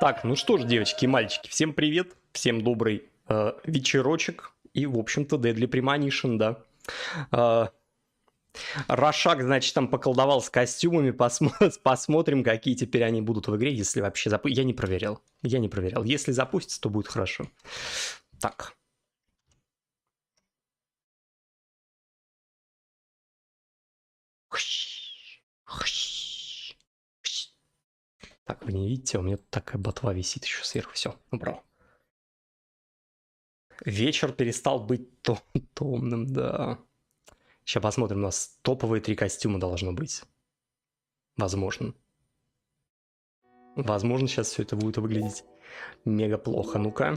Так, ну что ж, девочки и мальчики, всем привет, всем добрый вечерочек и, в общем-то, Deadly Premonition, да. Рошак, значит, там поколдовал с костюмами, посмотрим, какие теперь они будут в игре, если вообще запустится. Я не проверял. Если запустится, то будет хорошо. Так. Так, вы не видите, у меня такая ботва висит еще сверху. Все, убрал. Вечер перестал быть томным, да. Сейчас посмотрим, у нас топовые 3 костюма должно быть. Возможно. Возможно, сейчас все это будет выглядеть мега плохо. Ну-ка.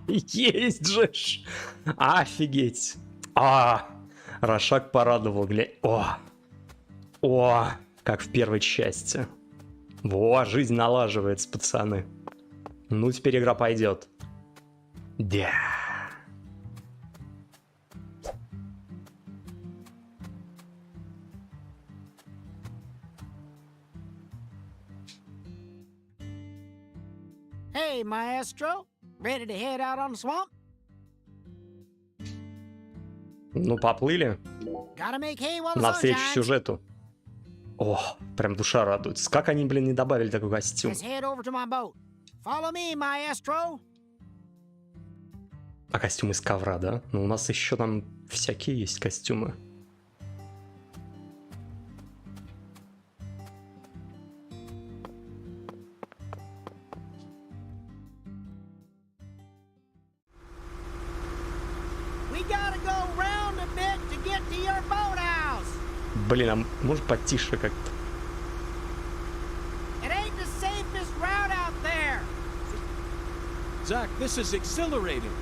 Есть же ж! Офигеть! Рошак порадовал, глянь. О, как в первой части. Во, жизнь налаживается, пацаны. Ну, теперь игра пойдет. Да. Hey, maestro. Ready to head out on the swamp? Ну, поплыли. Gotta make hay while the На sun встречу shines. сюжету. О, прям душа радуется. Как они, блин, не добавили такой костюм? Let's head over to my boat. Follow me, maestro. А костюм из ковра, да? Ну, у нас еще там всякие есть костюмы. We gotta go round a bit to get to your boathouse. Блин, а может потише как-то? It ain't the safest route out there. Zach, this is exhilarating.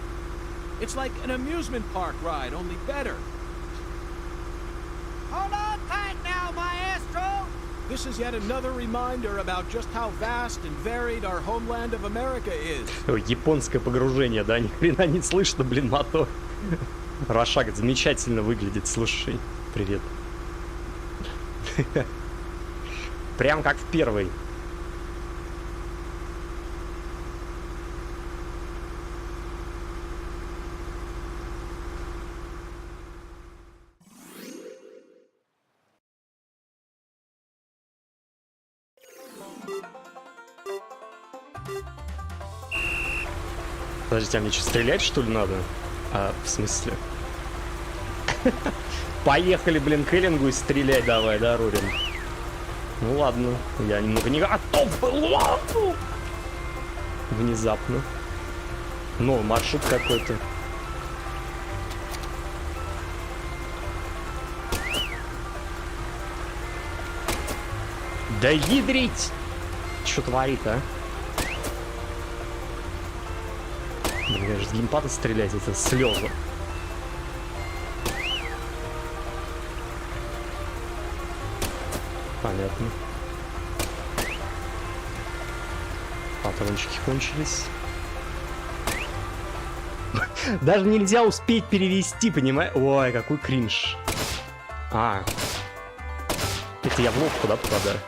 It's like an amusement park ride, only better. Hold on tight now, maestro. This is yet another reminder about just how vast and varied our homeland of America is. Ой, японское погружение, да? Ни хрена не слышно, блин, мотор. Рошак замечательно выглядит, слушай. Привет. Прям как в первой. Подождите, а мне что, стрелять, что ли, надо? В смысле? Поехали, блин, к Эллингу и стрелять давай, да, Рурин? Ну ладно, я немного не готов был. Внезапно. Ну, маршрут какой-то. Да ядрить! Что творит, а? Блин, конечно, с геймпада стрелять, это слезы. Понятно. Патрончики кончились. Даже нельзя успеть перевести, понимаешь? Ой, какой кринж. Это я в лодку, да, попадаю?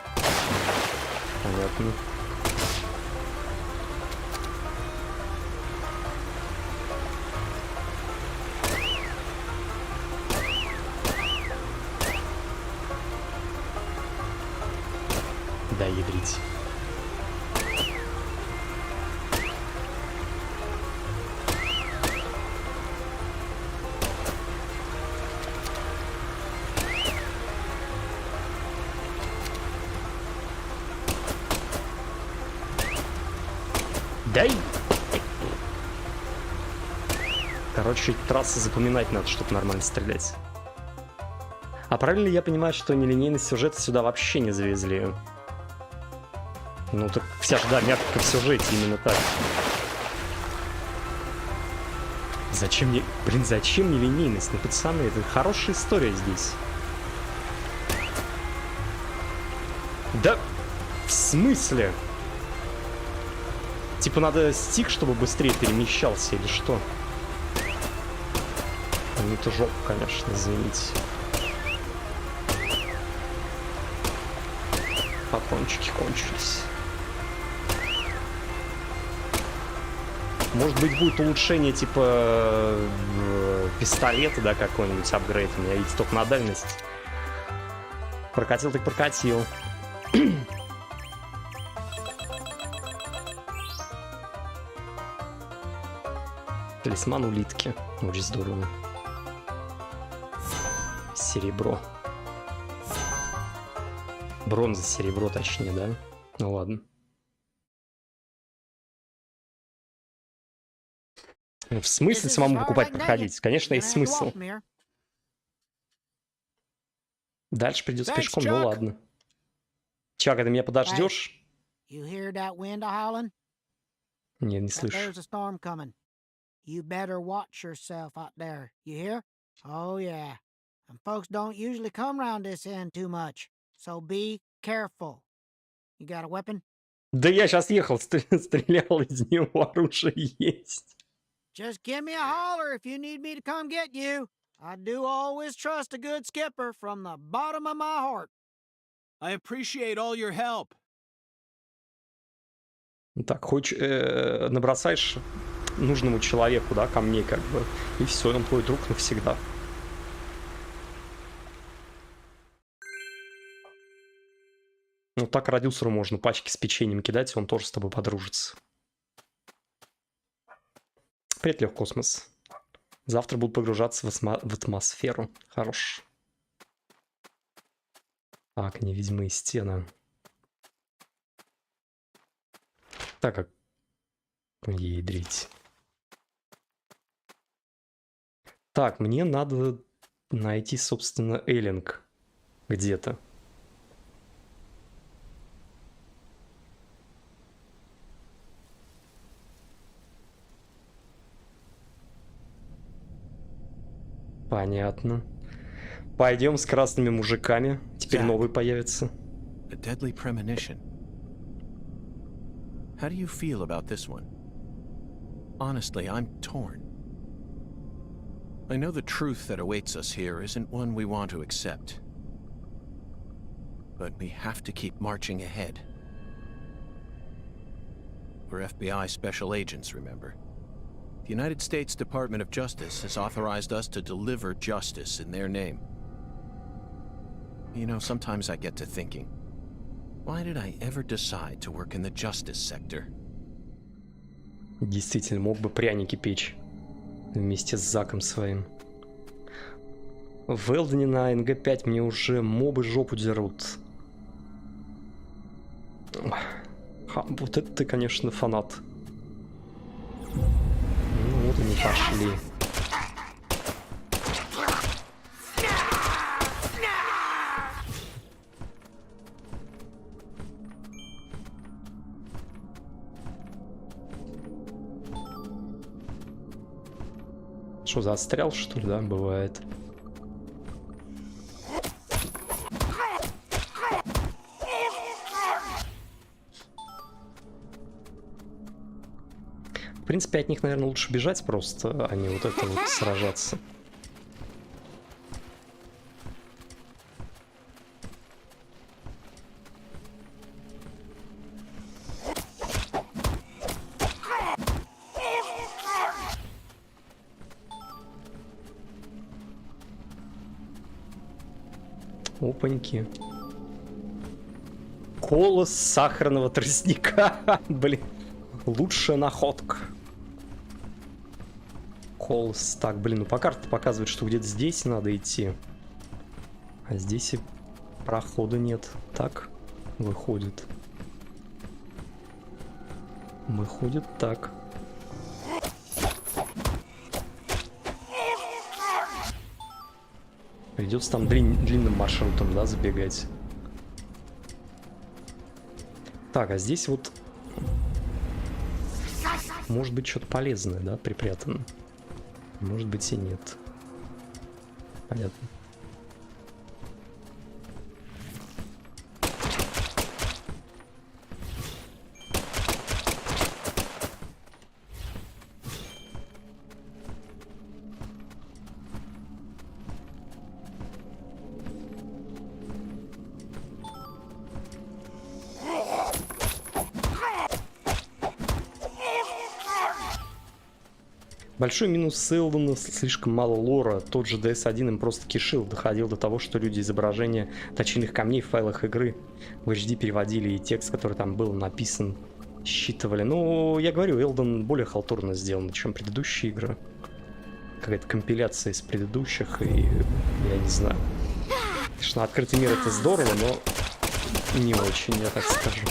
Понятно. Да, ядрить. Дай! Короче, трассы запоминать надо, чтобы нормально стрелять. А правильно ли я понимаю, что нелинейный сюжет сюда вообще не завезли? Ну так вся же, да, мягко в сюжете, именно так. Зачем мне... Блин, зачем мне линейность? Ну, пацаны, это хорошая история здесь. Да... В смысле? Типа надо стик, чтобы быстрее перемещался или что? Ну это жопа, конечно, извините. Патрончики кончились. Может быть, будет улучшение типа пистолета, да, какой-нибудь апгрейд. У меня видите только на дальность. Прокатил так прокатил. Талисман улитки. Очень здорово. Серебро. Бронза, серебро, точнее, да? Ну ладно. В смысле самому покупать, проходить? Конечно, есть смысл. Дальше придется пешком, ну ладно. Чак, ты меня подождешь? Не, не слышу. You better watch yourself out there. You hear? Oh, yeah. And folks don't usually come around this end too much. So be careful. You got a weapon? Да я сейчас ехал, стрелял из него, оружие есть. Just give me a holler if you need me to come get you. I do always trust a good skipper from the bottom of my heart. I appreciate all your help. Так, хоть набросаешь нужному человеку, да, ко мне как бы, и все, он твой друг навсегда. Ну так продюсеру можно пачки с печеньем кидать, и он тоже с тобой подружится. Привет, Лех Космос. Завтра буду погружаться в атмосферу. Хорош. Так, невидимые стены. Так, как... Ядрить. Так, мне надо найти, собственно, Эллинг где-то. Понятно. Пойдем с красными мужиками. Теперь новый появится. A deadly premonition. How do you feel about this one? Honestly, I'm torn. I know the truth that awaits us here isn't one we want to accept. But we have to keep marching ahead. We're FBI special agents, remember? The United States Department of Justice has authorized us to deliver justice in their name. You know, sometimes I get to thinking, why did I ever decide to work in the justice sector? Действительно, мог бы пряники печь вместе с Заком своим. В Элдене на НГ-5 мне уже мобы жопу дерут. Вот это ты, конечно, фанат. Ну вот они пошли. Что, застрял, что ли, да, бывает? В принципе, от них, наверное, лучше бежать просто, а не вот это вот сражаться. Опаньки. Колос сахарного тростника. Блин. Лучшая находка. Колос. Так, блин, ну по карте показывает, что где-то здесь надо идти. А здесь и прохода нет. Так, выходит. Выходит так. Придется там длинным маршрутом, да, забегать. Так, а здесь вот... Может быть, что-то полезное, да, припрятано. Может быть, и нет. Понятно. Большой минус Элдона — слишком мало лора. Тот же DS1 им просто кишил. Доходил до того, что люди изображения точильных камней в файлах игры в HD переводили, и текст, который там был написан, считывали. Ну, я говорю, Элдон более халтурно сделан, чем предыдущие игры. Какая-то компиляция из предыдущих, и я не знаю. Конечно, открытый мир — это здорово, но не очень, я так скажу.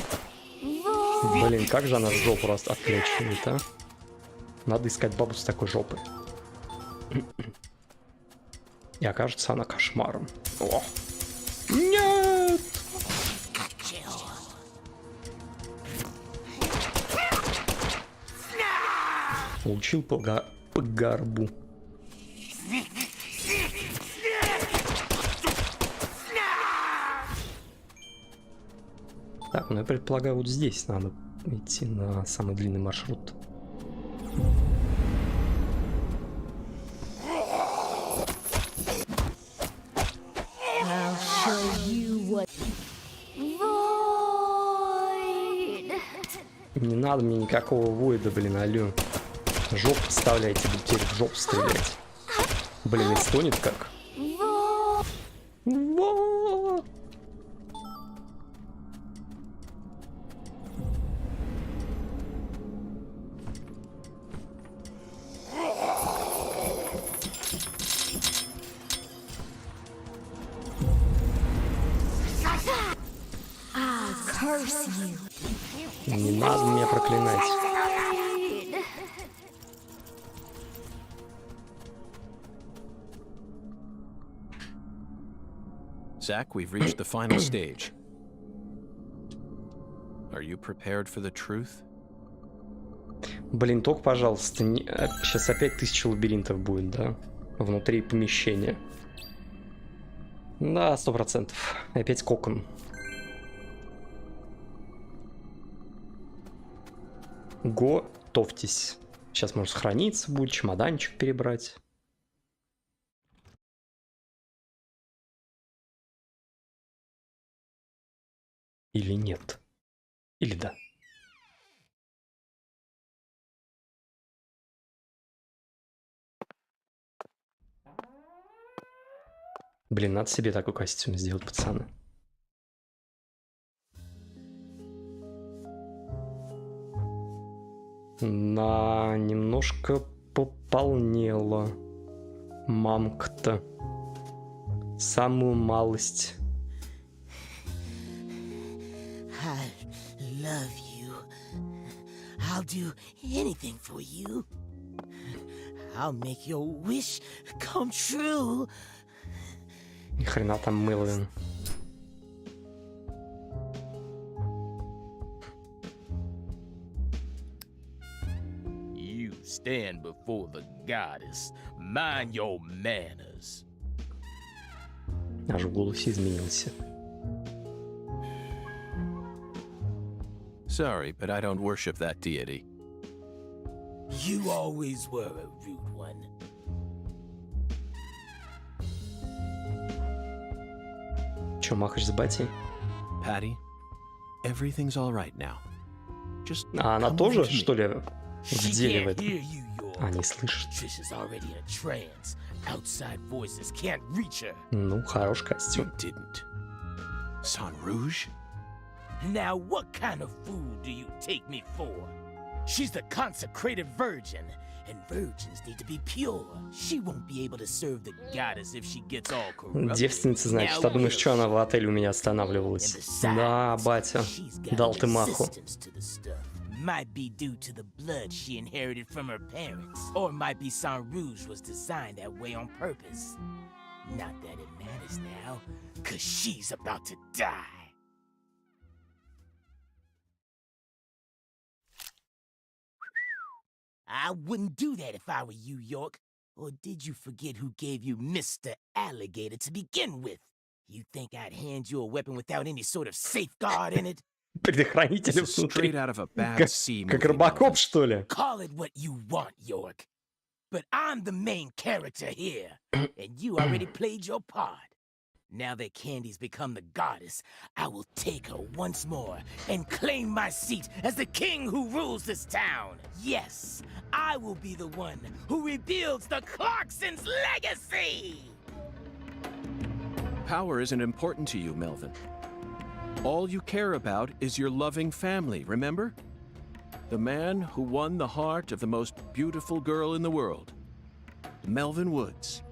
Блин, как же она жопу раз отключивает, а? Надо искать бабу с такой жопой. И окажется она кошмаром. О! Нет! Получил по горбу. Так, ну я предполагаю, вот здесь надо идти на самый длинный маршрут. Не надо мне никакого войда, блин, алё. Жопу вставляйте, буду теперь в жопу стрелять. Блин, и стонет как. Во! Не надо меня проклинать. Zach, we've reached the final stage. Are you prepared for the truth? Блин, только, пожалуйста, не... сейчас опять 1000 лабиринтов будет, да? Внутри помещения. Да, 100%. Опять кокон. Готовьтесь. Сейчас можно сохраниться будет, чемоданчик перебрать. Или нет? Или да? Блин, надо себе такой костюм сделать, пацаны. Немножко пополнела мамка-то. Самую малость. I love you. I'll do anything for you. I'll make your wish come true. Ни хрена там Мэлвин. You stand before the goddess. Mind your manners. Аж в голосе изменился. Sorry, but I don't worship that deity. You always were a rude one. Чё, махаешь с батей? Patty, everything's all right now. Just А она come тоже, over to me. что ли, в She деле в can't этом? hear you, York. А, не слышит. Trisha's already in a trance. Outside voices can't reach her. Ну, хороший You костюм. didn't. San Rouge? Now, what kind of fool do you take me for? She's the consecrated virgin, and virgins need to be pure. She won't be able to serve the goddess if she gets all corrupted. Девственница, значит. А думаешь, что она в отеле у меня останавливалась? Да, батя. Дал ты маху. Might be due to the blood she inherited from her parents, or might be Saint Rouge was designed that way on purpose. Not that it matters now, cause she's about to die. I wouldn't do that if I were you, York. Or did you forget who gave you Mr. Alligator to begin with? You think I'd hand you a weapon without any sort of safeguard in it? Предохранители This is внутри. straight out of a bad C Как movie. Робокоп, что ли? Call it what you want, York. But I'm the main character here, and you already played your part. Now that Candy's become the goddess, I will take her once more and claim my seat as the king who rules this town. Yes, I will be the one who rebuilds the Clarksons' legacy! Power isn't important to you, Melvin. All you care about is your loving family, remember? The man who won the heart of the most beautiful girl in the world. Melvin Woods.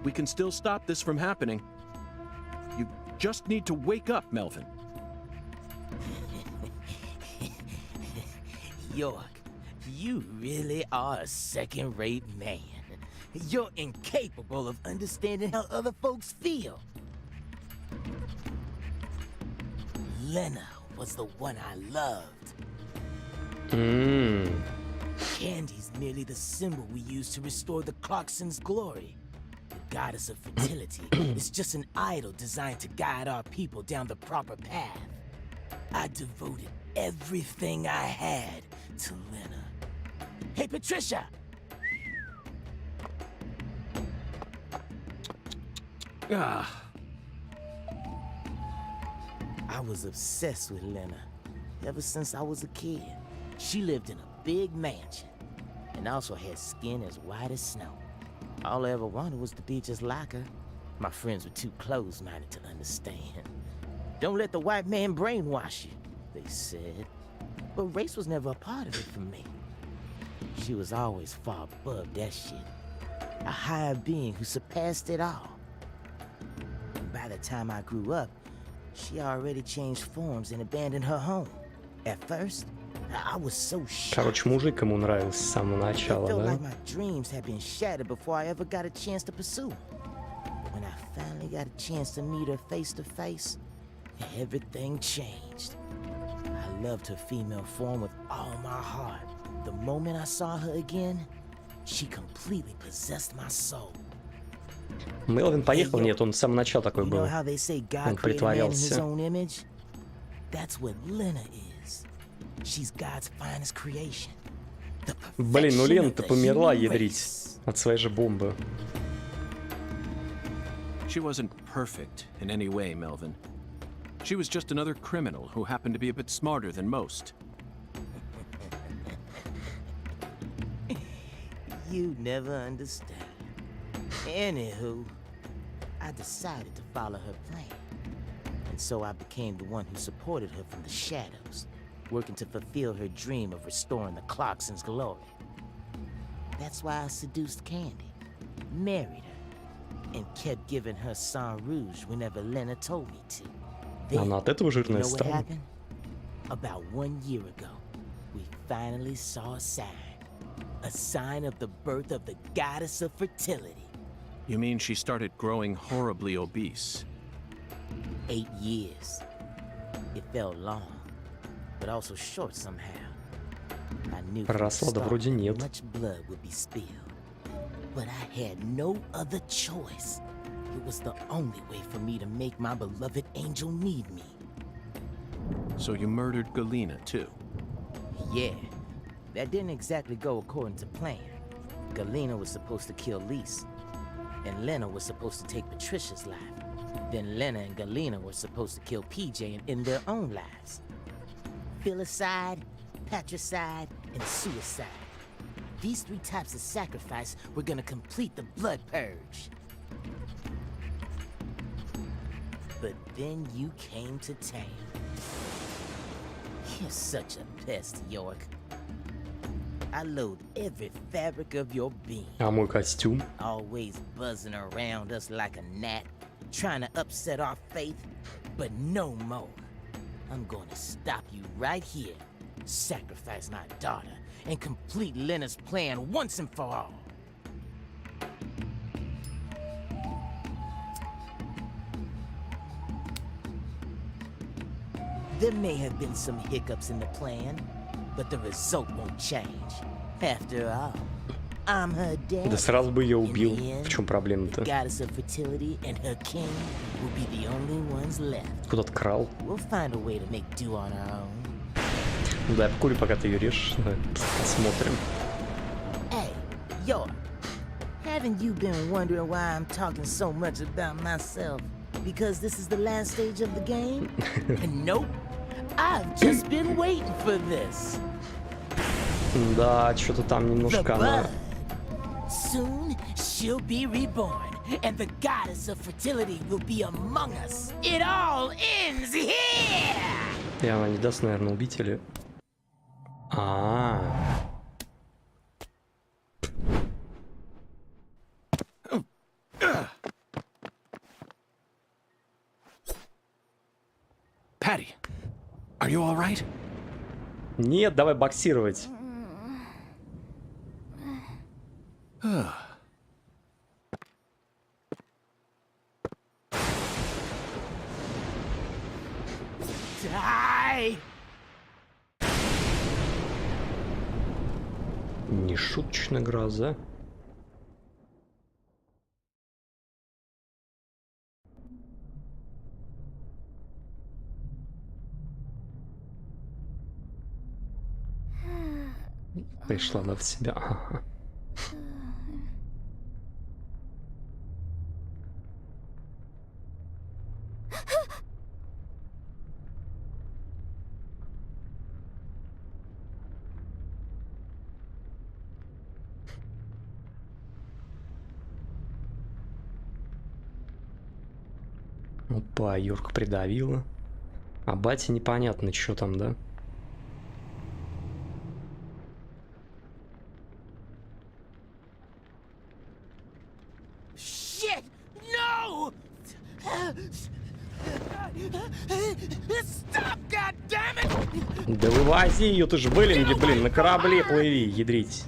We can still stop this from happening. You just need to wake up, Melvin. York, you really are a second-rate man. You're incapable of understanding how other folks feel. Lena was the one I loved. Candy's merely the symbol we use to restore the Clarksons' glory. The goddess of fertility is just an idol designed to guide our people down the proper path. I devoted everything I had to Lena. Hey, Patricia! I was obsessed with Lena ever since I was a kid. She lived in a big mansion and also had skin as white as snow. All I ever wanted was to be just like her. My friends were too close-minded to understand. Don't let the white man brainwash you, they said. But race was never a part of it for me. She was always far above that shit. A higher being who surpassed it all. And by the time I grew up, she already changed forms and abandoned her home. At first, I was so shocked. Короче, мужик ему нравился с самого I начала, felt да? like my dreams had been shattered before I ever got a chance to pursue. But when I finally got a chance to meet her face to face, everything changed. I loved her female form with all my heart. The moment I saw her again, she completely possessed my soul. Мелвин поехал? Нет, он с самого начала такой You был. know how they say Он God created man in his притворялся. own image? That's what Lena is. She's God's finest creation. The Блин, ну perfection of Лена-то the померла human ядрить race. от своей же бомбы. She wasn't perfect in any way, Melvin. She was just another criminal who happened to be a bit smarter than most. You never understand. Anywho, I decided to follow her plan. And so I became the one who supported her from the shadows, working to fulfill her dream of restoring the Clarksons' glory. That's why I seduced Candy, married her, and kept giving her sang rouge whenever Lena told me to. Then, Она от этого you жирная know what стала. happened? About 1 year ago, we finally saw a sign of the birth of the goddess of fertility. You mean she started growing horribly obese? 8 years. It felt long, but also short somehow. I knew from the Проросла, да start вроде нет. much blood would be spilled, but I had no other choice. It was the only way for me to make my beloved angel need me. So you murdered Galena, too? Yeah, that didn't exactly go according to plan. Galena was supposed to kill Lise, and Lena was supposed to take Patricia's life. Then Lena and Galena were supposed to kill PJ and end their own lives. Filicide, patricide, and suicide. These 3 types of sacrifice were gonna complete the blood purge. But then you came to town. You're such a pest, York. I loathe every fabric of your being. А мой костюм? Always buzzing around us like a gnat, trying to upset our faith. But no more. I'm gonna stop you right here, sacrifice my daughter, and complete Lena's plan once and for all. There may have been some hiccups in the plan, but the result won't change. After all, I'm her dad. Да сразу бы ее In убил. the end, В чем проблема-то? the goddess of fertility and her king will be the only ones left. Куда-то крал. We'll find a way to make do on our own. Ну да, я покурю, пока ты ее режешь. Давай посмотрим. Hey, York, haven't you been wondering why I'm talking so much about myself? because this is the last stage of the game? Nope. I've just been waiting for this. Да, что-то там The немножко она... bud. Soon she'll be reborn, and the goddess of fertility will be among us. It all ends here! И она не даст, наверное, убить или... Patty, are you all right? Нет, давай боксировать. Die! Нешуточная гроза. Пришла она в себя. Ага. Опа, Юрка придавила. А батя непонятно, что там, да? Shit! No! Stop, goddammit! Да вывози ее, ты ж в Эллинге, блин, на корабле плыви, ядрить.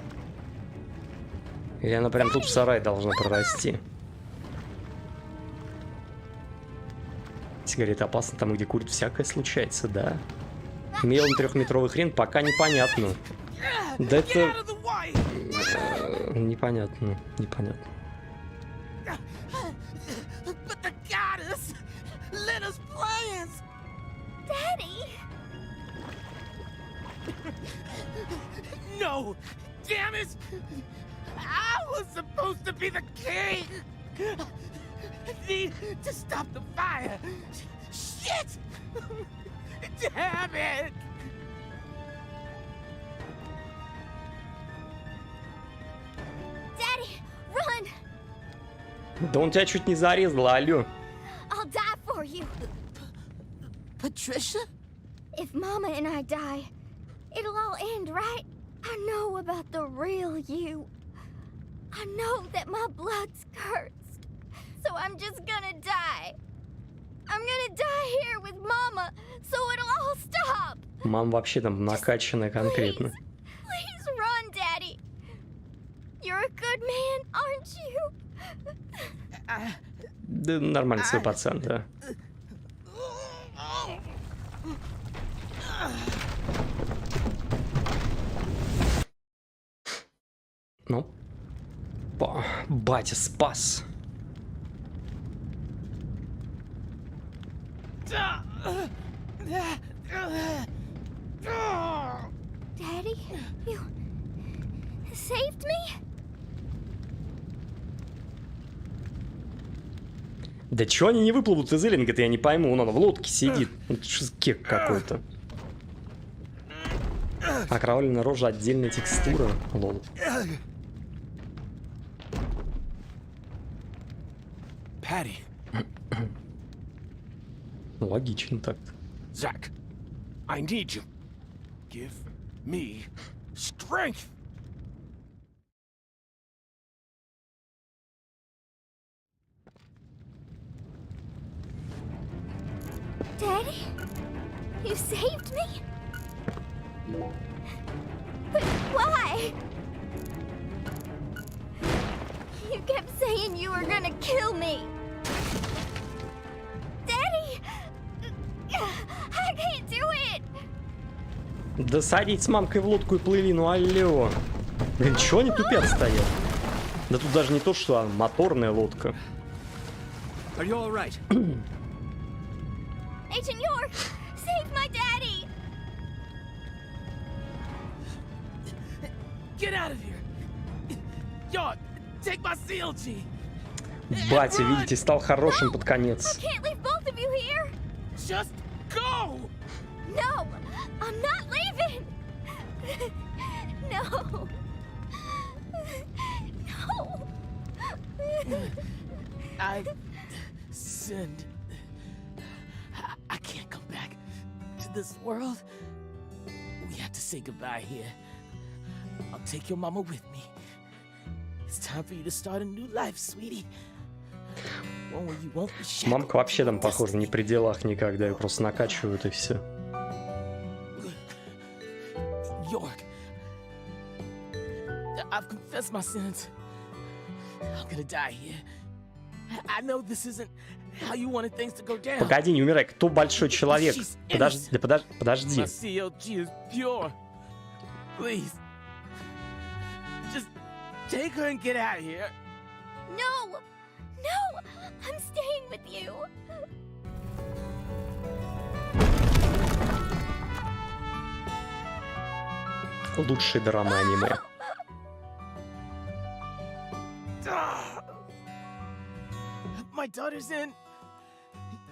Или она прям тут в сарай должна прорасти. Сигареты опасно, там, где курят, всякое случается, да. Мелом трехметровый хрен пока непонятно. Да это... непонятно, непонятно. But the goddess let us plans. Daddy! No! Damn it! I was supposed to be the king! I need to stop the fire! Shit! Damn it! Daddy, run! Да он тебя чуть не зарезал, алё. I'll die for you. Patricia? If Mama and I die, it'll all end, right? I know about the real you. I know that my blood's cursed. So I'm just gonna die. I'm gonna die here with Mama, so it'll all stop. Мама вообще там накачанная конкретно. Please run, Daddy. You're a good man, aren't you? Да нормальный свой пацан, да. Ну, батя спас. Daddy, you saved me? Да чё они не выплывут из Эллинга-то, я не пойму. Он в лодке сидит. Это что за кек какой-то? Окровавленная рожа, отдельная текстура. Лол. Patty. Логично так-то. Zach, I need you. Give me strength. Daddy? You saved me? But why? You kept saying you were gonna kill me. Daddy! I can't do it! Да садить с мамкой в лодку и плыли, ну алло. Блин, чё они тупят стоят? Да тут даже не то, что моторная лодка. Are you all right? Agent York, save my daddy! Get out of here! York, take my CLG! Батя, видите, стал хорошим под I конец. can't leave both of you here. Just go! No, I'm not leaving. No. No. I've sinned. I can't come back to this world. We have to say goodbye here. I'll take your mama with me. It's time for you to start a new life, sweetie. One where you won't be shackled. Мамка вообще там, похоже, не при делах никогда. Ее просто накачивают и все. York, I've confessed my sins. I'm gonna die here. I know this isn't how you wanted things to go down. Погоди, не умирай. Кто большой человек? Подожди, да My подожди. CLG is pure. Please, just take her and get out of here. No. No. I'm staying with you. Лучшие драмы аниме. My daughter's in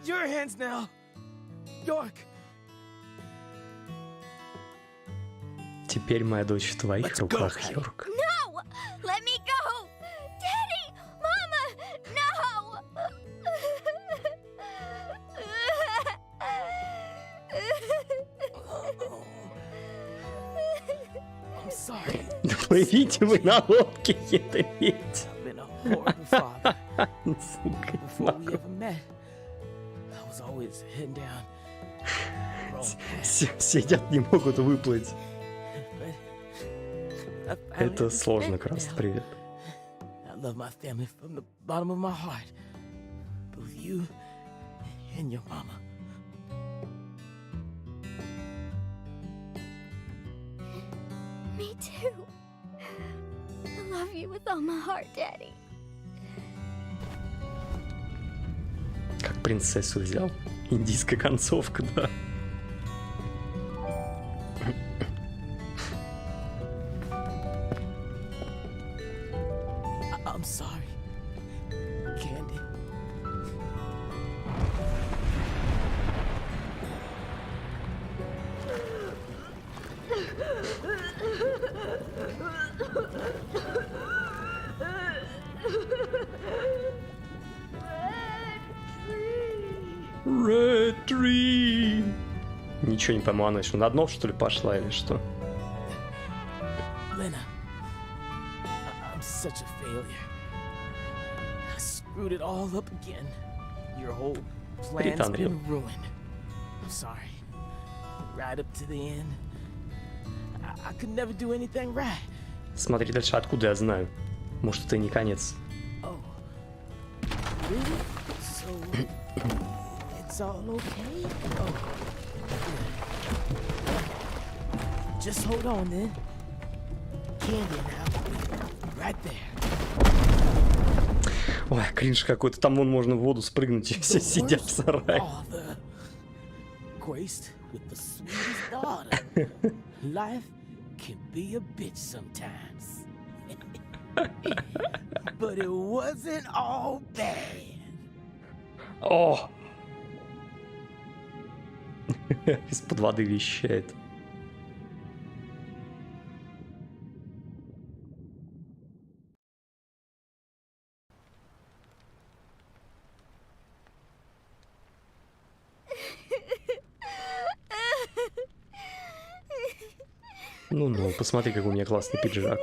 your hands now, York. Теперь моя дочь в твоих Let's go, руках, Patty. Йорк. No. Let me go. Daddy, Mama, no. I'm sorry. Плывите вы на лодке, хитрить. I've been a horrible father. Сука, не Before we могу. ever met, I was always heading down. the wrong path. Сидят, не могут выплыть. But I finally Это сложно, understand Краст, now. привет. I love my family from the bottom of my heart. Both you and your mama. Me too. I love you with all my heart, Daddy. Как принцессу взял. Индийская концовка, да. I'm sorry, Candy. Red Tree. Ничего не пойму, она еще на дно, что ли, пошла или что? Lena, I'm such a failure. I screwed it all up again. Your whole plan's Unreal. been ruined. I'm sorry. Right up to the end, I could never do anything right. Смотри дальше, откуда я знаю? Может, это и не конец. Oh, really? So it's all okay? Oh, good. Just hold on then. Candy now, right there. Ой, кринж какой-то. Там вон можно в воду спрыгнуть, и все сидят в сарае. Father, graced with the sweetest daughter. Life can be a bitch sometimes. But it wasn't all bad. О! Из-под воды вещает. Ну-ну, посмотри, какой у меня классный пиджак.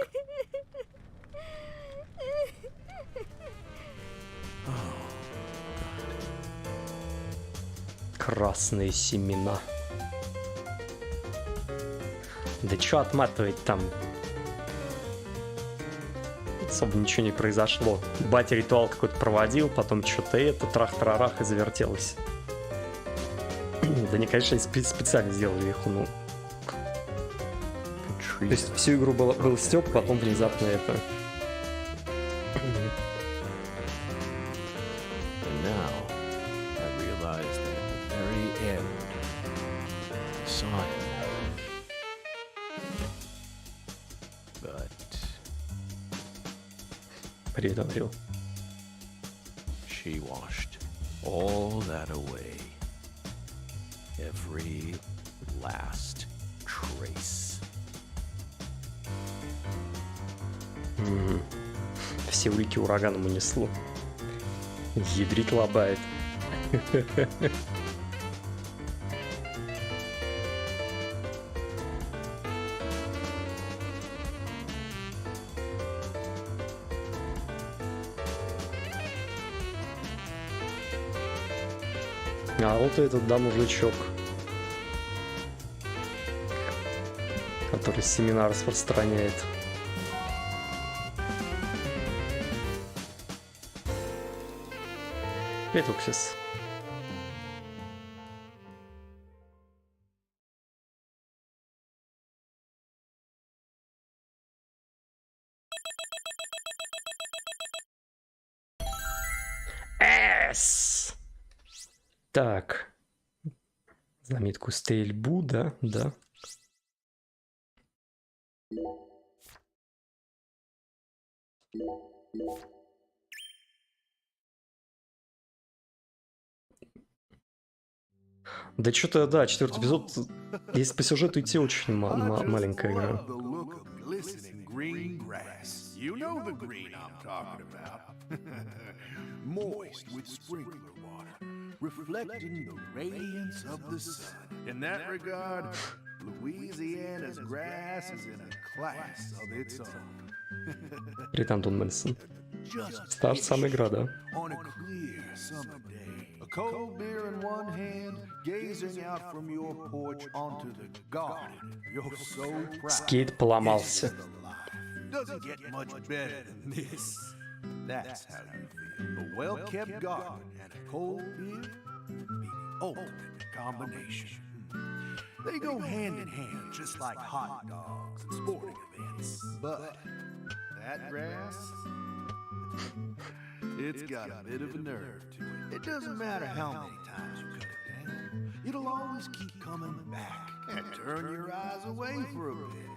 Красные семена. Да чё отматывать там? Особо ничего не произошло. Батя ритуал какой-то проводил, потом что-то это, трах-трарах и завертелось. Да не, конечно, специально сделали их, ну. То есть всю игру был стёб, потом внезапно это. And now, I realized that at the very end, I saw him. But Привет, Андрей. she washed all that away. Every last trace. Все улики ураганом унесло. Ядрить лобает. А вот этот, да, мужичок, который семена распространяет. Петуксис. Эс! Так. Заметку стрельбу, да, да. Да что-то, да, 4-й эпизод, если по сюжету идти, очень маленькая игра. You know the green I'm talking about. Moist with sprinkler water, reflecting the radiance of the sun. In that regard, Louisiana's grass is in a class of its own. Ритан Тунмельсон. Та же самая игра, да? On a clear summer day, a cold beer in one hand, gazing out from your porch onto the garden. You're so proud. Скейт поломался. Doesn't get much better than this. That's how you feel. A well-kept garden and a cold beer, the ultimate combination. They go hand in hand, just like hot dogs and sporting events. But that grass, it's got a bit of a nerve to it. It doesn't matter how many times you cut it down. It'll always keep coming back and turn your eyes away for a bit.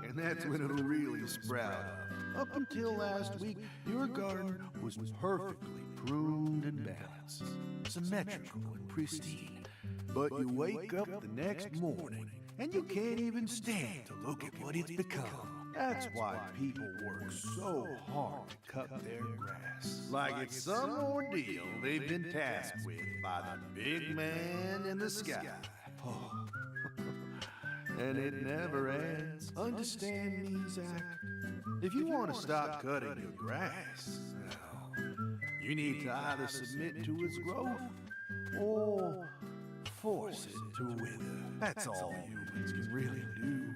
And that's when it'll really sprout up. Up until last week, your garden was perfectly pruned and balanced, symmetrical and pristine. But you wake up the next morning, and you can't even stand to look at what it's become. That's why people work so hard to cut their grass. Like it's some ordeal they've been tasked with by the big man in the sky. Oh. And it never ends. Understand me, Zach? If you want to stop cutting your grass, well, you need to either submit to its growth or force it to wither. That's all humans can really do.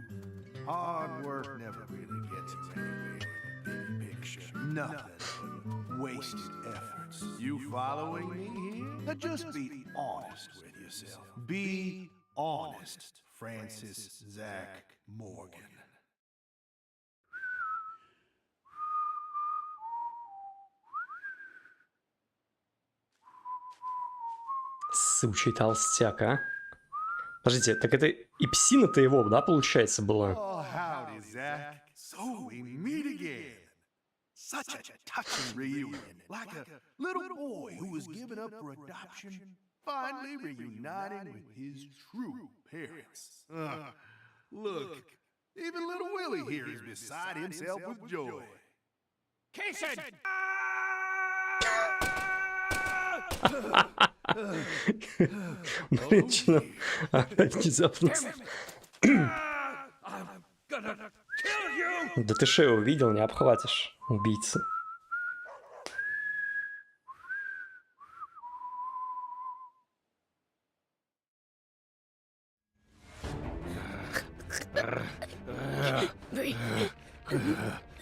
Hard work never really gets you anywhere in the big picture. Nothing but wasted efforts. You following me here? Now just be honest with yourself. Be honest, Francis Zach Morgan. Сучий толстяк, а? Подождите, так это и псина-то его, да, получается, была? Oh, howdy, Zach. So we meet again. Such a touching reunion. Like a little boy who was given up for adoption, finally reuniting with his true parents. Look, even little Willie here is beside himself with joy. Kaysen! Блин, внезапно. Да ты шею увидел, не обхватишь, убийца.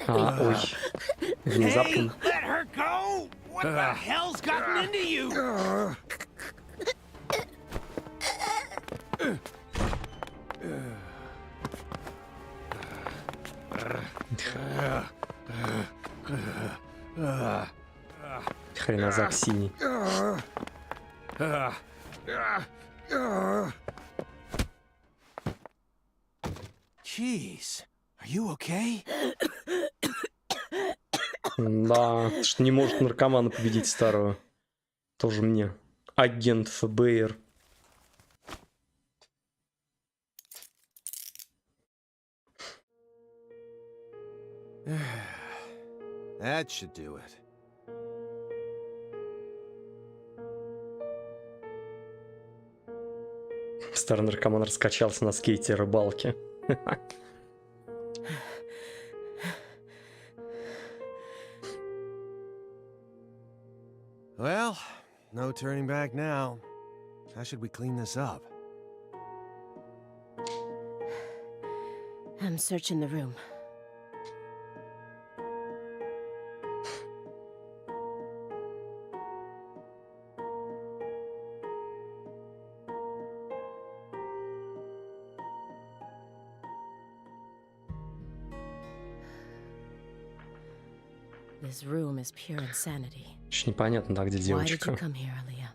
Ой, внезапно. Let her go! What the hell's gotten into you? Хренозак синий. Jeez, are you okay? Да, что не может наркомана победить старого. Тоже мне. Агент ФБР. That should do it. Старый наркоман раскачался на скейте рыбалки. Well, no turning back now. How should we clean this up? I'm searching the room. This room is pure insanity. Еще непонятно, да, где Why did you девочка. come here, Aaliyah?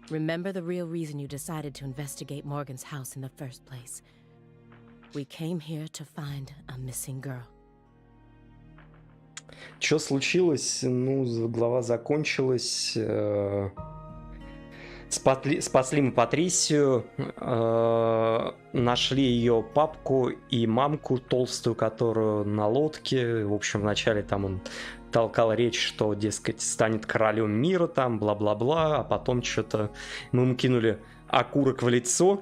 Remember the real reason you decided to investigate Morgan's house in the first place. We came here to find a missing girl. Что случилось? Ну, глава закончилась. Спасли мы Патрисию. Нашли ее папку и мамку толстую, которую на лодке. В общем, вначале там он толкал речь, что, дескать, станет королем мира, там, бла-бла-бла. А потом что-то мы ему кинули окурок в лицо.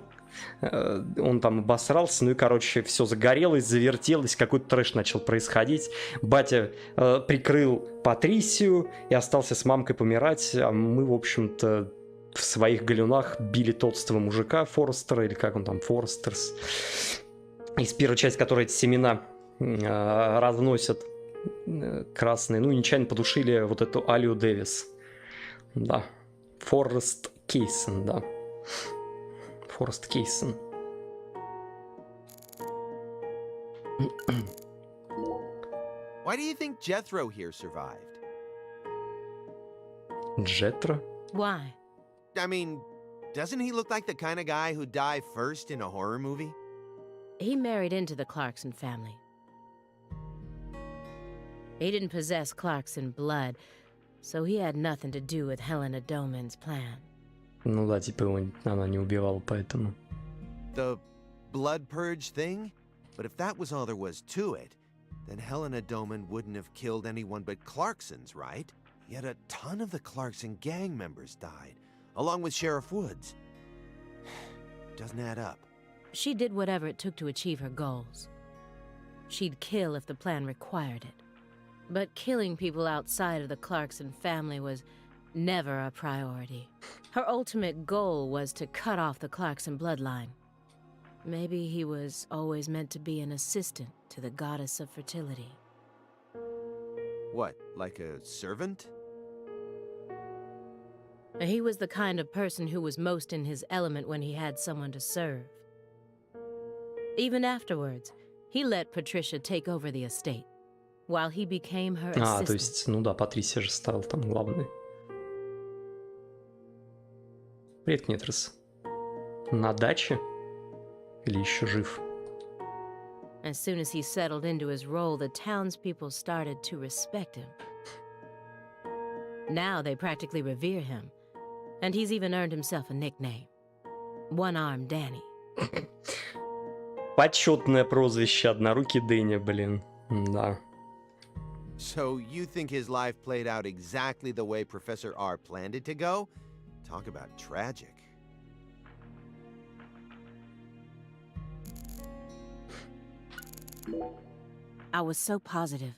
Он там обосрался, ну и, короче, все загорелось, завертелось, какой-то трэш начал происходить. Батя прикрыл Патрисию и остался с мамкой помирать, а мы, в общем-то, в своих галюнах били толстого мужика Форестера, или как он там, Форестерс. Из первой части, которой эти семена разносят красные, ну и нечаянно подушили вот эту Алию Дэвис. Да, Форест Кейсон, да. Форест Кейсон. Why do you think Jethro here survived? Джетро? Why? I mean, doesn't he look like the kind of guy who'd die first in a horror movie? He married into the Clarkson family. He didn't possess Clarkson blood, so he had nothing to do with Helena Doman's plan. Ну да, типа его она не убивала, поэтому. The blood purge thing? But if that was all there was to it, then Helena Doman wouldn't have killed anyone but Clarksons, right? Yet a ton of the Clarkson gang members died, along with Sheriff Woods. Doesn't add up. She did whatever it took to achieve her goals. She'd kill if the plan required it. But killing people outside of the Clarkson family was never a priority. Her ultimate goal was to cut off the Clarkson bloodline. Maybe he was always meant to be an assistant to the goddess of fertility. What, like a servant? He was the kind of person who was most in his element when he had someone to serve. Even afterwards, he let Patricia take over the estate, while he became her assistant. То есть, ну да, Патрисия же стал там главный. Привет, Книтрос. На даче? Или еще жив? As soon as he settled into his role, the townspeople started to respect him. Now they practically revere him, and he's even earned himself a nickname. One-Armed Danny. Почетное прозвище Однорукий Дэнни, блин. Да. So you think his life played out exactly the way Professor R planned it to go? Talk about tragic. I was so positive,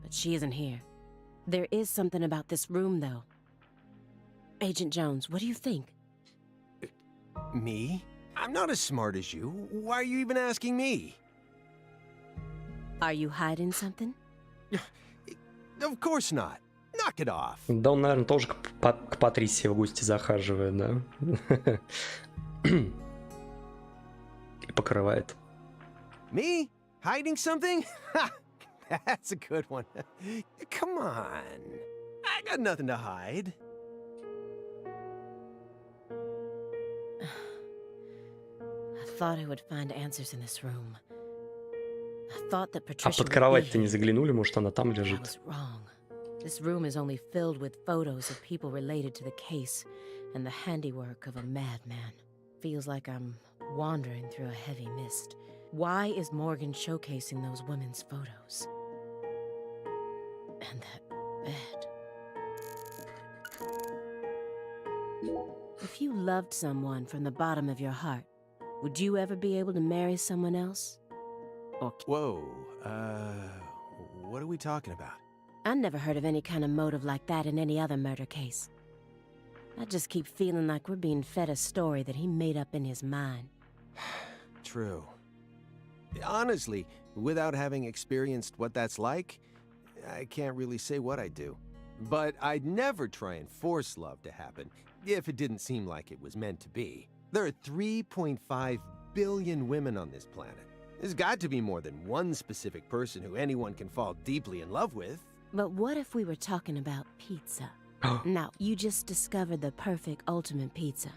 but she isn't here. There is something about this room, though. Agent Jones, what do you think? Me? I'm not as smart as you. Why are you even asking me? Are you hiding something? Of course not. Knock it off. Да он, наверное, тоже к Патрисии в гости захаживает, да? И покрывает. Me? Hiding something? That's a good one. Come on. I got nothing to hide. I thought I would find answers in this room. I thought that А Patricia под would be кровать-то не here. заглянули, может, она там I лежит. was wrong. This room is only filled with photos of people related to the case and the handiwork of a madman. Feels like I'm wandering through a heavy mist. Why is Morgan showcasing those women's photos? And that bed. If you loved someone from the bottom of your heart, would you ever be able to marry someone else? Or Whoa, what are we talking about? I never heard of any kind of motive like that in any other murder case. I just keep feeling like we're being fed a story that he made up in his mind. True. Honestly, without having experienced what that's like, I can't really say what I'd do. But I'd never try and force love to happen, if it didn't seem like it was meant to be. There are 3.5 billion women on this planet. There's got to be more than one specific person who anyone can fall deeply in love with. But what if we were talking about pizza? Now, you just discovered the perfect ultimate pizza.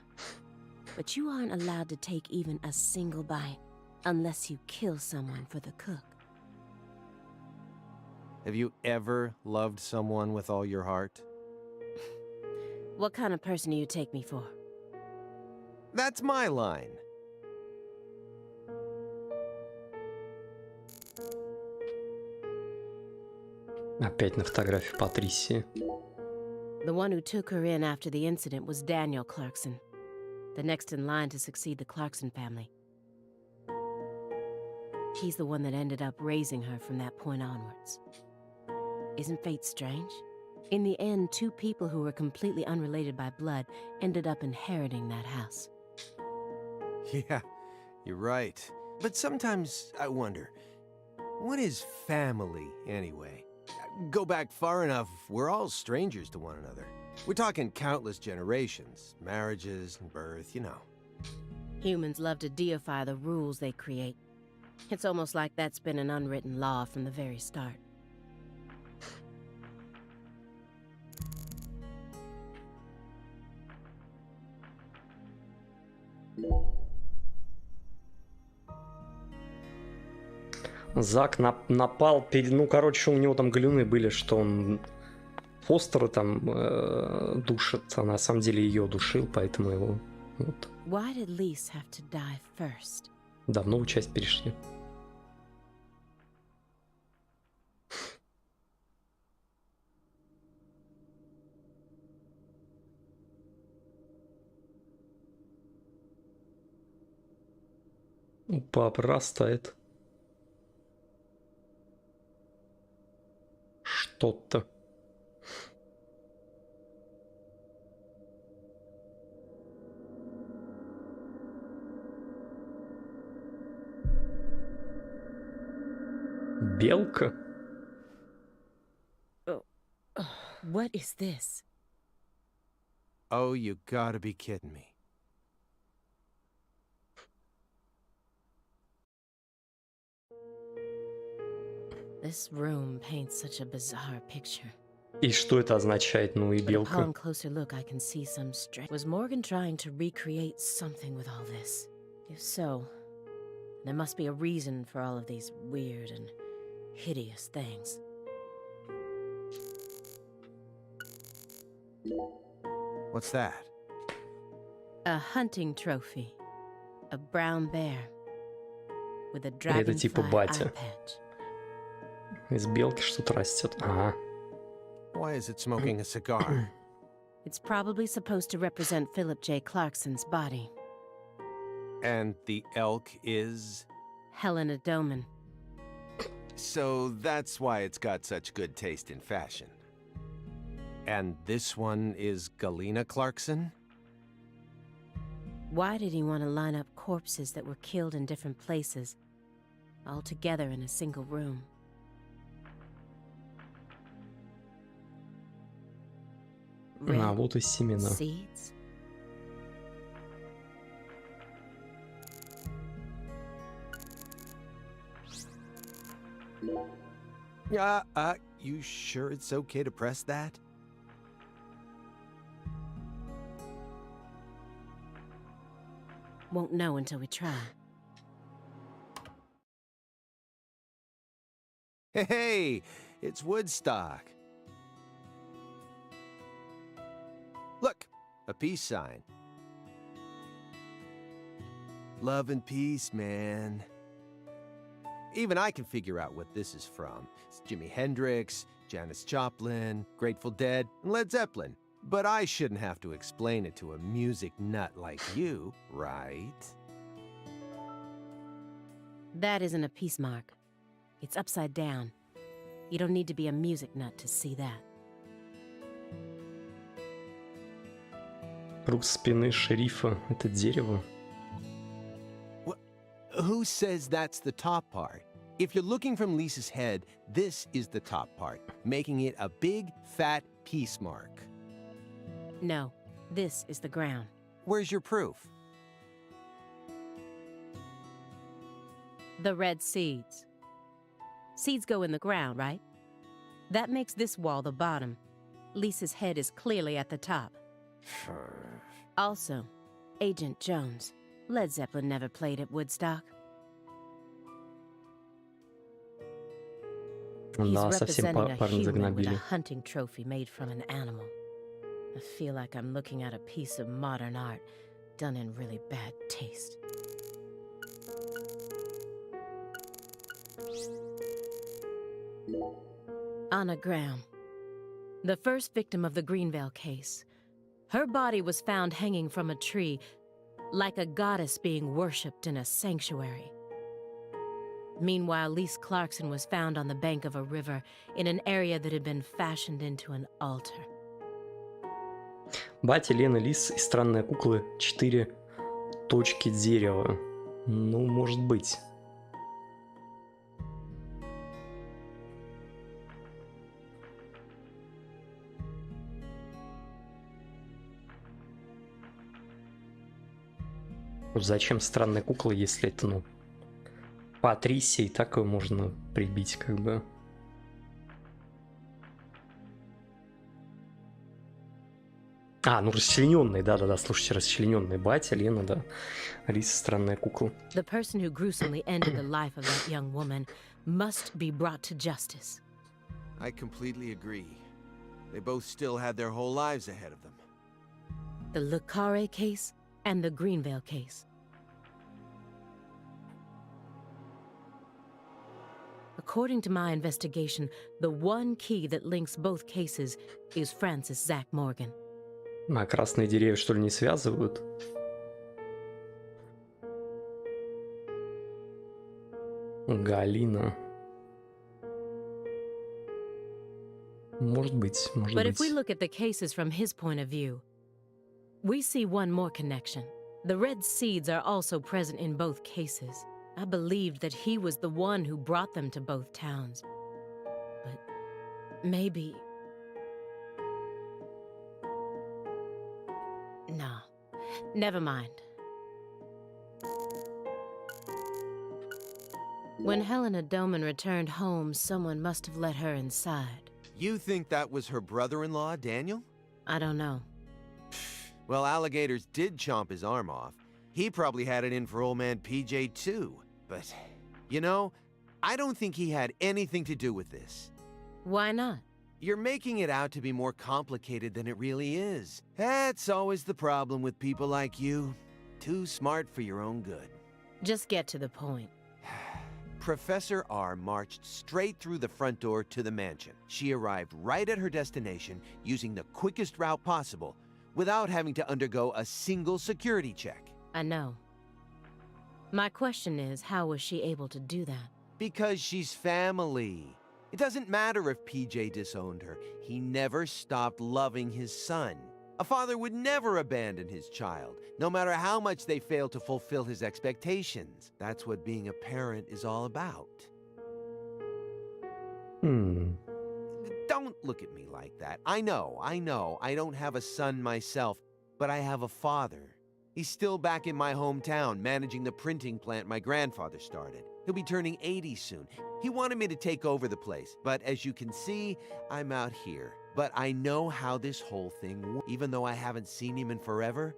But you aren't allowed to take even a single bite unless you kill someone for the cook. Have you ever loved someone with all your heart? What kind of person do you take me for? That's my line. Опять на фотографию Патрисии. The one who took her in after the incident was Daniel Clarkson, the next in line to succeed the Clarkson family. He's the one that ended up raising her from that point onwards. Isn't fate strange? In the end, two people who were completely unrelated by blood ended up inheriting that house. Yeah, you're right. But sometimes I wonder, what is family anyway? Go back far enough, we're all strangers to one another. We're talking countless generations, marriages and birth, you know. Humans love to deify the rules they create. It's almost like that's been an unwritten law from the very start. Зак напал, ну, короче, у него там галюны были, что он Фостера там душит, а на самом деле ее душил, поэтому его вот. Why did Lise have to die first? Да, в новую часть перешли. Опа, прорастает. Что-то. Белка? What is this? Oh, you gotta be kidding me. This room paints such a bizarre picture. И что это означает, ну и But белка? upon closer look, I can see some strange. Was Morgan trying to recreate something with all this? If so, there must be a reason for all of these weird and hideous things. What's that? A hunting trophy. A brown bear. With a Это типа dragonfly eye батя. patch. Из белки что-то растет. Ага. Why is it smoking a cigar? It's probably supposed to represent Philip J. Clarkson's body. And the elk is? Helena Doman. So that's why it's got such good taste in fashion. And this one is Galena Clarkson? Why did he want to line up corpses that were killed in different places, all together in a single room? А, вот и семена. Seeds? You sure it's okay to press that? Won't know until we try. Hey, it's Woodstock. Look, a peace sign. Love and peace, man. Even I can figure out what this is from. It's Jimi Hendrix, Janis Joplin, Grateful Dead, and Led Zeppelin. But I shouldn't have to explain it to a music nut like you, right? That isn't a peace mark. It's upside down. You don't need to be a music nut to see that. Круг спины шерифа — это дерево. Who says that's the top part? If you're looking from Lisa's head, this is the top part, making it a big, fat peace mark. No, this is the ground. Where's your proof? The red seeds. Seeds go in the ground, right? That makes this wall the bottom. Lisa's head is clearly at the top. Also, Agent Jones. Led Zeppelin never played at Woodstock. He's Да, совсем representing a парня human with a загнобили. hunting trophy made from an animal. I feel like I'm looking at a piece of modern art done in really bad taste. Anna Graham, the first victim of the Greenvale case. Her body was found hanging from a tree, like a goddess being worshipped in a sanctuary. Meanwhile, Lise Clarkson was found on the bank of a river in an area that had been fashioned into an altar. Батя, Лена, Лис и странные куклы. 4 точки дерева. Ну, может быть. Зачем странные куклы, если это, ну, Патрисия, и так ее можно прибить, как бы. А, ну расчлененные, да-да-да, слушайте, расчлененные. Батя, Лена, да. Алиса, странная кукла. The person who gruesomely ended the life of that young woman must be brought to justice. I completely agree. They both still had their whole lives ahead of them. The Le Carré case and the Greenvale case. According to my investigation, the one key that links both cases is Francis Zach Morgan. А красные деревья, что ли, не связывают? Галина. Может быть, может But быть. if we look at the cases from his point of view, we see one more connection. The red seeds are also present in both cases. I believed that he was the one who brought them to both towns. But maybe... No, never mind. When Helena Doman returned home, someone must have let her inside. You think that was her brother-in-law, Daniel? I don't know. Well, alligators did chomp his arm off. He probably had it in for old man PJ too. But, you know, I don't think he had anything to do with this. Why not? You're making it out to be more complicated than it really is. That's always the problem with people like you. Too smart for your own good. Just get to the point. Professor R marched straight through the front door to the mansion. She arrived right at her destination using the quickest route possible without having to undergo a single security check. I know. My question is, how was she able to do that? Because she's family. It doesn't matter if PJ disowned her. He never stopped loving his son. A father would never abandon his child, no matter how much they fail to fulfill his expectations. That's what being a parent is all about. Don't look at me like that. I know. I don't have a son myself, but I have a father. He's still back in my hometown, managing the printing plant my grandfather started. He'll be turning 80 soon. He wanted me to take over the place, but as you can see, I'm out here. But I know how this whole thing works. Even though I haven't seen him in forever,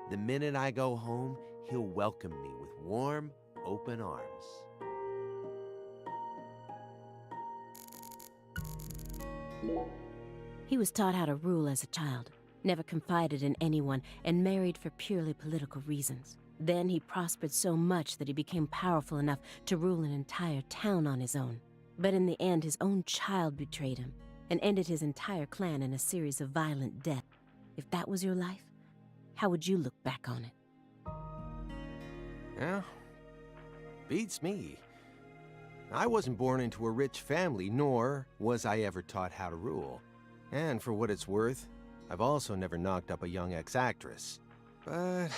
the minute I go home, he'll welcome me with warm, open arms. He was taught how to rule as a child, never confided in anyone, and married for purely political reasons. Then he prospered so much that he became powerful enough to rule an entire town on his own. But in the end, his own child betrayed him and ended his entire clan in a series of violent deaths. If that was your life, how would you look back on it? Yeah, beats me. I wasn't born into a rich family, nor was I ever taught how to rule. And for what it's worth, I've also never knocked up a young ex-actress. But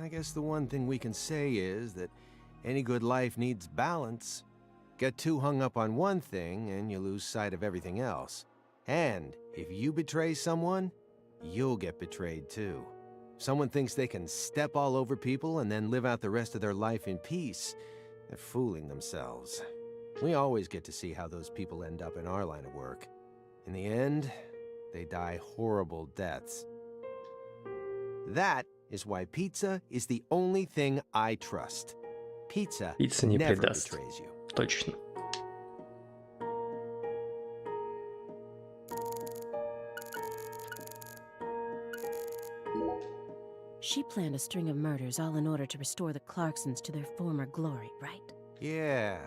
I guess the one thing we can say is that any good life needs balance. Get too hung up on one thing and you lose sight of everything else. And if you betray someone, you'll get betrayed too. If someone thinks they can step all over people and then live out the rest of their life in peace, they're fooling themselves. We always get to see how those people end up in our line of work. In the end, they die horrible deaths. That is why pizza is the only thing I trust. Pizza не never предаст. betrays you. Точно. She planned a string of murders all in order to restore the Clarksons to their former glory, right? Yeah.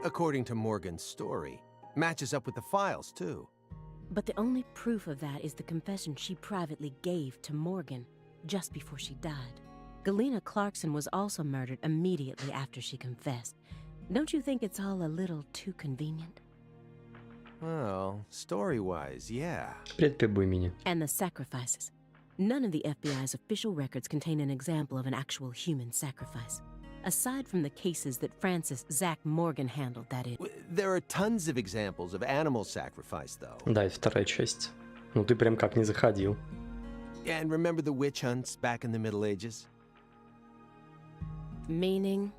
According to Morgan's story. Matches up with the files, too. But the only proof of that is the confession she privately gave to Morgan just before she died. Galena Clarkson was also murdered immediately after she confessed. Don't you think it's all a little too convenient? Well, story-wise, yeah. Предприбой меня. And the sacrifices. None of the FBI's official records contain an example of an actual human sacrifice. Aside from the cases that Francis Zach Morgan handled, that is. There are tons of examples of animal sacrifice, though. Да, и вторая часть. Ну ты прям как не заходил. And remember the witch hunts back in the Middle Ages? Meaning?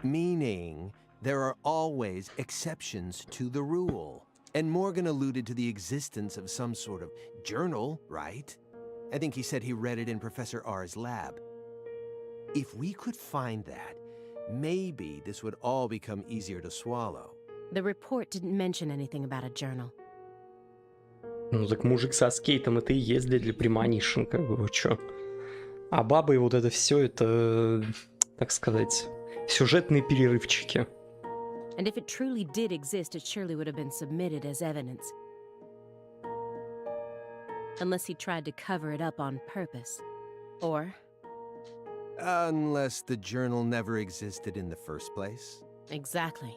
Meaning, there are always exceptions to the rule. And Morgan alluded to the existence of some sort of journal, right? I think he said he read it in Professor R's lab. If we could find that, maybe this would all become easier to swallow. The report didn't mention anything about a journal. Ну так мужик со скейтом это и есть для Premonition, как бы, вы чё. А бабы и вот это все, это, так сказать, сюжетные перерывчики. And if it truly did exist, it surely would have been submitted as evidence. Unless he tried to cover it up on purpose. Or... Unless the journal never existed in the first place. Exactly.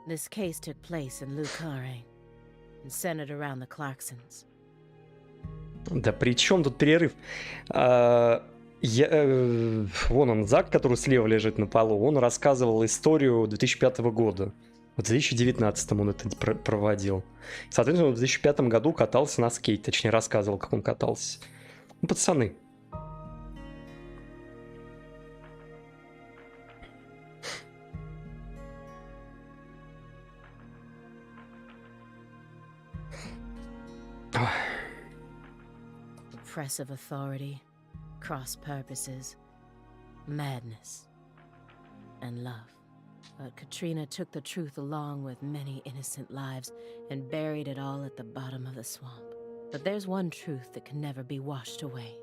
This case took place in Lucare and centered around the Clarksons. Да при чем тут перерыв? Вон он, Зак, который слева лежит на полу, он рассказывал историю 2005 года. В 2019 он это проводил. Соответственно, он в 2005 году катался на скейте, точнее рассказывал, как он катался. Ну, пацаны. Oppressive authority, cross purposes, madness, and love. But Katrina took the truth along with many innocent lives and buried it all at the bottom of the swamp. But there's one truth that can never be washed away.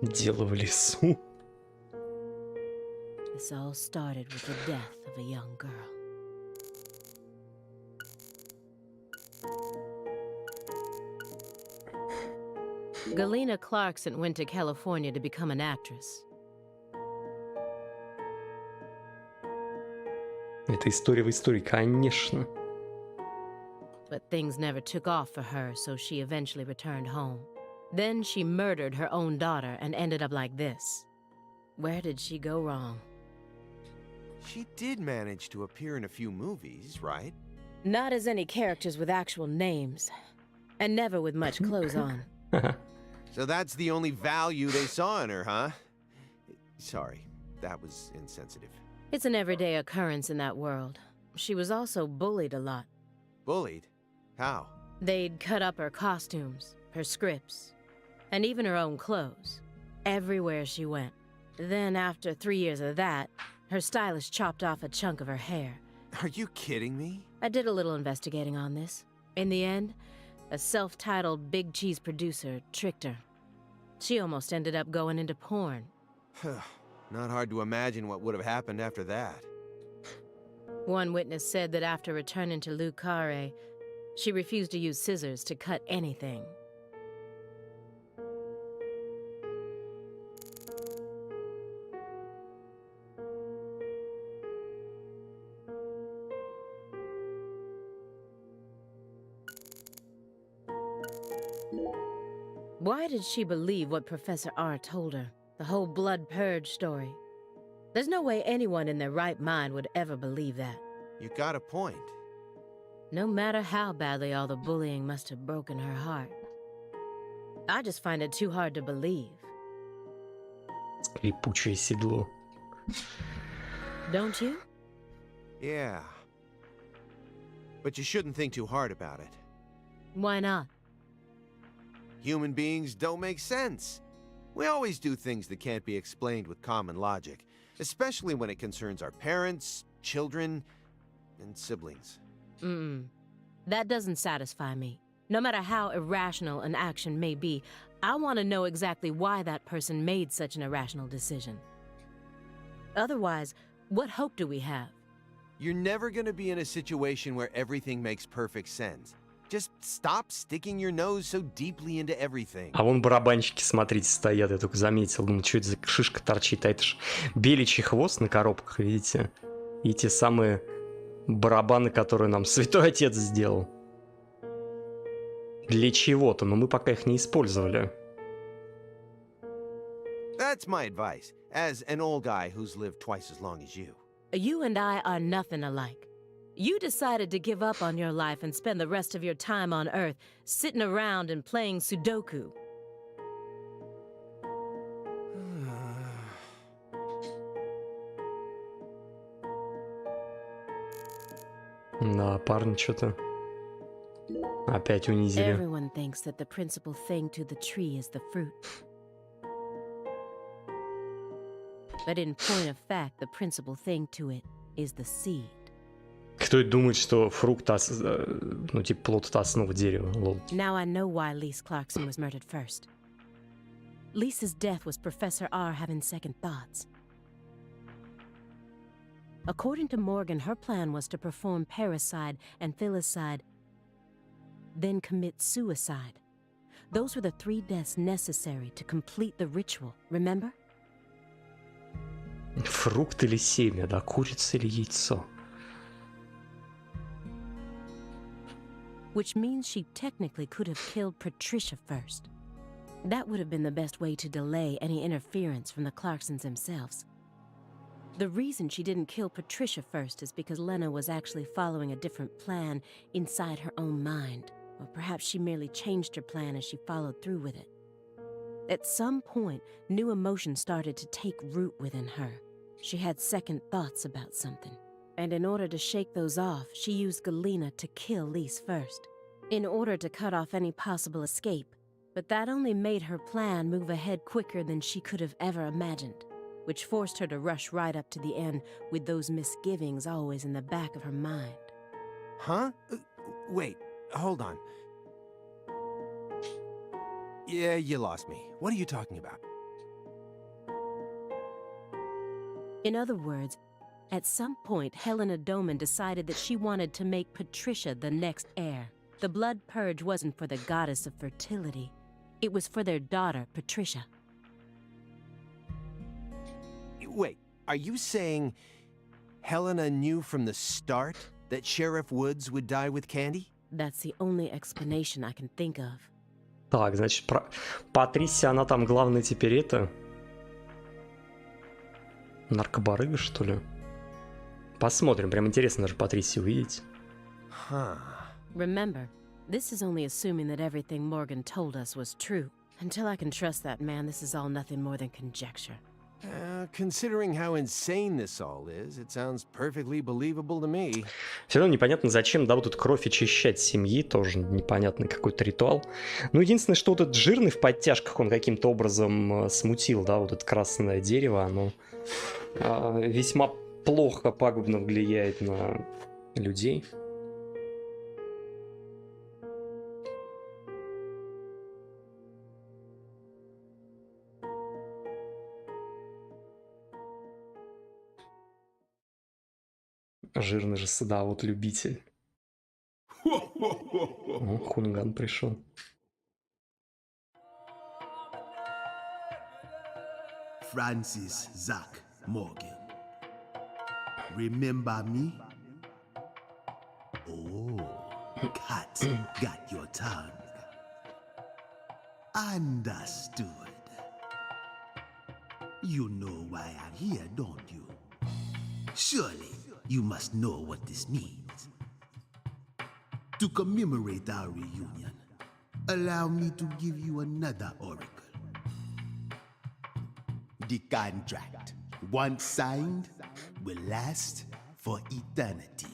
Дело в лесу. This all started with the death of a young girl. Galena Clarkson went to California to become an actress. Это история в истории, конечно. But things never took off for her, so she eventually returned home. Then she murdered her own daughter and ended up like this. Where did she go wrong? She did manage to appear in a few movies, right? Not as any characters with actual names, and never with much clothes on. So that's the only value they saw in her, huh? Sorry, that was insensitive. It's an everyday occurrence in that world. She was also bullied a lot. Bullied? How? They'd cut up her costumes, her scripts, And even her own clothes. Everywhere she went. Then, after 3 years of that, her stylist chopped off a chunk of her hair. Are you kidding me? I did a little investigating on this. In the end, a self-titled big cheese producer tricked her. She almost ended up going into porn. Not hard to imagine what would have happened after that. One witness said that after returning to Lucare, she refused to use scissors to cut anything. Why did she believe what Professor R told her? The whole blood purge story. There's no way anyone in their right mind would ever believe that. You got a point. No matter how badly all the bullying must have broken her heart. I just find it too hard to believe. Скрипучее седло. Don't you? Yeah. But you shouldn't think too hard about it. Why not? Human beings don't make sense. We always do things that can't be explained with common logic, especially when it concerns our parents, children, and siblings. That doesn't satisfy me. No matter how irrational an action may be, I want to know exactly why that person made such an irrational decision. Otherwise, what hope do we have? You're never going to be in a situation where everything makes perfect sense. Just stop sticking your nose so deeply into everything. А вон барабанщики, смотрите, стоят. Я только заметил. Думаю, что это за шишка торчит. А это ж беличий хвост на коробках, видите? И те самые барабаны, которые нам Святой Отец сделал. Для чего-то, но мы пока их не использовали. That's my advice, as an old guy who's lived twice as long as you. You and I are nothing alike. You decided to give up on your life and spend the rest of your time on Earth sitting around and playing Sudoku. Да, парни что-то опять унизили. Everyone thinks that the principal thing to the tree is the fruit. But in point of fact, the principal thing to it is the seed. Кто думает, что фрукт, ну типа плод — это основа дерева? Лол. Now I know why Lise Clarkson was murdered first. Lisa's death was Professor R having second thoughts. According to Morgan, her plan was to perform parricide and filicide, then commit suicide. Those were the 3 deaths necessary to complete the ritual, remember? Фрукт или семя, да? Курица или яйцо? Which means she technically could have killed Patricia first. That would have been the best way to delay any interference from the Clarksons themselves. The reason she didn't kill Patricia first is because Lena was actually following a different plan inside her own mind. Or perhaps she merely changed her plan as she followed through with it. At some point, new emotions started to take root within her. She had second thoughts about something. And in order to shake those off, she used Galena to kill Lise first, in order to cut off any possible escape. But that only made her plan move ahead quicker than she could have ever imagined, which forced her to rush right up to the end with those misgivings always in the back of her mind. Huh? Wait, hold on. Yeah, you lost me. What are you talking about? In other words, at some point, Helena Doman decided that she wanted to make Patricia the next heir. The blood purge wasn't for the goddess of fertility. It was for their daughter, Patricia. Wait, are you saying Helena knew from the start that Sheriff Woods would die with Candy? That's the only explanation I can think of. Так, значит, Патрисия, она там главная теперь это... Наркобарыга, что ли? Посмотрим, прям интересно даже Патрисию увидеть. Remember, this is only assuming that everything Morgan told us was true. Until I can trust that man, this is all nothing more than conjecture. Considering how insane this all is, it sounds perfectly believable to me. Все равно непонятно, зачем, да, вот эту кровь очищать семьи, тоже непонятный какой-то ритуал. Ну, единственное, что вот этот жирный в подтяжках, он каким-то образом смутил, да, вот это красное дерево, оно весьма плохо, пагубно влияет на людей. Жирный же садовод любитель. О, Хунган пришел. Francis Zach Morgan. Remember me? Oh, cat got your tongue. Understood. You know why I'm here, don't you? Surely you must know what this means. To commemorate our reunion, allow me to give you another oracle. The contract, once signed, will last for eternity.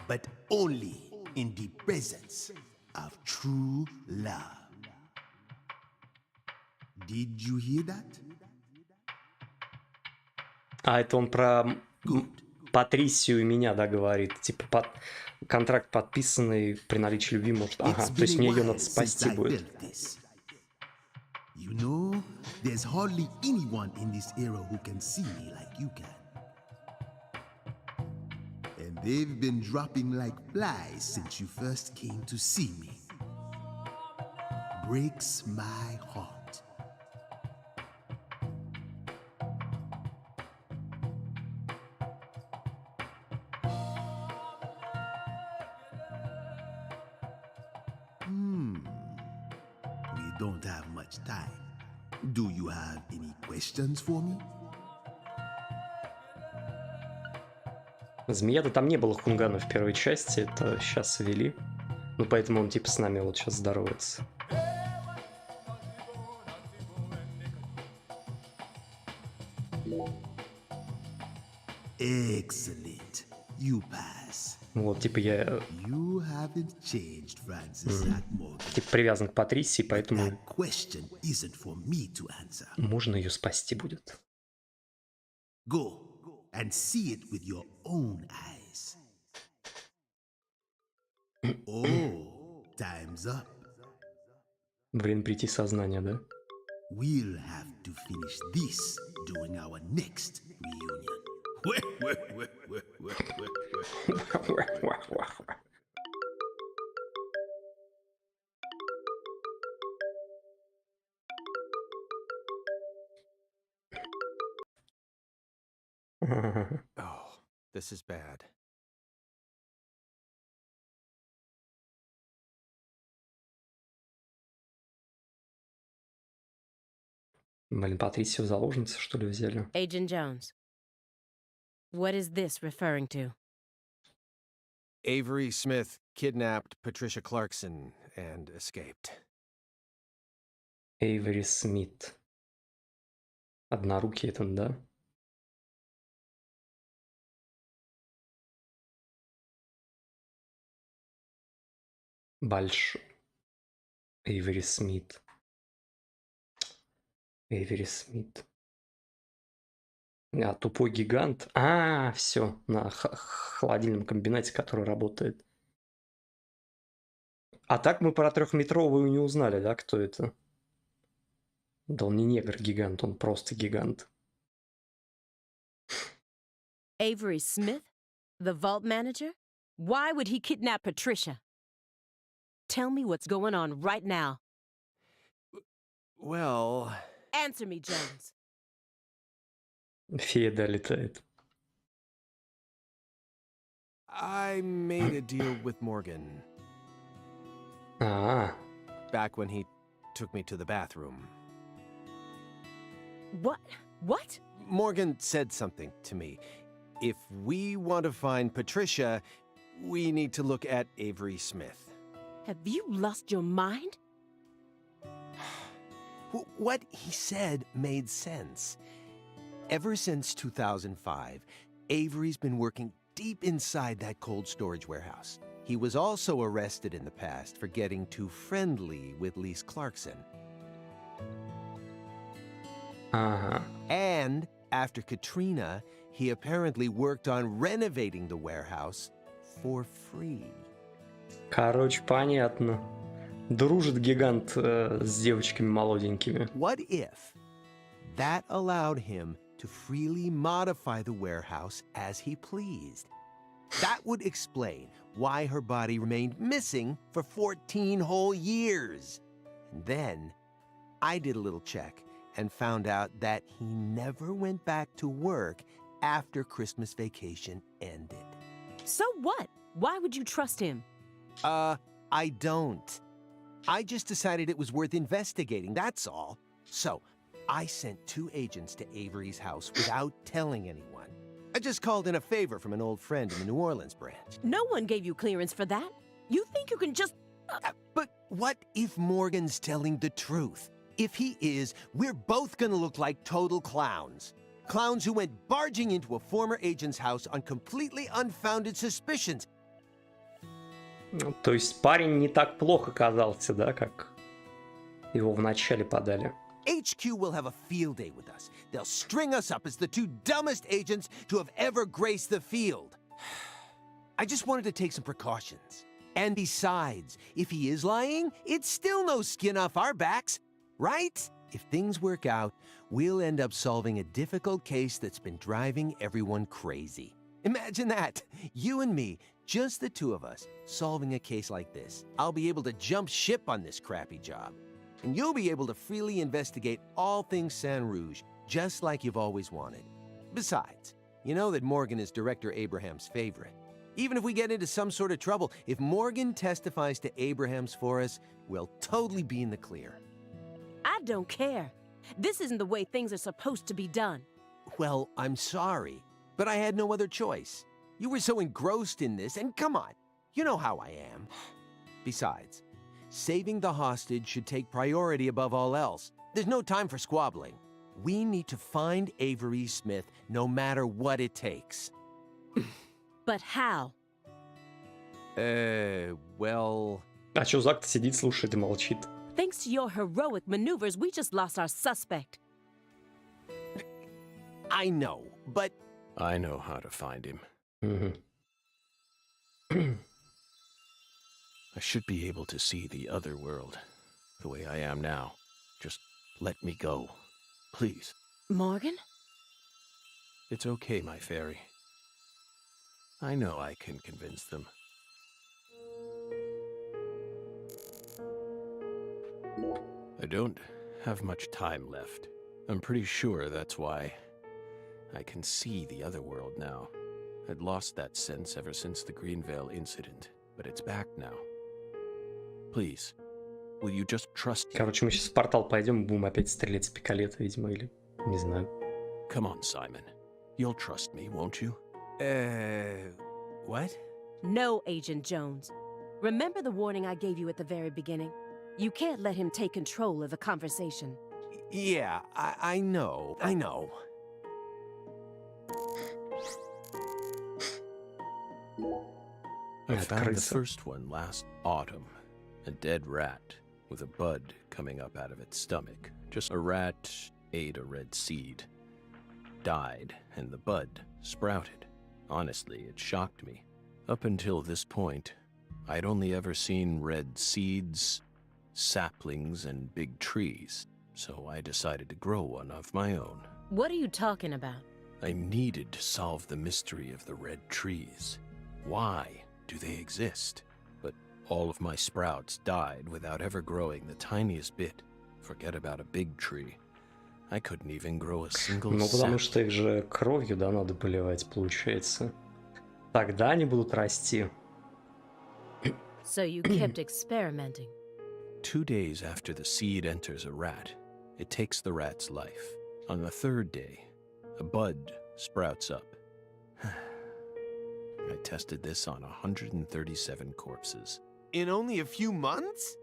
But only in the presence of true love. Did you hear that? А это он про Патрисию и меня, да, говорит. Типа контракт подписанный при наличии любви может... Ага, то есть мне ее надо спасти будет. You know, there's hardly anyone in this era who can see me like you can. And they've been dropping like flies since you first came to see me. Breaks my heart. We don't have much time. Do you have any questions for me? Змея-то там не было Хунгана в первой части, это сейчас ввели. Ну, поэтому он типа с нами вот сейчас здоровается. Excellent. You pass. Вот, типа я You haven't changed, Francis Zach Morgan. типа привязан к Патрисии, поэтому That question isn't for me to answer. можно ее спасти будет. Go and see it with your own eyes. Oh, time's up. Время прийти в сознание, да? We'll have to finish this during our next reunion. Oh, this is bad. Блин, Патрисию в заложницы, что ли, взяли? Agent Jones, what is this referring to? Avery Smith kidnapped Patricia Clarkson and escaped. Эйвери Смит. Однорукий этот, да? Большой. Эйвери Смит. Эйвери Смит. А, тупой гигант. А, все, на холодильном комбинате, который работает. А так мы про трехметровую не узнали, да, кто это? Да он не негр-гигант, он просто гигант. Avery Smith? The vault manager? Why would he kidnap Patricia? Tell me what's going on right now. Well... Answer me, Jones. Фея долетает. I made a deal with Morgan. А, Back when he took me to the bathroom. What? What? Morgan said something to me. If we want to find Patricia, we need to look at Avery Smith. Have you lost your mind? What he said made sense. Ever since 2005, Avery's been working deep inside that cold storage warehouse. He was also arrested in the past for getting too friendly with Lise Clarkson. Ага. And after Katrina, he apparently worked on renovating the warehouse for free. Короче, понятно. Дружит гигант с девочками молоденькими. What if that allowed him to freely modify the warehouse as he pleased? That would explain why her body remained missing for 14 whole years. And then I did a little check and found out that he never went back to work after Christmas vacation ended. So what? Why would you trust him? I don't. I just decided it was worth investigating, that's all. So, I sent 2 agents to Avery's house without telling anyone. I just called in a favor from an old friend in the New Orleans branch. No one gave you clearance for that. You think you can just... But what if Morgan's telling the truth? If he is, we're both gonna look like total clowns. Clowns who went barging into a former agent's house on completely unfounded suspicions. То есть парень не так плохо казался, да, как его вначале подали. HQ will have a field day with us. They'll string us up as the 2 dumbest agents to have ever graced the field. I just wanted to take some precautions. And besides, if he is lying, it's still no skin off our backs, right? If things work out, we'll end up solving a difficult case that's been driving everyone crazy. Imagine that. You and me, just the 2 of us, solving a case like this. I'll be able to jump ship on this crappy job. And you'll be able to freely investigate all things San Rouge, just like you've always wanted. Besides, you know that Morgan is Director Abraham's favorite. Even if we get into some sort of trouble, if Morgan testifies to Abrahams for us, we'll totally be in the clear. I don't care. This isn't the way things are supposed to be done. Well, I'm sorry, but I had no other choice. You were so engrossed in this, and come on, you know how I am. Besides, saving the hostage should take priority above all else. There's no time for squabbling. We need to find Avery Smith no matter what it takes. But how? Well... А чё Зак-то сидит, слушает и молчит? Thanks to your heroic maneuvers, we just lost our suspect. I know, but... I know how to find him. I should be able to see the other world, the way I am now. Just let me go, please. Morgan? It's okay, my fairy. I know I can convince them. I don't have much time left. I'm pretty sure that's why I can see the other world now. I'd lost that sense ever since the Greenvale incident, but it's back now. Please, will you just trust me? Короче, мы сейчас в портал пойдем, будем опять стрелять с пикалета, видимо, или... Не знаю. Come on, Simon. You'll trust me, won't you? What? No, Agent Jones. Remember the warning I gave you at the very beginning? You can't let him take control of the conversation. Yeah, I know. I found the крыса. first one last autumn. A dead rat with a bud coming up out of its stomach. Just a rat ate a red seed, died, and the bud sprouted. Honestly, it shocked me. Up until this point, I'd only ever seen red seeds, saplings, and big trees. So I decided to grow one of my own. What are you talking about? I needed to solve the mystery of the red trees. Why do they exist? But all of my sprouts died without ever growing the tiniest bit. Forget about a big tree. I couldn't even grow a single Ну, потому sapling. что их же кровью, да, надо поливать, получается. Тогда они будут расти. So you kept experimenting. 2 days after the seed enters a rat, it takes the rat's life. On the 3rd day, a bud sprouts up. I tested this on 137 corpses. In only a few months?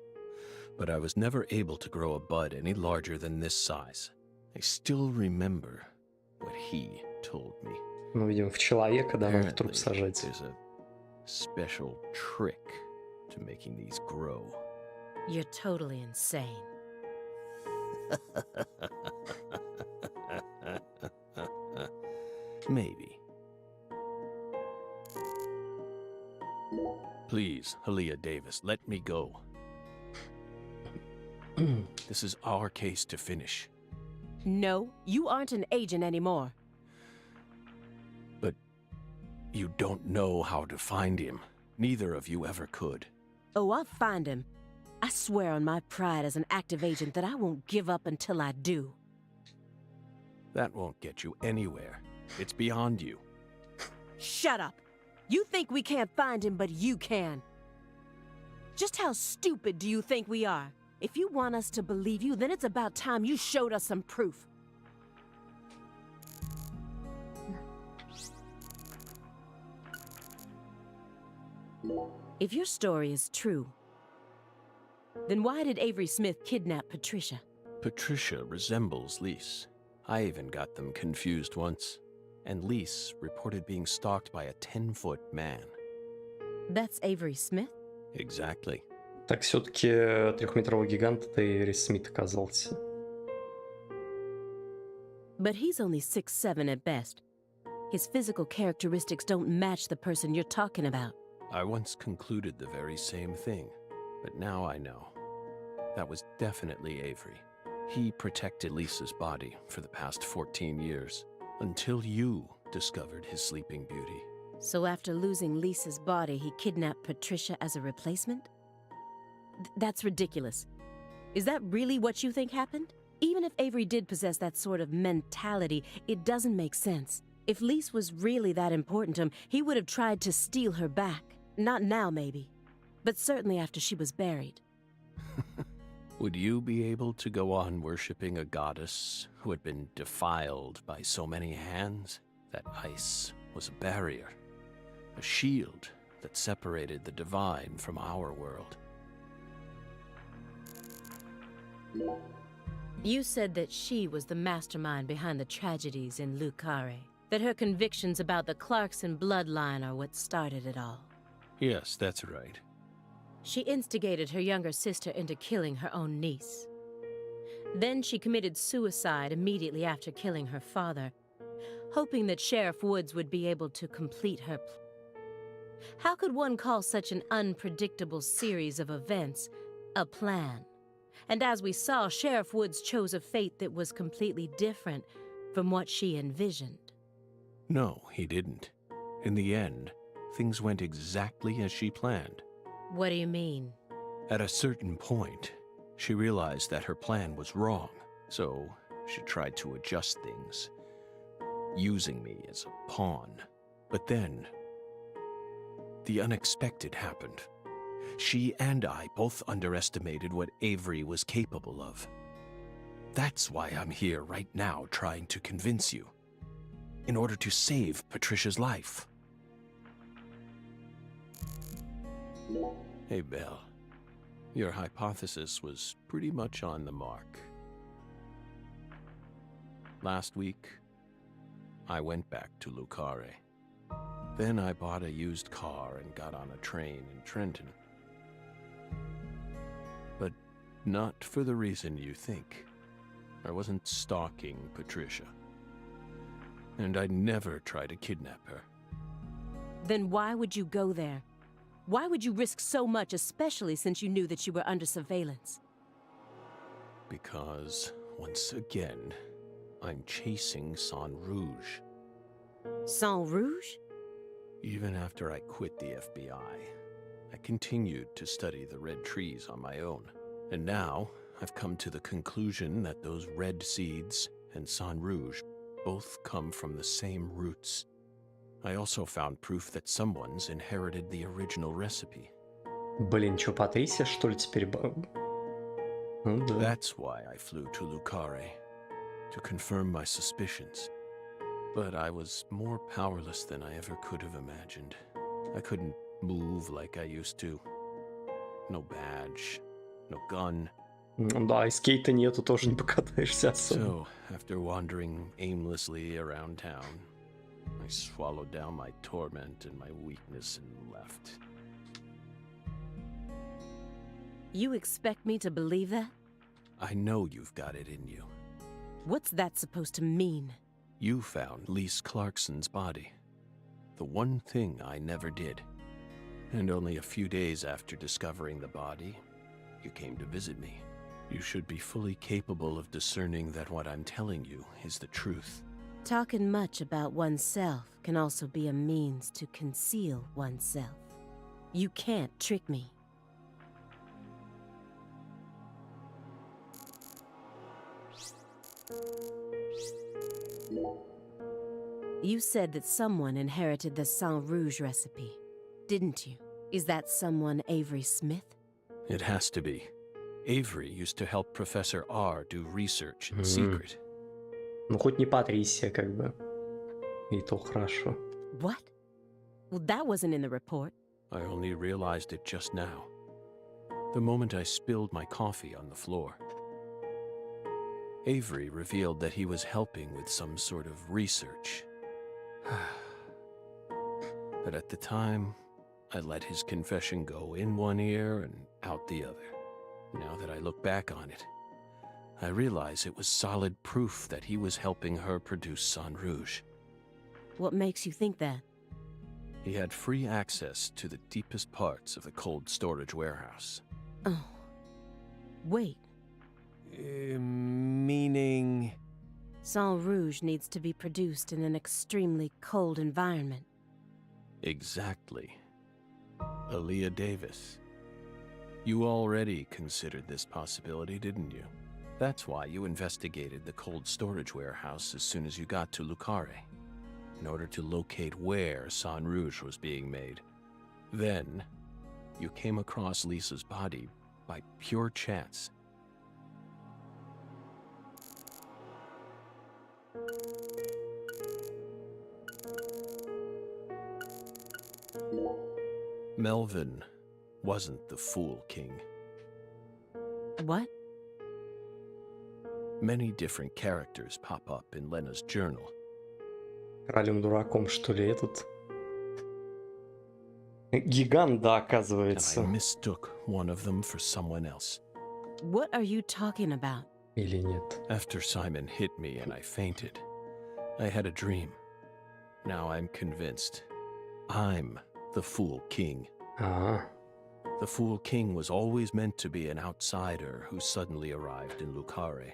but I was never able to grow a bud any larger than this size. I still remember what he told me. Ну, видимо, в человека, да, надо в Apparently, труп сажать. there's a special trick to making these grow. You're totally insane. Maybe. Please, Halia Davis, let me go. This is our case to finish. No, you aren't an agent anymore. But you don't know how to find him. Neither of you ever could. Oh, I'll find him. I swear on my pride as an active agent that I won't give up until I do. That won't get you anywhere. It's beyond you. Shut up! You think we can't find him, but you can. Just how stupid do you think we are? If you want us to believe you, then it's about time you showed us some proof. If your story is true, then why did Avery Smith kidnap Patricia? Patricia resembles Lise. I even got them confused once. And Lise reported being stalked by a 10-foot man. That's Avery Smith? Exactly. Так все-таки трехметровый гигант это Эйвери Смит оказался. But he's only 6'7" at best. His physical characteristics don't match the person you're talking about. I once concluded the very same thing, but now I know. That was definitely Avery. He protected Lisa's body for the past 14 years, until you discovered his sleeping beauty. So after losing Lisa's body, he kidnapped Patricia as a replacement? That's ridiculous. Is that really what you think happened? Even if Avery did possess that sort of mentality, it doesn't make sense. If Lise was really that important to him, he would have tried to steal her back. Not now, maybe, but certainly after she was buried. Would you be able to go on worshipping a goddess who had been defiled by so many hands? That ice was a barrier, a shield that separated the divine from our world. You said that she was the mastermind behind the tragedies in Lucare, that her convictions about the Clarkson bloodline are what started it all. Yes, that's right. She instigated her younger sister into killing her own niece. Then she committed suicide immediately after killing her father, hoping that Sheriff Woods would be able to complete her How could one call such an unpredictable series of events a plan? And as we saw, Sheriff Woods chose a fate that was completely different from what she envisioned. No, he didn't. In the end, things went exactly as she planned. What do you mean? At a certain point, she realized that her plan was wrong, so she tried to adjust things, using me as a pawn. But then, the unexpected happened. She and I both underestimated what Avery was capable of. That's why I'm here right now trying to convince you, in order to save Patricia's life. Hey, Belle. Your hypothesis was pretty much on the mark. Last week, I went back to Lucare. Then I bought a used car and got on a train in Trenton. But not for the reason you think. I wasn't stalking Patricia. And I'd never try to kidnap her. Then why would you go there? Why would you risk so much, especially since you knew that you were under surveillance? Because, once again, I'm chasing Sang Rouge. Sang Rouge? Even after I quit the FBI, I continued to study the red trees on my own. And now, I've come to the conclusion that those red seeds and Sang Rouge both come from the same roots. I also found proof that someone's inherited the original recipe. Блин, что, Патрисия, что ли, теперь? Ну, да. That's why I flew to Lucare, to confirm my suspicions. But I was more powerless than I ever could have imagined. I couldn't move like I used to. No badge, no gun. Да, и скейта нету, тоже не покатаешься особо. So, after wandering aimlessly around town, I swallowed down my torment and my weakness and left. You expect me to believe that? I know you've got it in you. What's that supposed to mean? You found Lise Clarkson's body. The one thing I never did. And only a few days after discovering the body, you came to visit me. You should be fully capable of discerning that what I'm telling you is the truth. Talking much about oneself can also be a means to conceal oneself. You can't trick me. You said that someone inherited the Sang Rouge recipe, didn't you? Is that someone Avery Smith? It has to be. Avery used to help Professor R do research in secret. Ну, хоть не Патрисия, как бы. И то хорошо. What? Well, that wasn't in the report. I only realized it just now. The moment I spilled my coffee on the floor. Avery revealed that he was helping with some sort of research. But at the time, I let his confession go in one ear and out the other. Now that I look back on it, I realize it was solid proof that he was helping her produce Sang Rouge. What makes you think that? He had free access to the deepest parts of the cold storage warehouse. Oh. Wait. Meaning... Sang Rouge needs to be produced in an extremely cold environment. Exactly. Aaliyah Davis. You already considered this possibility, didn't you? That's why you investigated the cold storage warehouse as soon as you got to Lucare, in order to locate where Sang Rouge was being made. Then, you came across Lisa's body by pure chance. Melvin wasn't the Fool King. What? Many different characters pop up in Lena's journal. Кралем-дураком, что ли, этот? Гигант, да, And I оказывается. mistook one of them for someone else. What are you talking about? Или нет? After Simon hit me and I fainted, I had a dream. Now I'm convinced. I'm the Fool King. А, The Fool King was always meant to be an outsider who suddenly arrived in Lucare.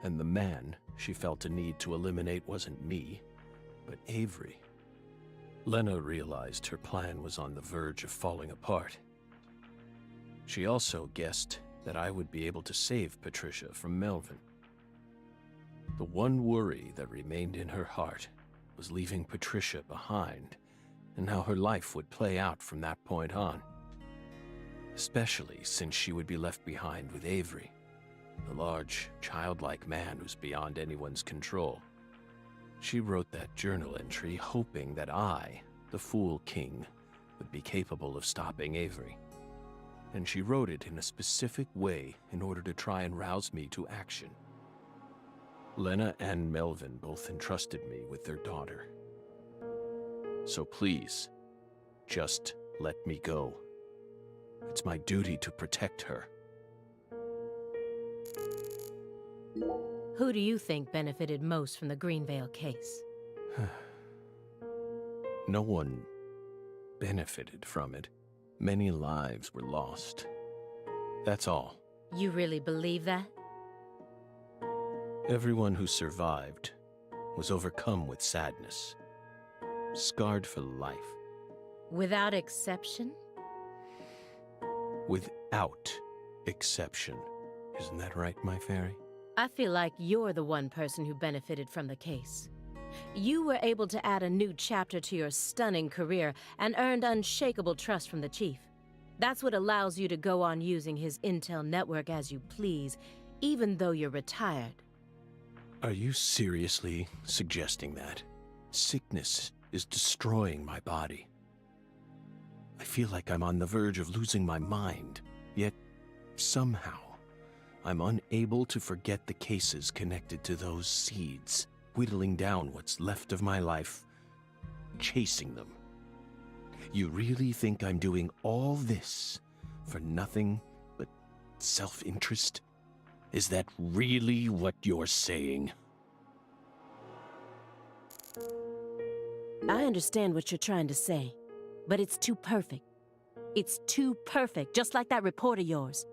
And the man she felt a need to eliminate wasn't me, but Avery. Lena realized her plan was on the verge of falling apart. She also guessed that I would be able to save Patricia from Melvin. The one worry that remained in her heart was leaving Patricia behind, and how her life would play out from that point on. Especially since she would be left behind with Avery, the large, childlike man who's beyond anyone's control. She wrote that journal entry hoping that I, the Fool King, would be capable of stopping Avery. And she wrote it in a specific way in order to try and rouse me to action. Lena and Melvin both entrusted me with their daughter. So please, just let me go. It's my duty to protect her. Who do you think benefited most from the Greenvale case? No one benefited from it. Many lives were lost. That's all. You really believe that? Everyone who survived was overcome with sadness, scarred for life. Without exception? Without exception. Isn't that right, my fairy? I feel like you're the one person who benefited from the case. You were able to add a new chapter to your stunning career and earned unshakable trust from the chief. That's what allows you to go on using his intel network as you please, even though you're retired. Are you seriously suggesting that? Sickness is destroying my body. I feel like I'm on the verge of losing my mind. Yet, somehow, I'm unable to forget the cases connected to those seeds, whittling down what's left of my life, chasing them. You really think I'm doing all this for nothing but self-interest? Is that really what you're saying? I understand what you're trying to say, but it's too perfect. It's too perfect, just like that report of yours.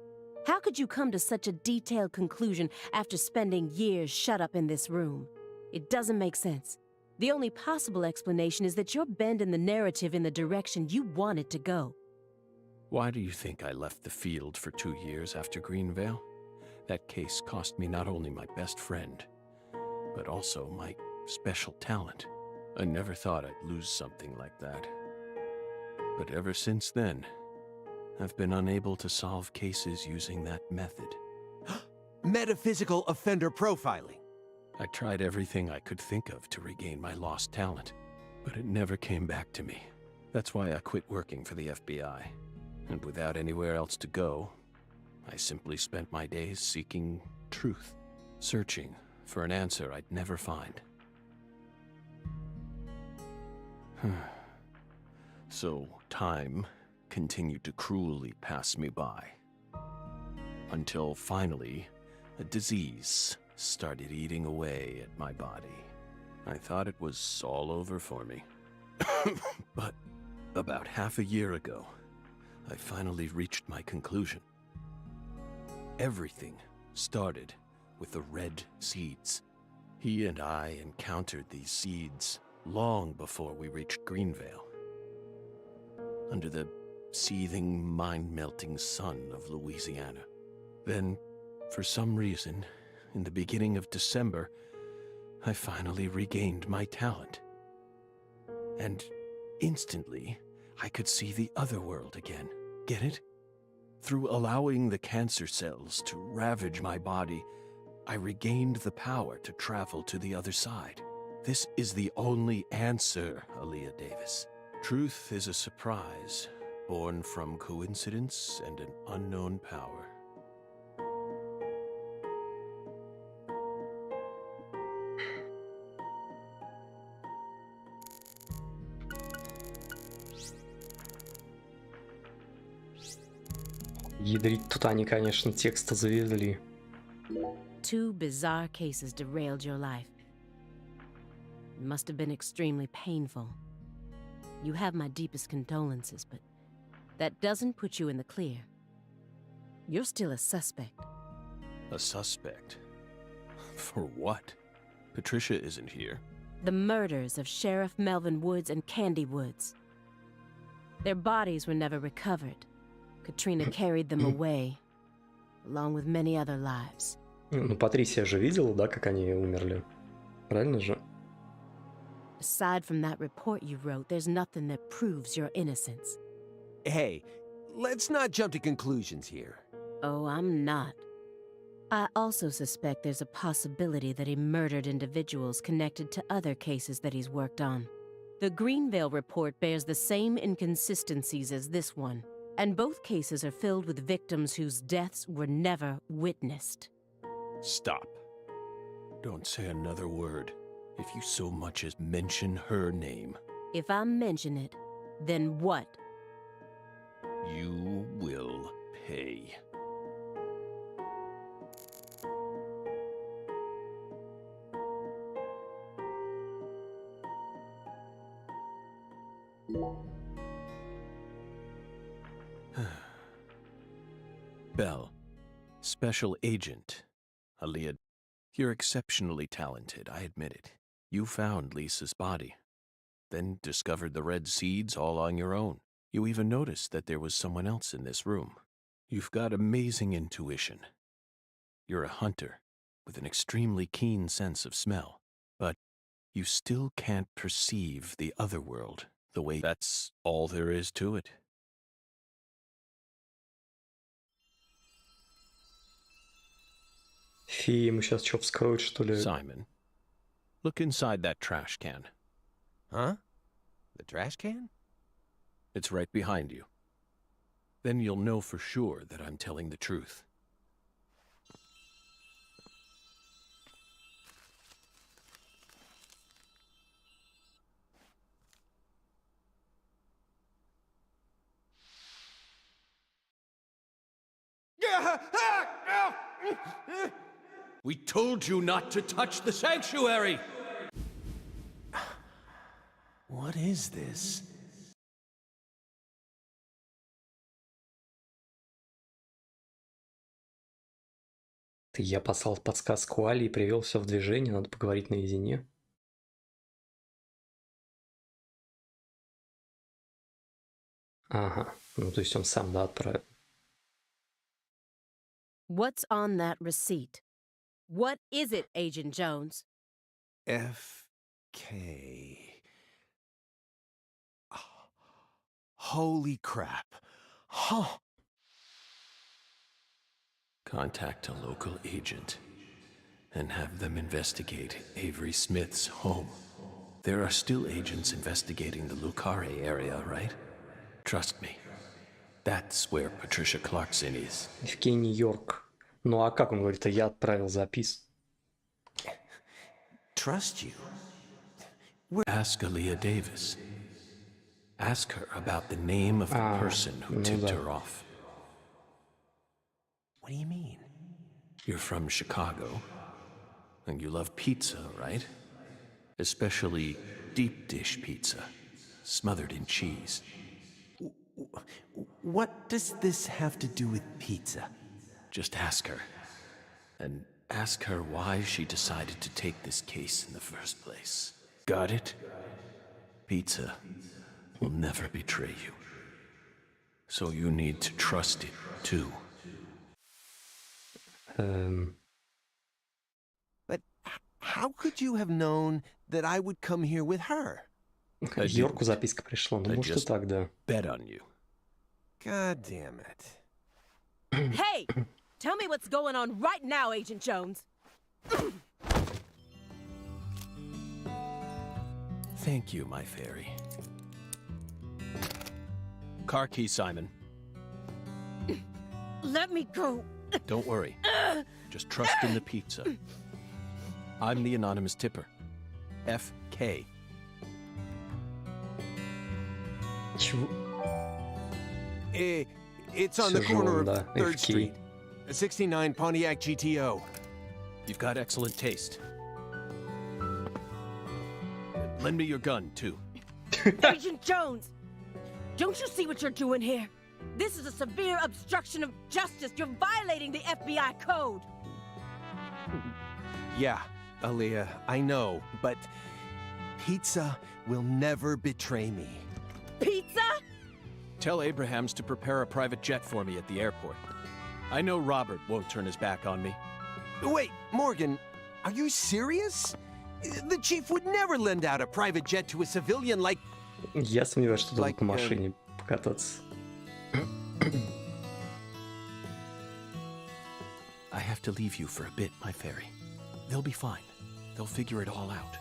How could you come to such a detailed conclusion after spending years shut up in this room? It doesn't make sense. The only possible explanation is that you're bending the narrative in the direction you want it to go. Why do you think I left the field for 2 years after Greenvale? That case cost me not only my best friend, but also my special talent. I never thought I'd lose something like that. But ever since then, I've been unable to solve cases using that method. Metaphysical offender profiling. I tried everything I could think of to regain my lost talent, but it never came back to me. That's why I quit working for the FBI. And without anywhere else to go, I simply spent my days seeking truth, searching for an answer I'd never find. So time continued to cruelly pass me by. Until finally, a disease started eating away at my body. I thought it was all over for me. But about half a year ago, I finally reached my conclusion. Everything started with the red seeds. He and I encountered these seeds long before we reached Greenvale. Under the seething, mind-melting sun of Louisiana. Then, for some reason, in the beginning of December, I finally regained my talent. And instantly, I could see the other world again. Get it? Through allowing the cancer cells to ravage my body, I regained the power to travel to the other side. This is the only answer, Aaliyah Davis. Truth is a surprise, born from coincidence and an unknown power. Ядрить тут они, конечно, текста завезли. 2 bizarre cases derailed your life. It must have been extremely painful. You have my deepest condolences, but that doesn't put you in the clear. You're still a suspect. A suspect? For what? Patricia isn't here. The murders of Sheriff Melvin Woods and Candy Woods. Their bodies were never recovered. Katrina carried them away, along with many other lives. Ну, Патрисия же видела, да, как они умерли? Правильно же? Aside from that report you wrote, there's nothing that proves your innocence. Hey, let's not jump to conclusions here. Oh, I'm not. I also suspect there's a possibility that he murdered individuals connected to other cases that he's worked on. The Greenvale report bears the same inconsistencies as this one, and both cases are filled with victims whose deaths were never witnessed. Stop. Don't say another word. If you so much as mention her name. If I mention it, then what? You will pay. Belle, Special Agent Aaliyah. You're exceptionally talented, I admit it. You found Lisa's body, then discovered the red seeds all on your own. You even noticed that there was someone else in this room. You've got amazing intuition. You're a hunter with an extremely keen sense of smell, but you still can't perceive the other world the way that's all there is to it. Фи, ему сейчас что, вскроют, что ли? Simon, look inside that trash can. Huh? The trash can? It's right behind you. Then you'll know for sure that I'm telling the truth. We told you not to touch the sanctuary! What is this? Я послал подсказку Али и привел все в движение, надо поговорить наедине. Ага, ну то есть он сам, да, отправил. What's on that receipt? What is it, Agent Jones? FK. Oh, holy crap. Huh. Contact a local agent and have them investigate Avery Smith's home. There are still agents investigating the Lucare area, right? Trust me. That's where Patricia Clarkson is. FK Нью-Йорк. Ну а как он говорит, я отправил запись. Trust you? Ask Aaliyah Davis. Ask her about the name of the person who ну tipped да. her off. What do you mean? You're from Chicago, and you love pizza, right? Especially deep dish pizza, smothered in cheese. What does this have to do with pizza? Just ask her. And ask her why she decided to take this case in the first place. Got it? Pizza will never betray you. So you need to trust it, too. But how could you have known that I would come here with her? Йорку записка пришла, ну I может и just так, да. bet on you. God damn it. Hey! Tell me what's going on right now, Agent Jones. Thank you, my fairy. Car key, Simon. Let me go. Don't worry. Just trust in the pizza. I'm the anonymous tipper. FK. Чего? It's on the Всё же corner он, of да, 3rd FK. Street. 69 Pontiac GTO. You've got excellent taste. Lend me your gun, too. Agent Jones! Don't you see what you're doing here? This is a severe obstruction of justice. You're violating the FBI code. Yeah, Aaliyah, I know, but pizza will never betray me. Pizza? Tell Abrahams to prepare a private jet for me at the airport. I know Robert won't turn his back on me. Wait, Morgan, are you serious? The chief would never lend out a private jet to a civilian like... Я сомневаюсь, что дадут Like, по машине покататься. I have to leave you for a bit, my fairy. They'll be fine. They'll figure it all out.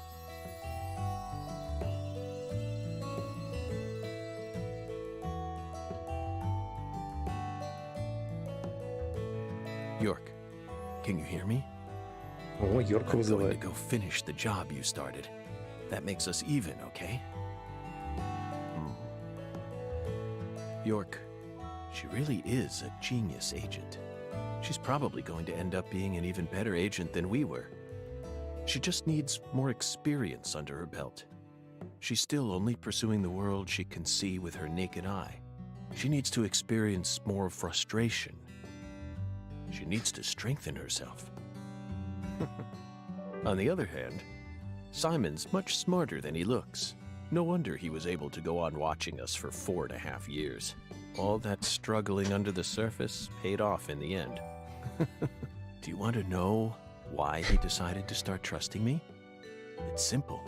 York, can you hear me? О, Йорка I'm going to вызывает. go finish the job you started. That makes us even, okay? York, she really is a genius agent. She's probably going to end up being an even better agent than we were. She just needs more experience under her belt. She's still only pursuing the world she can see with her naked eye. She needs to experience more frustration. She needs to strengthen herself. On the other hand, Simon's much smarter than he looks. No wonder he was able to go on watching us for 4.5 years. All that struggling under the surface paid off in the end. Do you want to know why he decided to start trusting me? It's simple.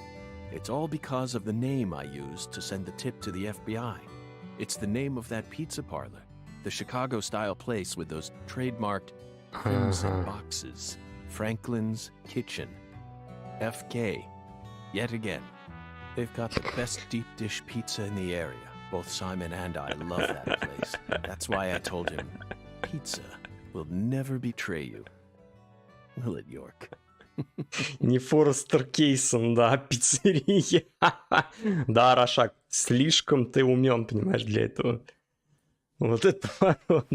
It's all because of the name I used to send the tip to the FBI. It's the name of that pizza parlor, the Chicago-style place with those trademarked crimson boxes. Franklin's Kitchen. FK. Yet again. They've got the best deep dish pizza in the area. Both Simon and I love that place. That's why I told him, pizza will never betray you. Will it, York? Не Форестер Кейсон, да, пиццерия. Да, Рошак, слишком ты умен, понимаешь, для этого. Вот это вот.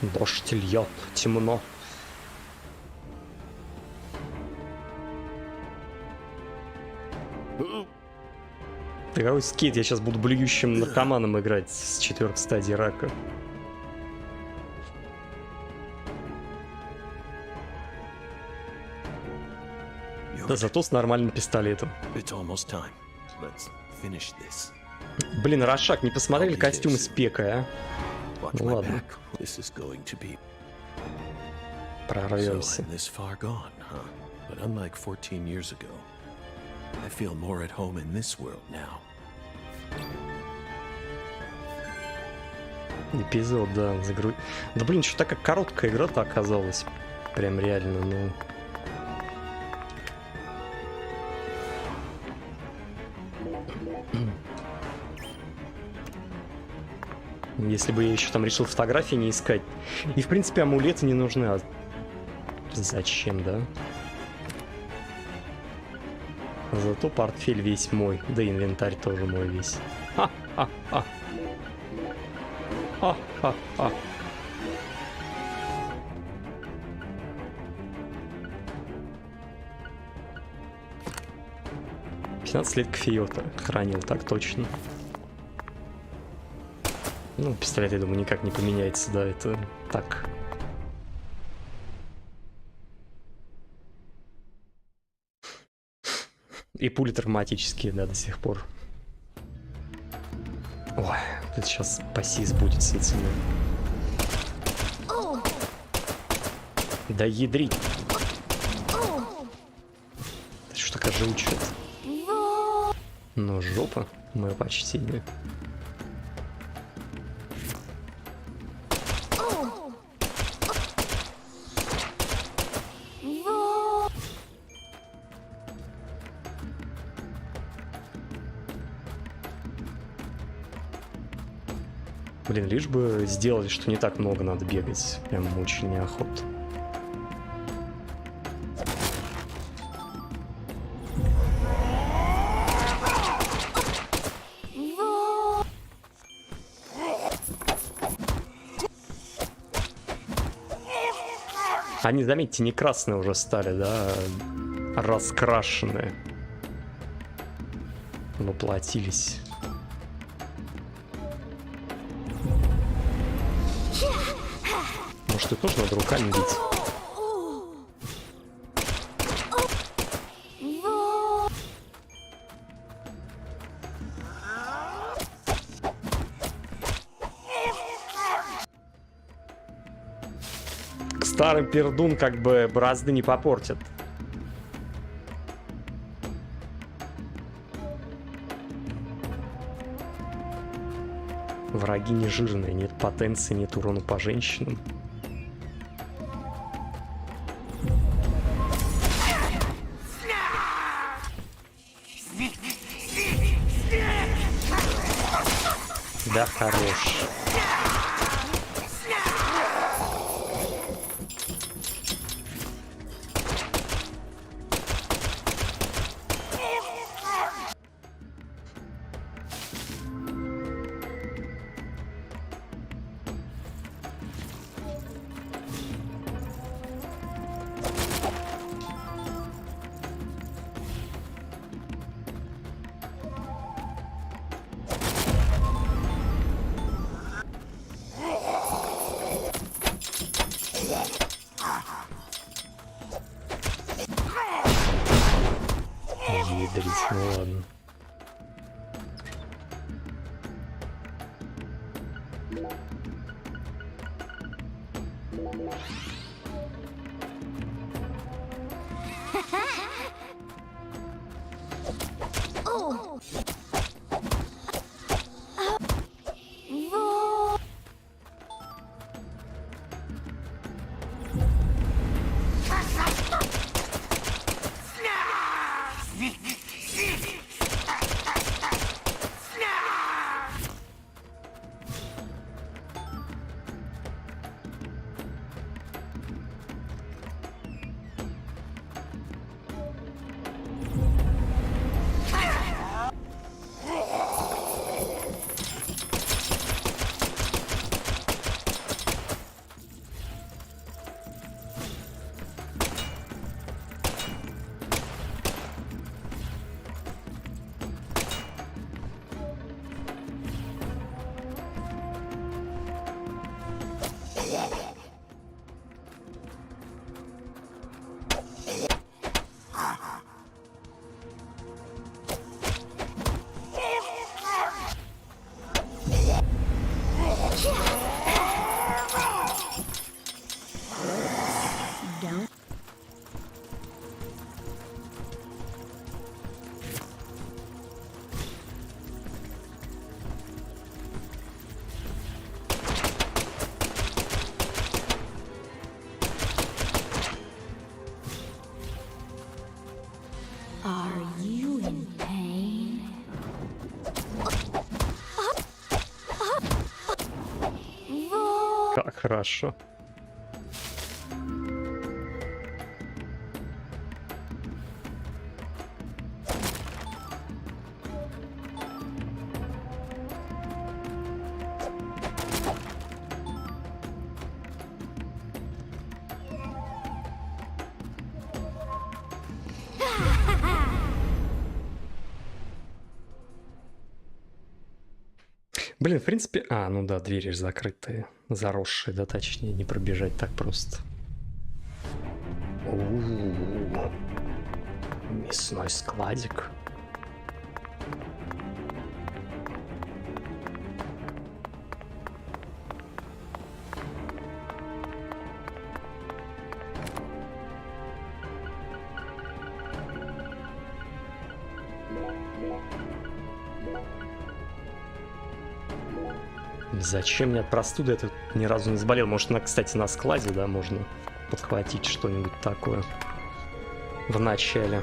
Дождь льет, темно. Да какой скейт, я сейчас буду блюющим наркоманом играть с 4-й стадии рака. Да зато с нормальным пистолетом. Блин, Рошак, не посмотрели костюм из Пека, а? Ну ладно. Прорвемся. I feel more at home in this world now. Эпизод, да, Да блин, что такая короткая игра-то оказалась. Прям реально, ну... Если бы я еще там решил фотографии не искать. И в принципе амулеты не нужны, а... Зачем, да? Зато портфель весь мой, да и инвентарь тоже мой весь. Ха-ха-ха. Ха-ха-ха. «15 лет кофеёта» хранил, так точно. Ну, пистолет, я думаю, никак не поменяется, да, это так... И пули травматические, да, до сих пор. Ой, это сейчас пассис будет с этими. Да ядрить. Это что такая живучая? Ну, жопа, мое почтение. Блин, лишь бы сделали, что не так много надо бегать. Прям очень неохота. Они, заметьте, не красные уже стали, да, а раскрашенные. Воплотились. Может, их тоже надо руками бить? Старый пердун как бы бразды не попортит. Враги не жирные, нет потенции, нет урона по женщинам. Да, хорош. Ну ладно. Are you in pain? Как хорошо. Блин, в принципе... А, ну да, двери же закрытые. Заросшие, да, точнее, не пробежать так просто. У-у-у. Мясной складик. Зачем мне от простуды? Я тут ни разу не заболел. Может, кстати, на складе, да, можно подхватить что-нибудь такое в начале.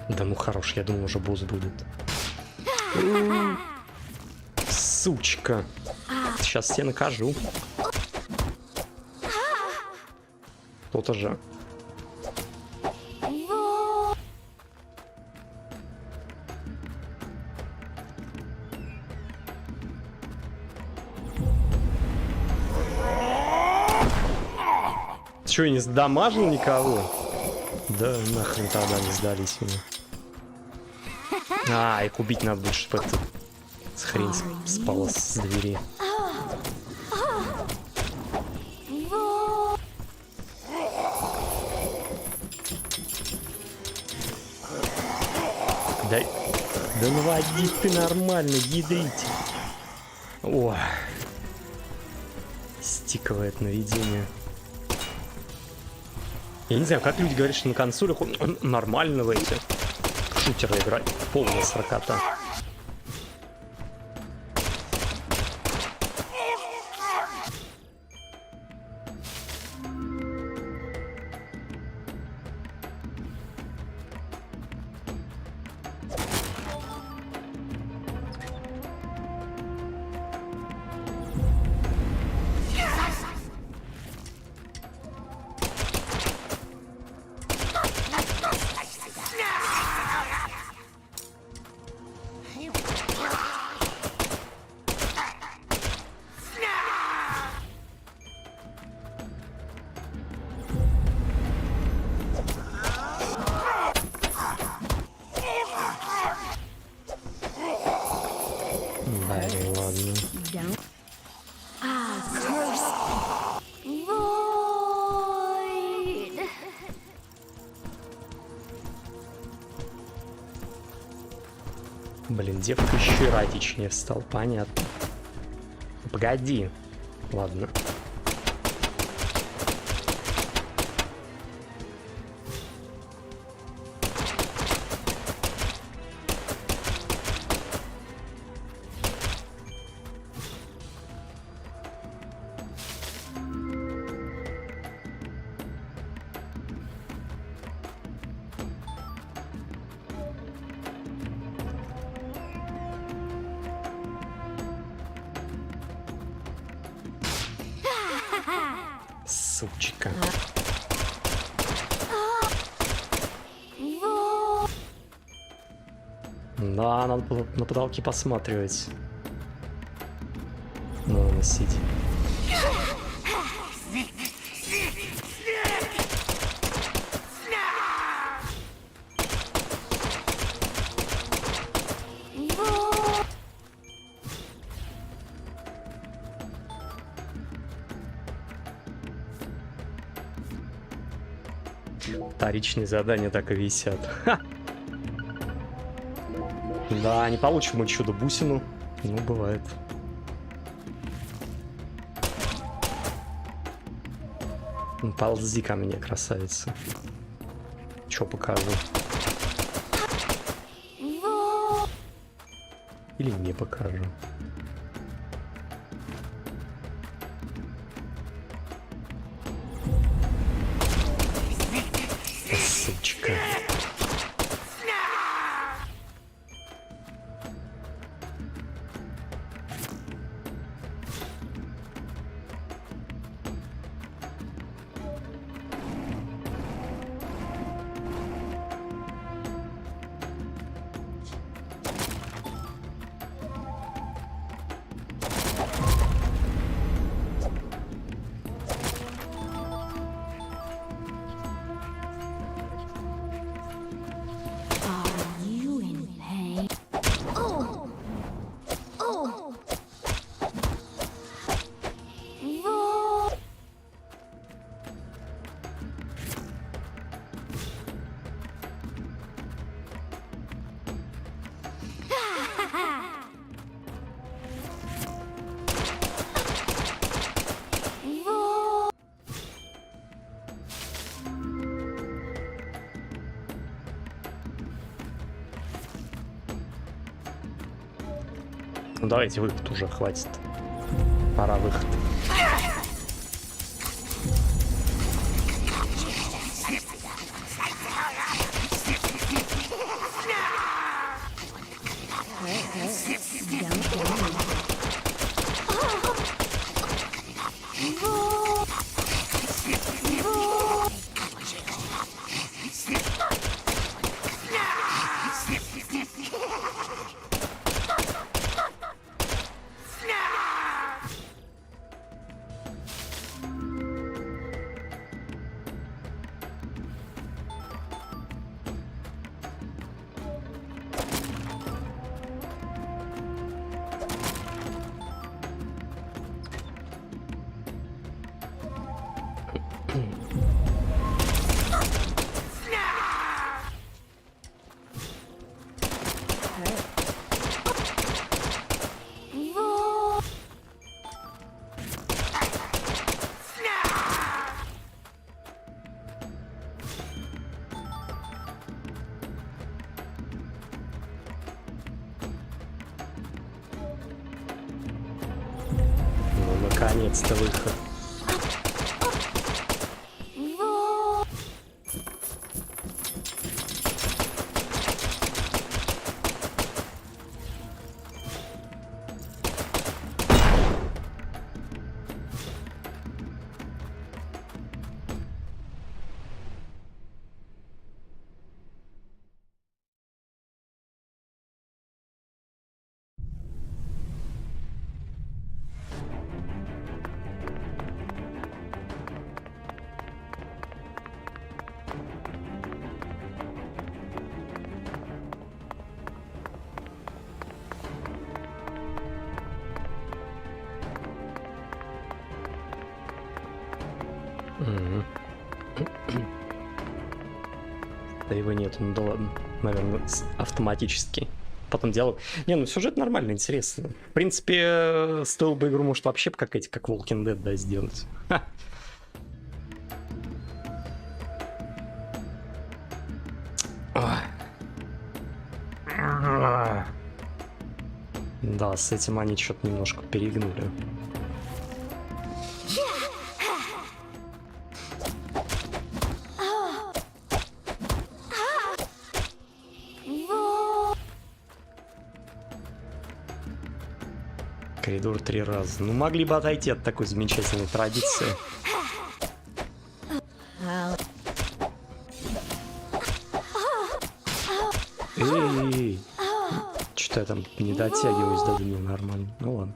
Да ну хорош, я думал, уже босс будет. Сучка. Сейчас тебя накажу. Кто-то же. Че, я не сдамажил никого? Да нахрен тогда не сдались мне. А, их убить надо будет, чтобы эта хрень спала с двери. Да наводи ты нормально, ядрите. О, стиковое наведение. Я не знаю, как люди говорят, что на консолях он нормально в эти шутеры играть. Полная сракота. Блин, девка еще эротичнее встал, понятно. Погоди. Ладно. Сучка. Да, надо на потолке посматривать. Ну, она сидит. Вторичные задания так и висят. Ха! Да, не получим мы чудо-бусину. Ну, бывает. Ну, ползи ко мне, красавица. Чё покажу? Или мне покажу. Сучка. Are you in pain? Oh! Oh! Roll! Roll! Ну давайте выход уже, хватит. Пора выход. Ну, наконец-то выход. Да его нету, ну да ладно. Наверное, автоматически. Потом диалог. Не, ну сюжет нормально, интересно. В принципе, стоило бы игру, может, вообще как эти, как Walking Dead, да, сделать. Ха. Да, с этим они что-то немножко перегнули. Коридор 3 раза. Ну, могли бы отойти от такой замечательной традиции. Эй, что-то я там не дотягиваюсь до дня нормально. Ну ладно.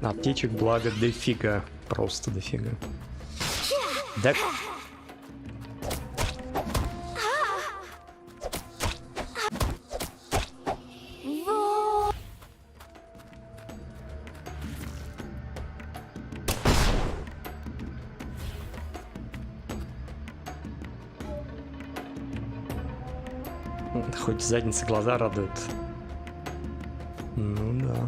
Аптечек, благо, дофига. Просто дофига. Да... Хоть задница глаза радует. Ну да.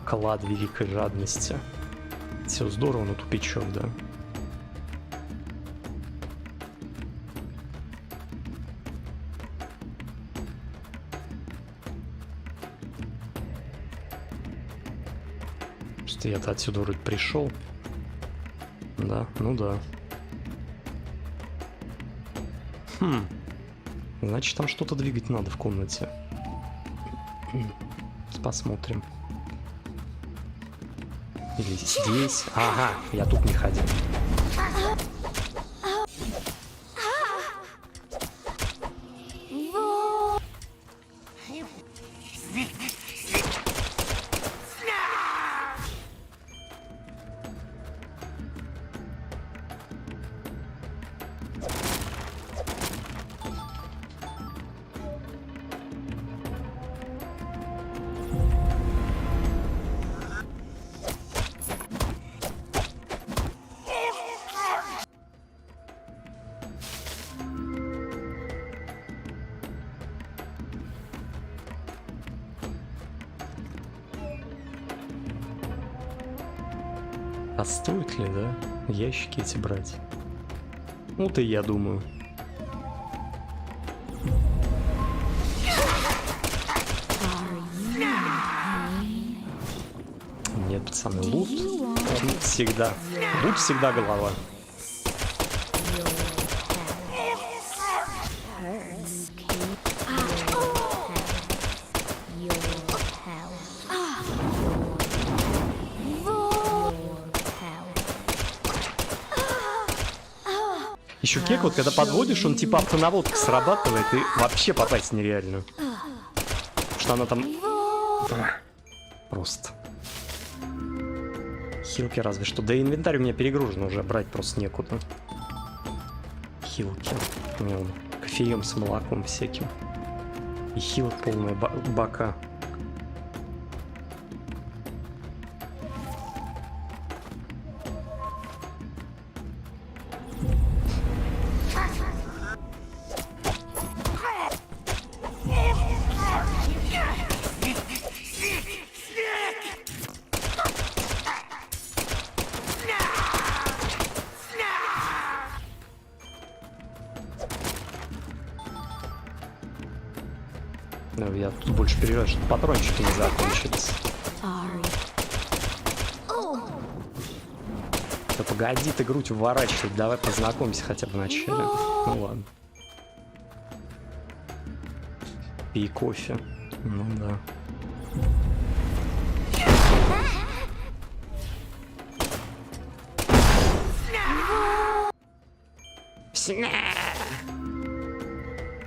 Клад великой жадности. Все здорово, но тупичок, да. Что я-то отсюда вроде пришел. Да, ну да. Значит, там что-то двигать надо в комнате. Посмотрим. Или здесь. Ага, я тут не ходил. А стоит ли, да, ящики эти брать? Вот и я думаю. Нет, пацаны, лут всегда. Лут всегда голова. Еще кек, вот когда подводишь, он типа автонаводка срабатывает, и вообще попасть нереально. Потому что она там... Просто. Хилки разве что. Да и инвентарь у меня перегружен уже, брать просто некуда. Хилки. У меня вон кофеем с молоком всяким. И хилок полная бака. Я тут больше переживаю, что патрончики не закончились. Да погоди ты грудь уворачивать, давай познакомься хотя бы вначале. Ну ладно. Пей кофе. Ну да.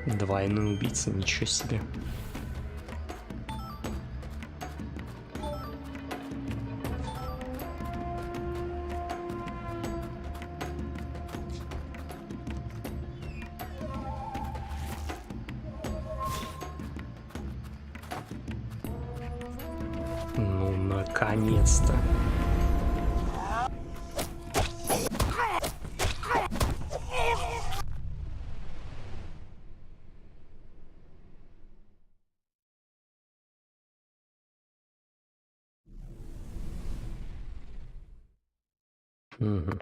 Двойной убийца, ничего себе. Ну, наконец-то. Угу.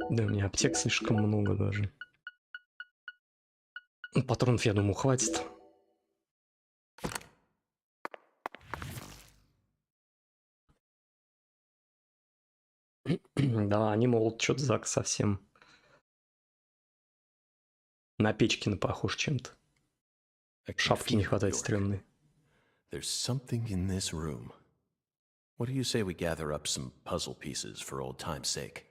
Да, у меня аптек слишком много даже. Патронов, я думаю, хватит. Да, они, мол, что-то Зак совсем на Печкина похож чем-то. Шапки не хватает стрёмной. There's something in this room. What do you say we gather up some puzzle pieces for old time's sake?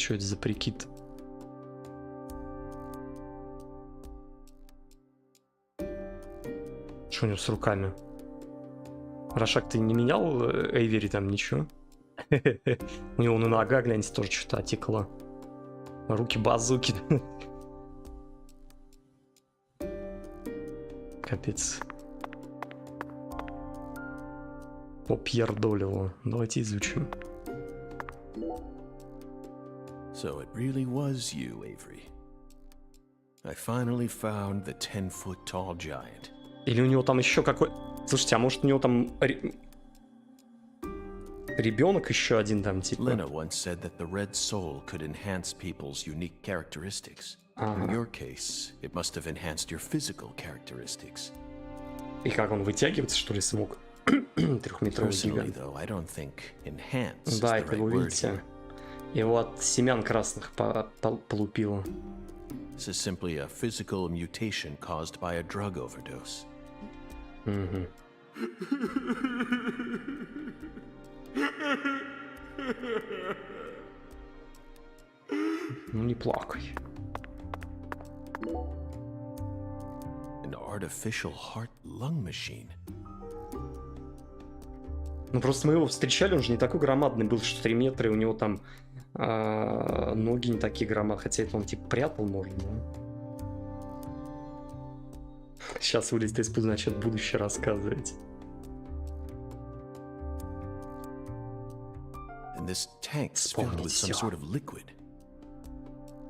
Что это за прикид? Что у него с руками? Рошак, ты не менял Эйвери там ничего? У него на нога, гляньте, тоже что-то отекло. Руки-базуки. Капец. Попьердолило. Давайте изучим. So it really was you, Avery. I finally found the 10-foot-tall giant. Или у него там еще какой... Слушайте, а может у него там... Ребенок еще один там, типа? Lena once said that the red soul could enhance people's unique characteristics. In your case, it must have enhanced your physical characteristics. И как он вытягиваться, что ли, смог? Трехметровый Personally, гигант. though, I don't think enhance is Да, the это right вы word видите. here. Его от семян красных полупило. This is simply a physical mutation caused by a drug overdose. Угу. Ну не плакай. An artificial heart-lung machine. Ну просто мы его встречали, он же не такой громадный был, что 3 метра, и у него там ноги не такие громадные, хотя это он типа прятал, может, да? Сейчас вылезет из пуза, значит, будущее рассказывать. And this tank's filled with some sort of liquid.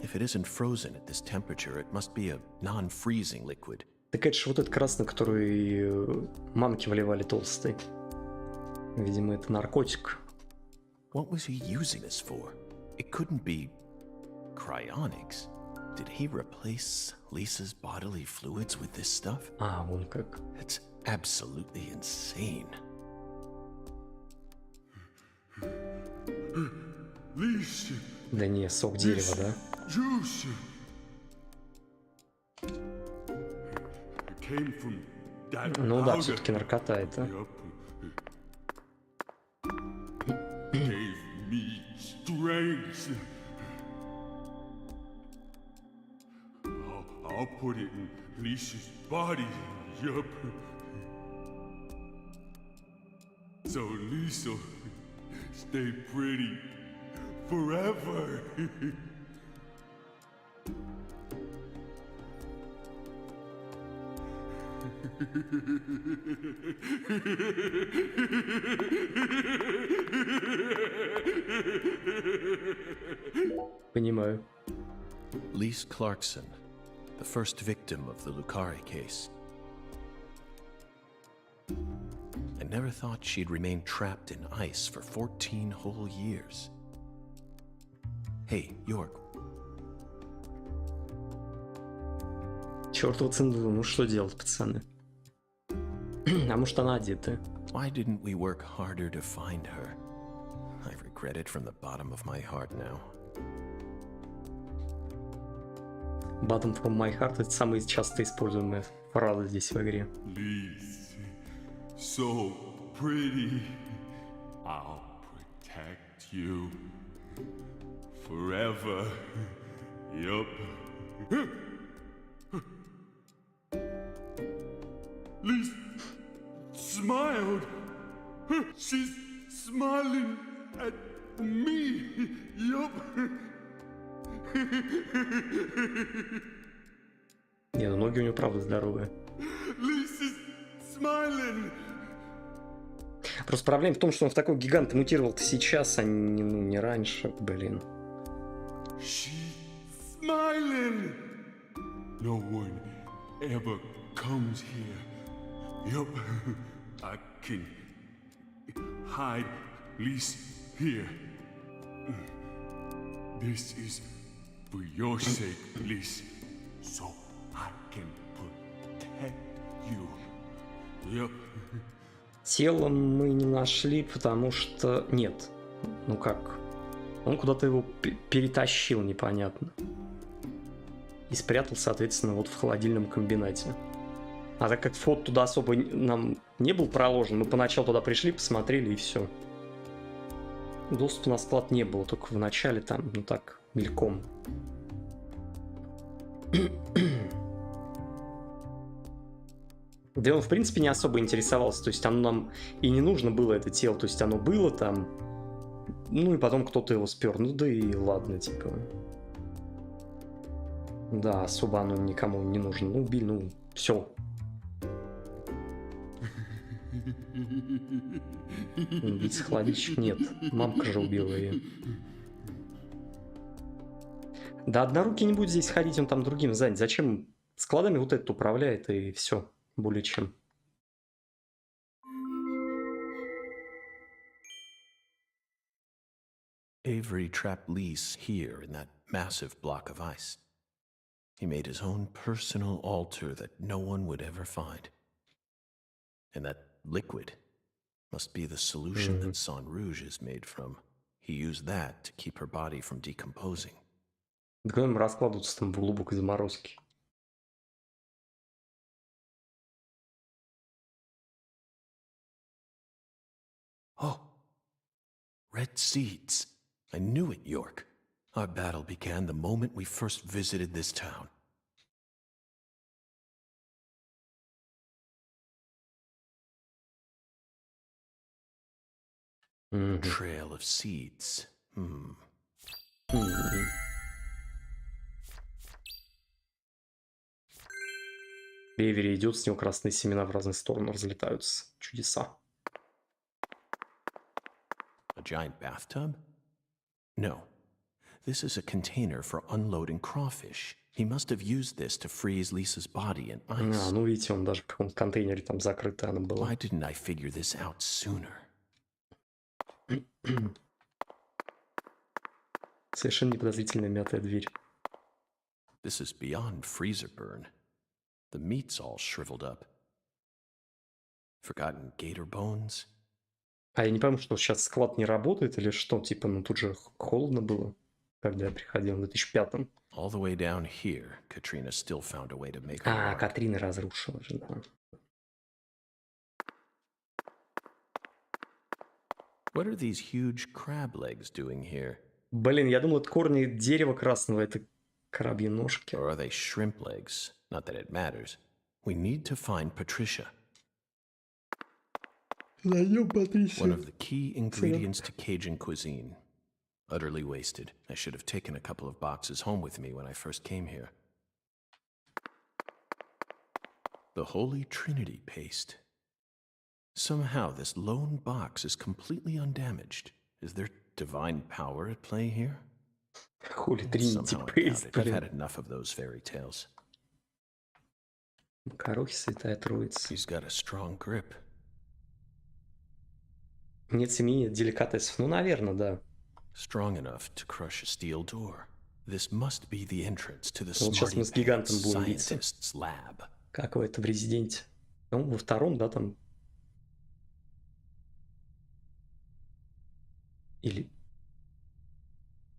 If it isn't frozen at this temperature, it must be a non-freezing liquid. Так это же вот этот красный, который мамки вливали толстый. Видимо, это наркотик. What was he using this for? It couldn't be cryonics. Did he replace Lisa's bodily fluids with this stuff? А, вон как. It's absolutely insane. Lisa, Да не, сок дерева, да? juice. It came from that Ну да, powder. все-таки наркота это. Yup. Gave me strength. I'll put it in Lisa's body. Yup. So Lisa stay pretty forever. Понимаю. Lise Clarkson, the first victim of the Lucari case. I never thought she'd remain trapped in ice for 14 whole years. Hey, York, Чёртова цендура, ну что делать, пацаны? А может она одета? why didn't we work harder to find her? I regret it from the bottom of my heart now. Bottom from my heart — это самая часто используемая фраза здесь в игре. Lisa, so pretty. I'll protect you forever. Yup. Lisa smiled. She's smiling at me. Yup. Не, ну ноги у него правда здоровые. Lisa's smiling. Просто проблема в том, что он в такой гигант мутировал-то сейчас, а не, ну, не раньше, блин. She's smiling. No one ever comes here. Yup. I can hide Lisa here. This is for your sake, Lisa. So I can protect you. Yup. Тело мы не нашли, потому что... Нет. Ну как? Он куда-то его перетащил, непонятно. И спрятал, соответственно, вот в холодильном комбинате. А так как вход туда особо нам не был проложен, мы поначалу туда пришли, посмотрели и все. Доступа на склад не было, только в начале там, ну так, мельком. Да он, в принципе, не особо интересовался. То есть оно нам и не нужно было, это тело. То есть оно было там. Ну и потом кто-то его спер. Ну да и ладно, типа. Да, особо оно никому не нужно. Ну, убили, ну, все. Ведь холодильщик нет. Мамка же убила ее. Да однорукий не будет здесь ходить, он там другим занят. Зачем складами вот этот управляет и все. Более чем. Avery trapped Lise here in that massive block of ice. He made his own personal altar that no one would ever find. And that liquid must be the solution that Sang Rouge is made from. He used that to keep her body from decomposing. Да когда им раскладываться там в глубокой заморозке. Oh, red seeds. I knew it, York. Our battle began the moment we first visited this town. Trail of seeds. Эвери идет, с него красные семена в разные стороны разлетаются. Чудеса. A giant bathtub? No. This is a container for unloading crawfish. He must have used this to freeze Lisa's body in ice. Ну видите, он даже в каком-то контейнере там закрытая она была. Why didn't I figure this out sooner? Совершенно неподозрительная мятая дверь. This is beyond freezer burn. The meat's all shriveled up. Forgotten gator bones? А я не пойму, что сейчас склад не работает или что? Типа, ну тут же холодно было, когда я приходил в 2005-м. All the way down here, Katrina still found a way to make it work. Катрина разрушила же, да. What are these huge crab legs doing here? Блин, я думал, это корни дерева красного, это крабьи ножки. Or are they shrimp legs? Not that it matters. We need to find Patricia. One of the key ingredients to Cajun cuisine. Utterly wasted. I should have taken a couple of boxes home with me when I first came here. The Holy Trinity paste. Somehow this lone box is completely undamaged. Is there divine power at play here? Holy Trinity Somehow I paste, doubt it. I've блин. had enough of those fairy tales. Макарохи Святая Троица. He's got a strong grip. Нет семьи, нет деликатесов. Ну, наверное, да. Strong enough to crush a steel door. This must be the entrance to the Вот сейчас мы с Smarty гигантом Pants будем биться. scientist's lab. Как в этом в Резиденте. Ну, во втором, да, там. Или...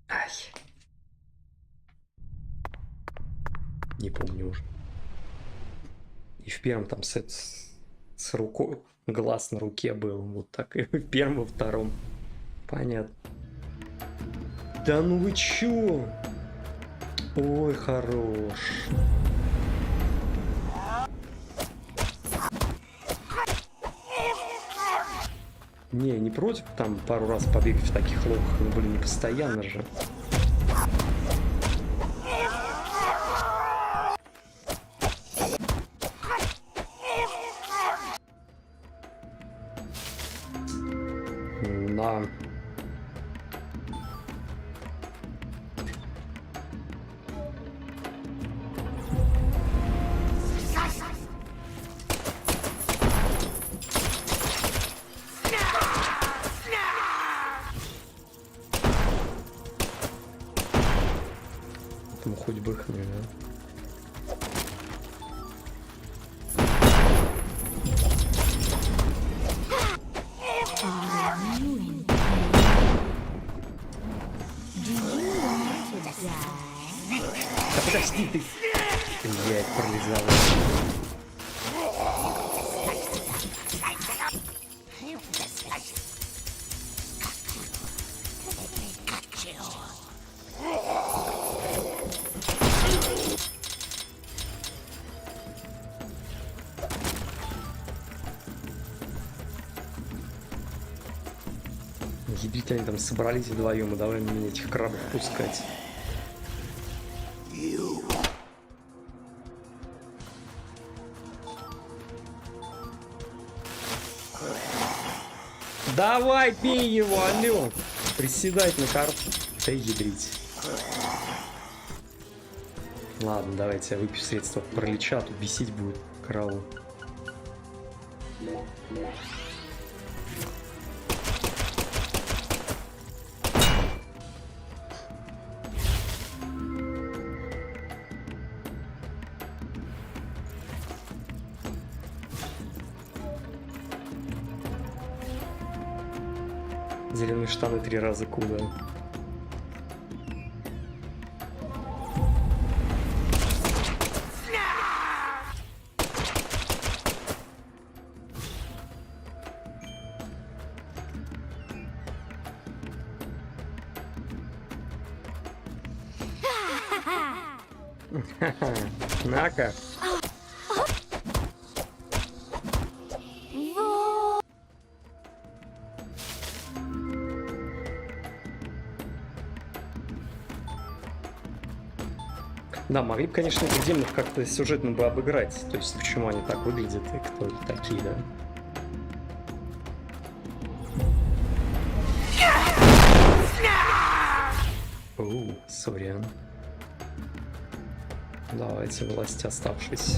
Ай. Не помню уже. И в первом там сет с рукой, глаз на руке был. Вот так. И в первом, во втором. Понятно. Да ну вы чё? Ой, хорош. Не против там пару раз побегать в таких локах, но, блин, не постоянно же. Да. Там хоть бы хны, да? Да подожди ты! Блядь, пролезал. Ядрить они там собрались вдвоем, и давай мне этих крабов пускать. Давай, бей его, алё! Приседать на карту. Да ядрить. Ладно, давайте я выпью средства паралича, а то бесить будет корову. Зеленые штаны 3 раза куда. На-ка. Да, могли бы, конечно, этих демонов как-то сюжетно бы обыграть. То есть, почему они так выглядят и кто они такие, да? Сорян. Давайте, власти оставшись.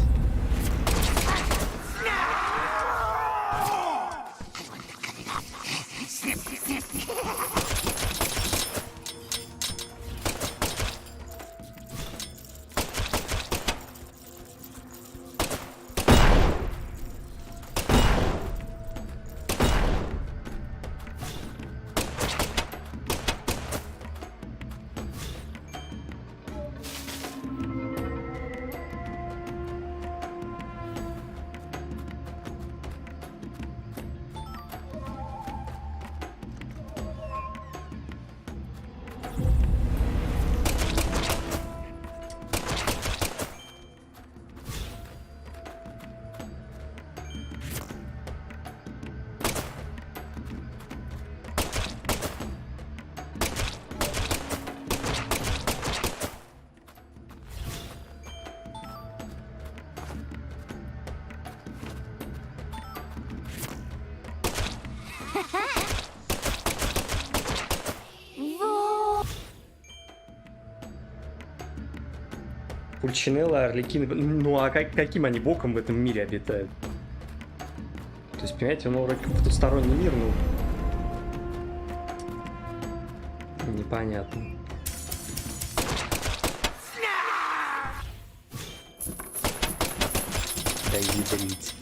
Пульчинелла, Орликин... Ну а каким они боком в этом мире обитают? То есть, понимаете, ну вроде как потусторонний мир, ну... Непонятно. Да ядрить.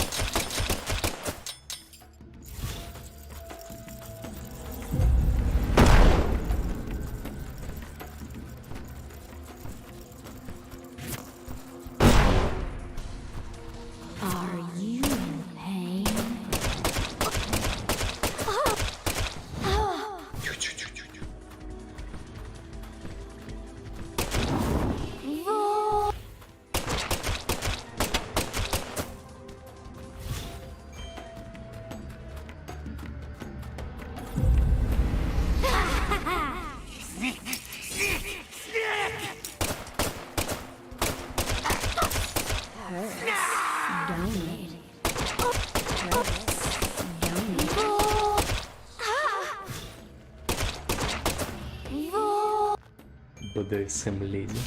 БДСМ леди.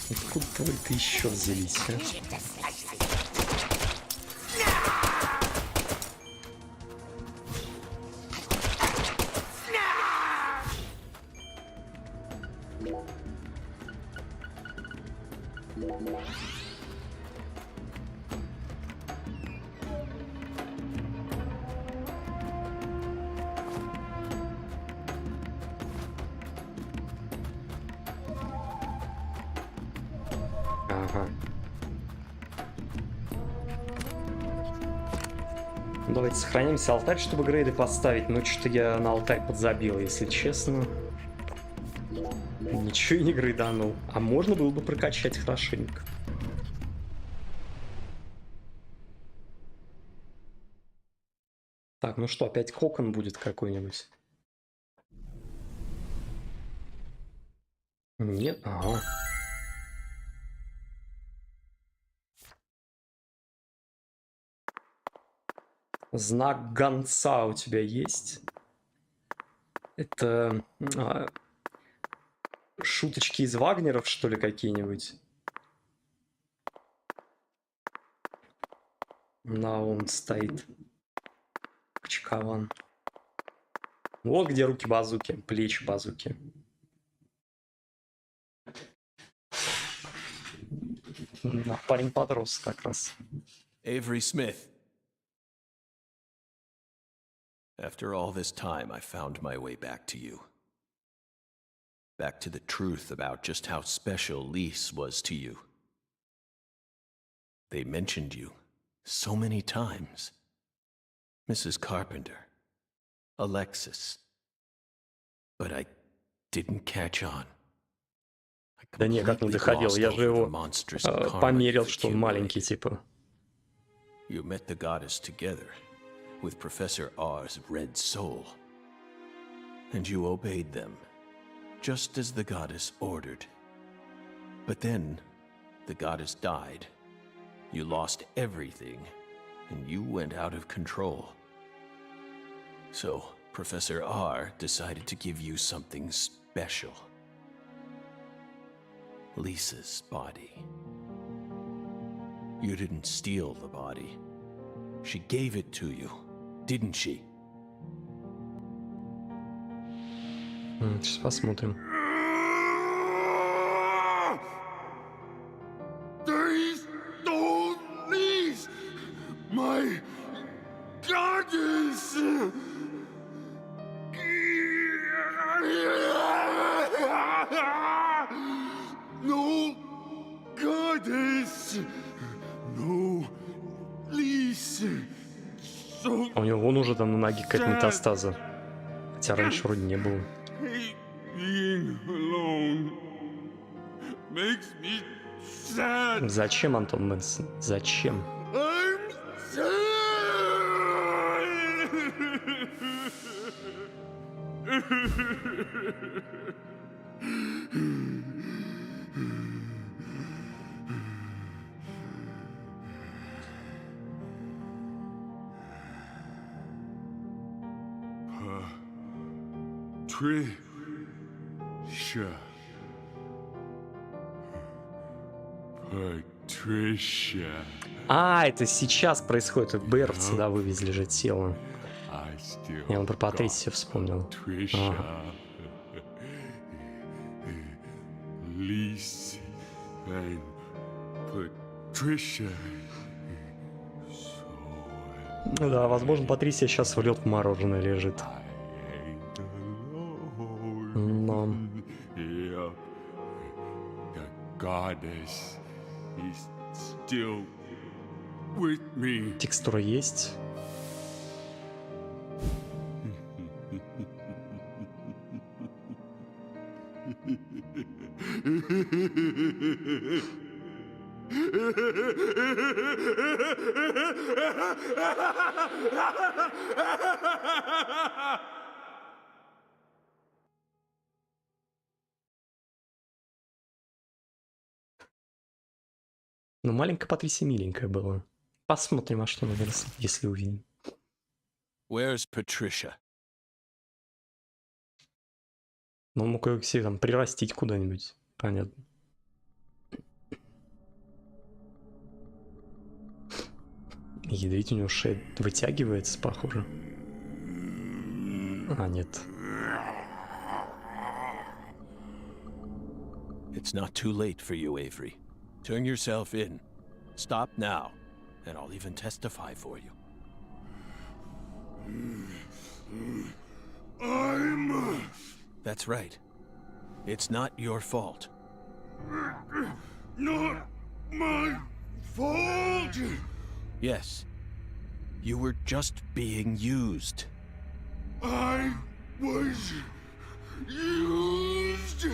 Откуда вы-то еще взялись, а? Ага. Давайте сохранимся алтарь, чтобы грейды поставить. Но что-то я на алтарь подзабил, если честно. Ничего и не грейданул. А можно было бы прокачать хорошенько. Так, ну что, опять кокон будет какой-нибудь? Нет, ага. Знак гонца у тебя есть? Это шуточки из Вагнеров, что ли, какие-нибудь? На, он стоит. Качкован. Вот где руки базуки, плечи базуки. Парень подрос как раз. Avery Smith. After all this time, I found my way back to you. Back to the truth about just how special Lise was to you. They mentioned you so many times. Mrs. Carpenter, Alexis. But I didn't catch on. Да никак не доходил, я же его померил, что он маленький, типа. You met the goddess together with Professor R's red soul. And you obeyed them, just as the goddess ordered. But then, the goddess died. You lost everything, and you went out of control. So, Professor R decided to give you something special. Lisa's body. You didn't steal the body. She gave it to you, didn't she? Сейчас посмотрим. They stole Lise, my goddess. No goddess, no Lise. So А у него вон уже там на ноге какая-то метастаза. Хотя раньше вроде не было. being alone makes me sad. Зачем, Антон Мэнсон? Зачем? I'm sad. Patricia. Patricia. А, это сейчас происходит. ФБР сюда вывезли же тело. I still Я про got Патрисию вспомнил. Patricia. Ага. Lise and Patricia. Ну да, возможно, Патрисия сейчас врет в мороженое лежит. Но... Yep. The goddess is still with me. Текстура есть. Ну, маленькая Патрисия миленькая была. Посмотрим, а что она выросла, если увидим. Where's Patricia? Ну, мог ее все там прирастить куда-нибудь. Понятно. Ядрить, у него шея вытягивается, похоже. А, нет. It's not too late for you, Avery. Turn yourself in. Stop now, and I'll even testify for you. That's right. It's not your fault. Not my fault. Yes. You were just being used. I was used.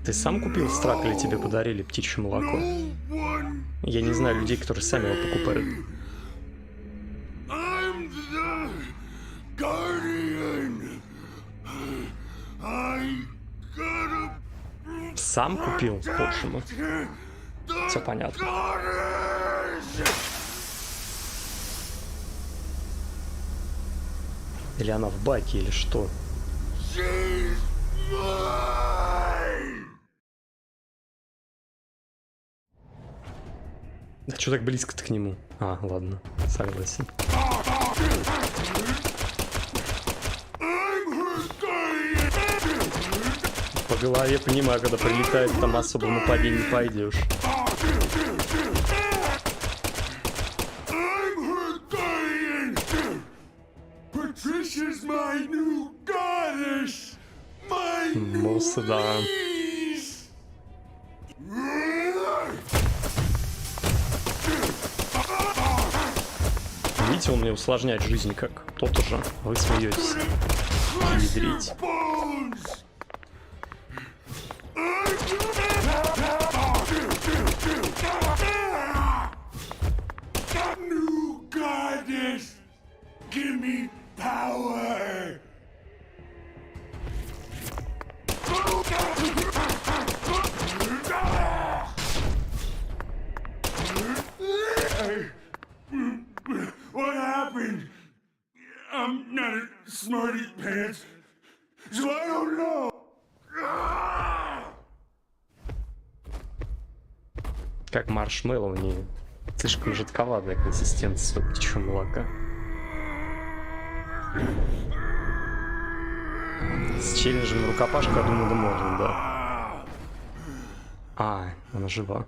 Ты сам купил страк или тебе подарили птичье молоко? Я не знаю людей, которые сами его покупают. Сам купил? Боже мой. Все понятно. Или она в баке, или что? Да что так близко-то к нему? А, ладно, согласен. По голове понимаю, когда прилетает, там особо в нападение не пойдешь. Мусы, да. Видите, он мне усложняет жизнь как тот уже. Вы смеетесь. Ядрить. What happened? I'm not a smarty pants, so I don't know. Как маршмеллоу, не слишком жидковатая консистенция птичьего молока. С челленджем на рукопашку, я думаю, да можно, да. А, она жива.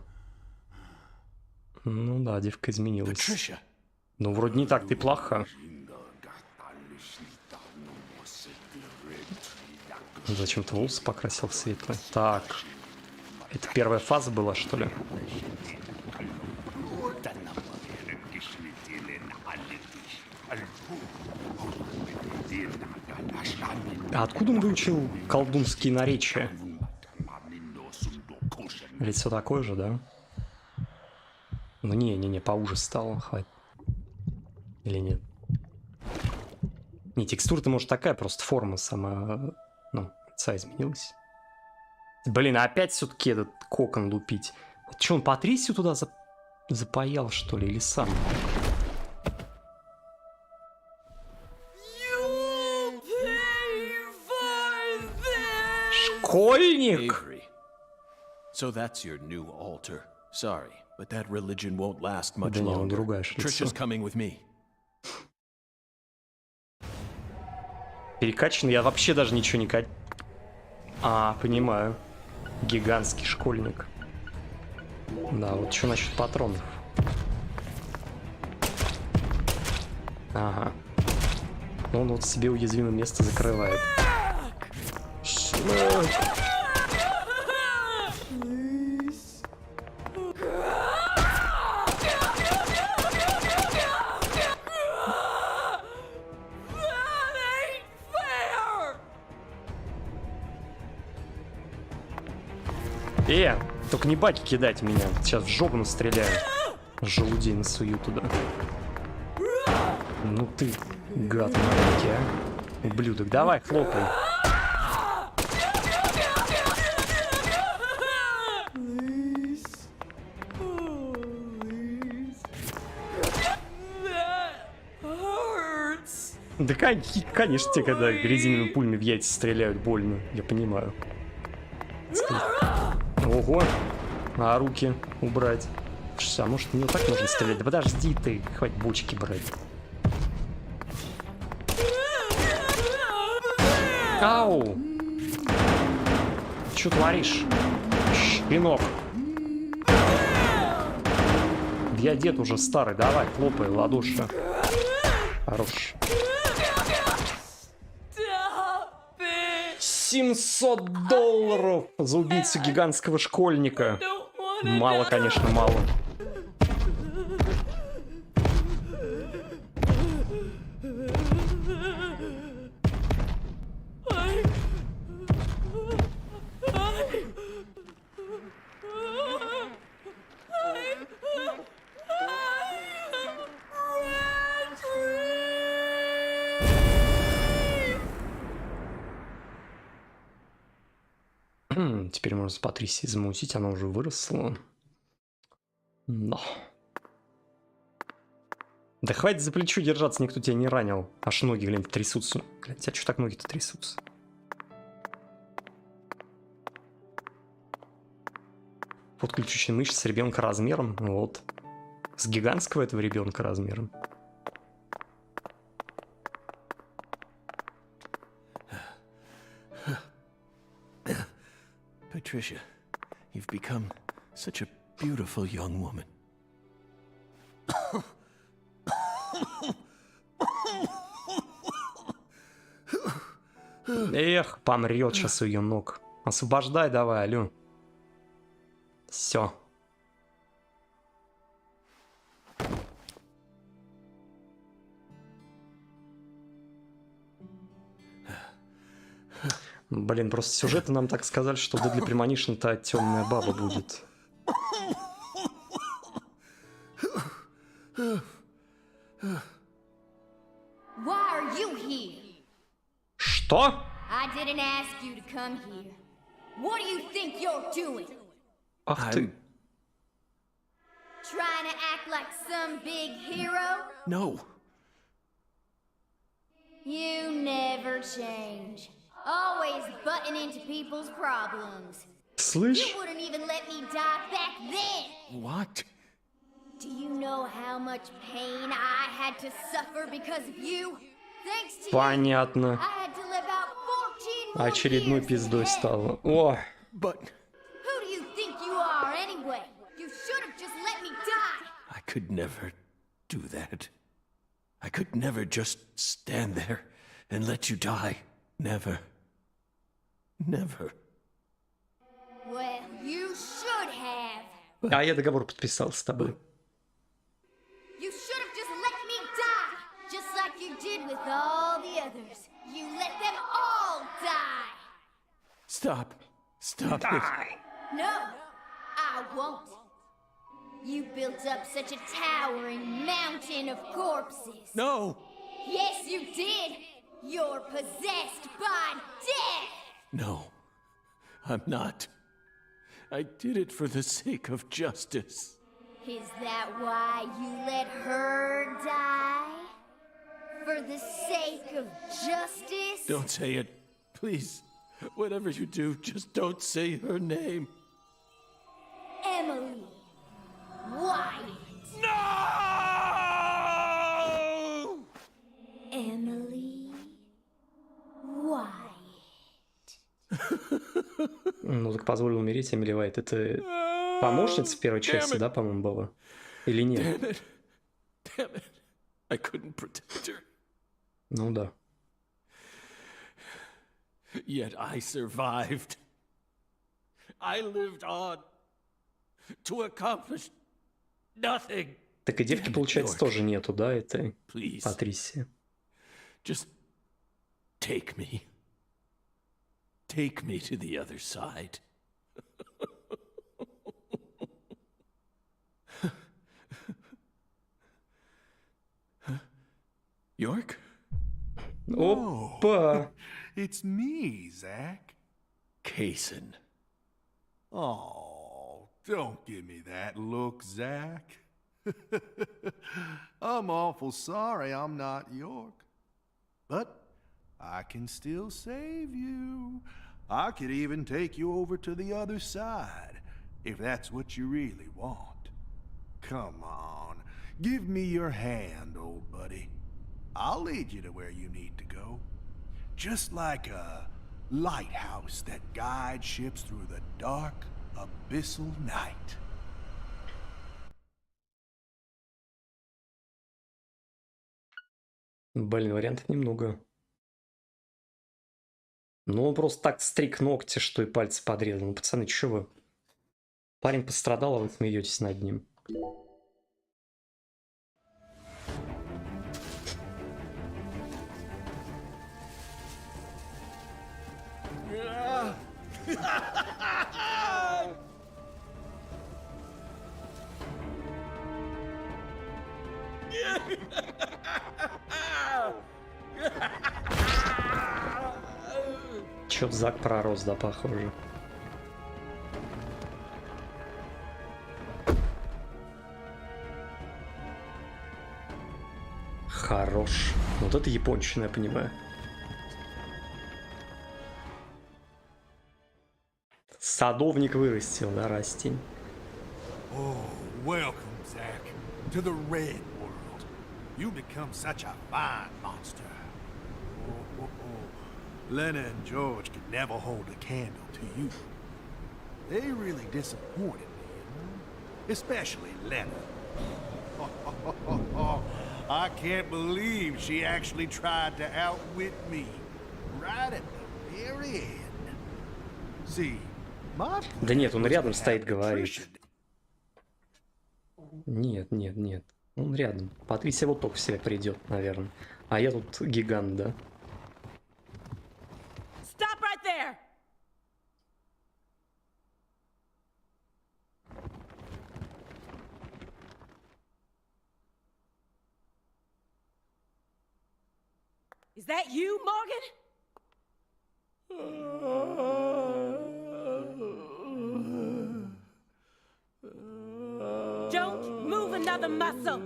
Ну да, девка изменилась. Ну, вроде не так ты плоха. Зачем-то волосы покрасил светлые. Так. Это первая фаза была, что ли? А откуда он выучил колдунские наречия? Лицо такое же, да? Ну не, поуже стало, хватит. Или нет? Не, текстура-то может такая, просто форма сама, ну, лица изменилась. Блин, а опять все-таки этот кокон лупить. Это что, он Патрисию туда запаял, что ли, или сам? Школьник! So that's your new altar. Sorry, but that religion won't last much Да не, он longer. другая ж лицо. Trisha's coming with me. Перекачанный, я вообще даже ничего не качаю. А, понимаю. Гигантский школьник. Да, вот что насчет патронов? Ага. Он вот себе уязвимое место закрывает. Только не баки кидать меня. Сейчас в жопу настреляю. Желудей насую туда. Ну ты, гад маленький, а. Ублюдок, давай, хлопай. Да, конечно, тебе, когда резиновыми пулями в яйца стреляют, больно. Я понимаю. Ого. А руки убрать. А может, не вот так нужно стрелять? Да подожди ты, хватит бочки брать. Ау! Чё творишь? Щенок. Я дед уже старый, давай, хлопай, ладоши. Хорош. $700 за убийцу гигантского школьника. Мало, конечно, мало. Теперь можно с Патрисией замутить, она уже выросла. Но. Да хватит за плечо держаться, никто тебя не ранил. Аж ноги, глянь, трясутся. Глянь, а что так ноги-то трясутся? Подключенные мышцы с ребенка размером. Вот. С гигантского этого ребенка размером. Patricia, you've become such a beautiful young woman. Эх, помрет сейчас у ее ног. Освобождай давай, алё. Все. Блин, просто сюжеты нам так сказали, что для Premonition-то темная баба будет. Why are you here? Что? I didn't ask you to come here. What do you think you're doing? Ах ты. Trying to act like some big hero? No. You never change. Always butting into people's problems. Слышь? You wouldn't even let me die back then. What? Do you know how much pain I had to suffer because of you? Thanks to Понятно. you, I had to live out 14 more Очередной years пиздой in hell. стало. О! But Who do you think you are anyway? You should have just let me die. I could never do that. I could never just stand there and let you die. Never. Never. Well, you should have. А я договор подписал с тобой. You should have just let me die, just like you did with all the others. You let them all die. Stop. Stop it. No, I won't. You built up such a towering mountain of corpses. No. Yes, you did. You're possessed by death. No. I'm not. I did it for the sake of justice. Is that why you let her die? For the sake of justice? Don't say it. Please. Whatever you do, just don't say her name. Emily Wyatt. No! Emily Wyatt. Ну, так позволил умереть, Эмили Уайт. Это помощница в первой части, да, по-моему, была? Или нет? Damn it. Damn it. I couldn't protect her. Ну да. Yet I survived. I lived on to accomplish nothing. Так и девки, получается, тоже нету, да, этой Please, Патрисии. just take me. Take me to the other side. York? Опа! It's me, Zach. Kaysen. Oh, don't give me that look, Zach. I'm awful sorry I'm not York. But I can still save you. I could even take you over to the other side, if that's what you really want. Come on, give me your hand, old buddy. I'll lead you to where you need to go. Just like a lighthouse that guides ships through the dark, abyssal night. Блин, вариантов немного. Ну, он просто так стриг ногти, что и пальцы подрезал. Ну, пацаны, чё вы? Парень пострадал, а вы смеетесь над ним. Чё-то Зак пророс, да, похоже. Хорош. Вот это японщина, я понимаю. Садовник вырастил, да, растень. Oh, welcome, Zack, to the Red World. You become such a fine monster. Lena and George could never hold a candle to you. They really disappointed me, you know? Especially Lena. I can't believe she actually tried to outwit me. Right at the very end. See, my Да нет, он plan was рядом to стоит, have говорит. Patricia Нет, нет, нет. Он рядом. Патрисия вот только в себя придет, наверное. А я тут гигант, да? Stop right there! Is that you, Morgan? Don't move another muscle.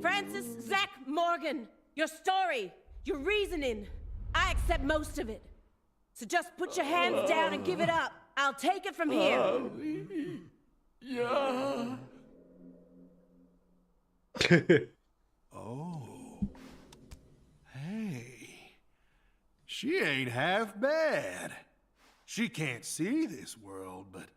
Francis Zack Morgan, your story, your reasoning, I accept most of it. So just put your hands down and give it up. I'll take it from here. Oh. Hey. She ain't half bad. She can't see this world, but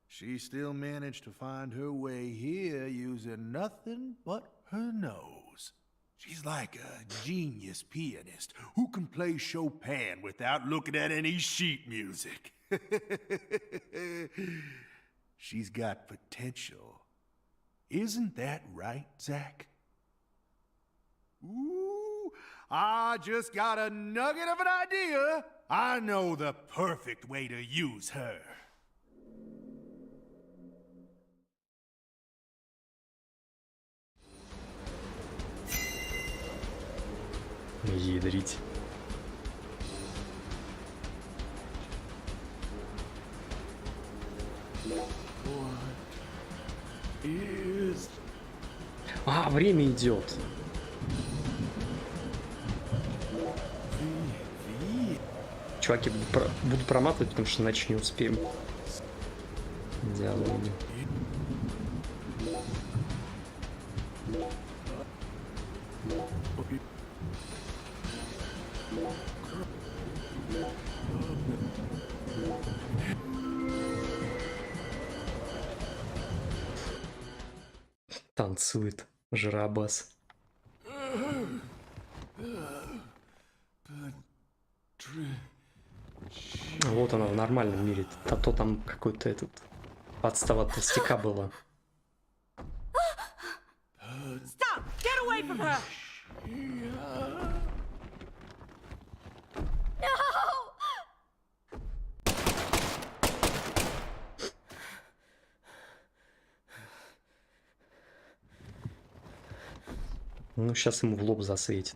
she still managed to find her way here using nothing but her nose. She's like a genius pianist who can play Chopin without looking at any sheet music. She's got potential. Isn't that right, Zack? Ooh, I just got a nugget of an idea. I know the perfect way to use her. Ядрить. А, время идет. Чуваки, буду проматывать, потому что иначе не успеем. Диалоги. Танцует жиробас. Вот она в нормальном мире. А то там какой-то этот подстава от толстяка была. Stop! Get away from her! Ну, сейчас ему в лоб засветит.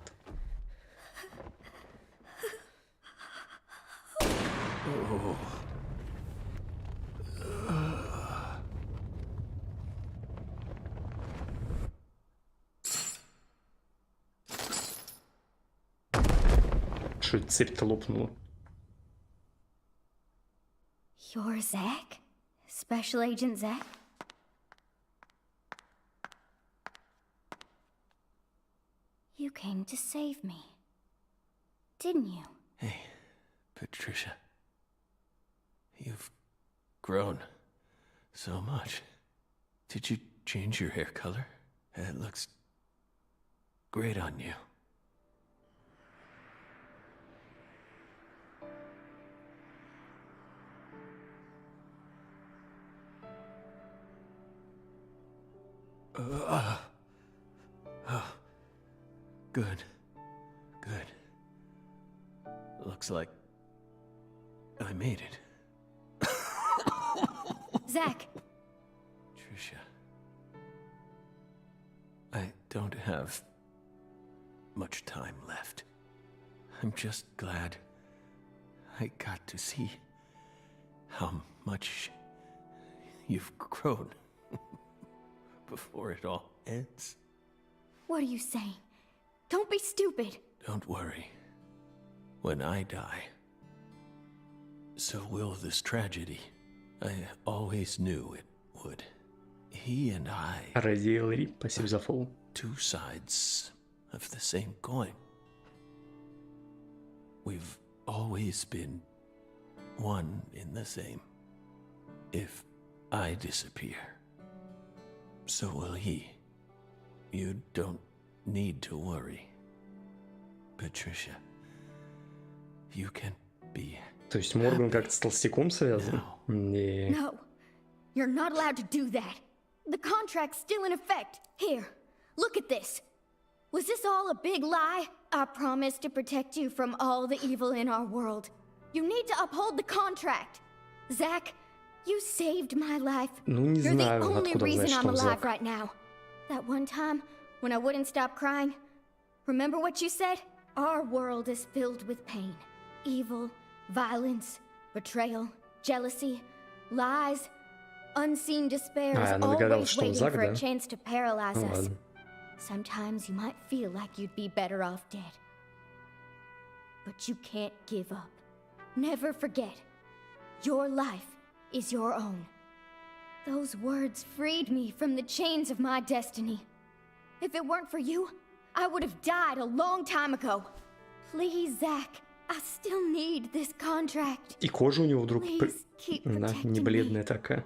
Что это цепь-то лопнула? You're Zack? Special Agent Zack? You came to save me, didn't you? Hey, Patricia. You've grown so much. Did you change your hair color? It looks great on you. Oh, good. Good. Looks like I made it. Zack! Tricia. I don't have much time left. I'm just glad I got to see how much you've grown before it all ends. What are you saying? Don't be stupid. Don't worry. When I die, so will this tragedy. I always knew it would. He and I, Ради Элри, спасибо за фоллоу. two sides of the same coin. We've always been one in the same. If I disappear, so will he. You don't need to worry. Patricia, you can be. То есть Морган как-то с толстяком связан? Не. No, you're not allowed to do that. The contract's still in effect. Here, look at this. Was this all a big lie? I promised to protect you from all the evil in our world. You need to uphold the contract. Zach, you saved my life. Ну, не You're the знаю, only откуда reason знать, I'm что он alive Зак. right now. That one time when I wouldn't stop crying. Remember what you said? Our world is filled with pain. Evil, violence, betrayal, jealousy, lies, unseen despair is она догадалась, always что он waiting Зак, for да? a chance to paralyze Ну us. ладно. Sometimes you might feel like you'd be better off dead. But you can't give up. Never forget. Your life is your own. Those words freed me from the chains of my destiny. If it weren't for you, I would have died a long time ago. Please, Zach, I still need this contract. И кожа у него вдруг Please keep да, protecting не me. бледная такая.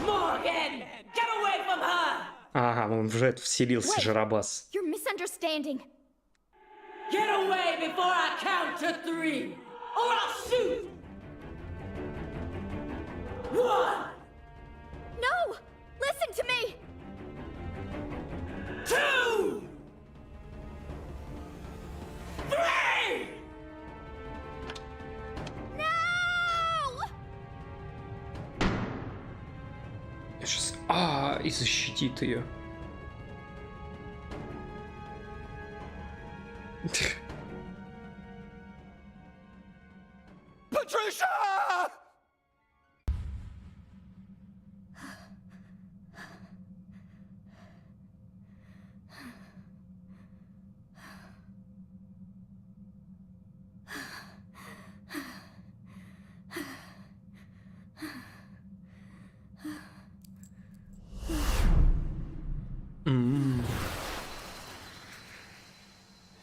Morgan! Get away from her! Ага, он в это вселился, Wait. Жарабас. You're misunderstanding. Get away before I count to 3, or I'll shoot! 1, No! Listen to me! 2, 3! No! Я сейчас... и защитит ее. Patricia!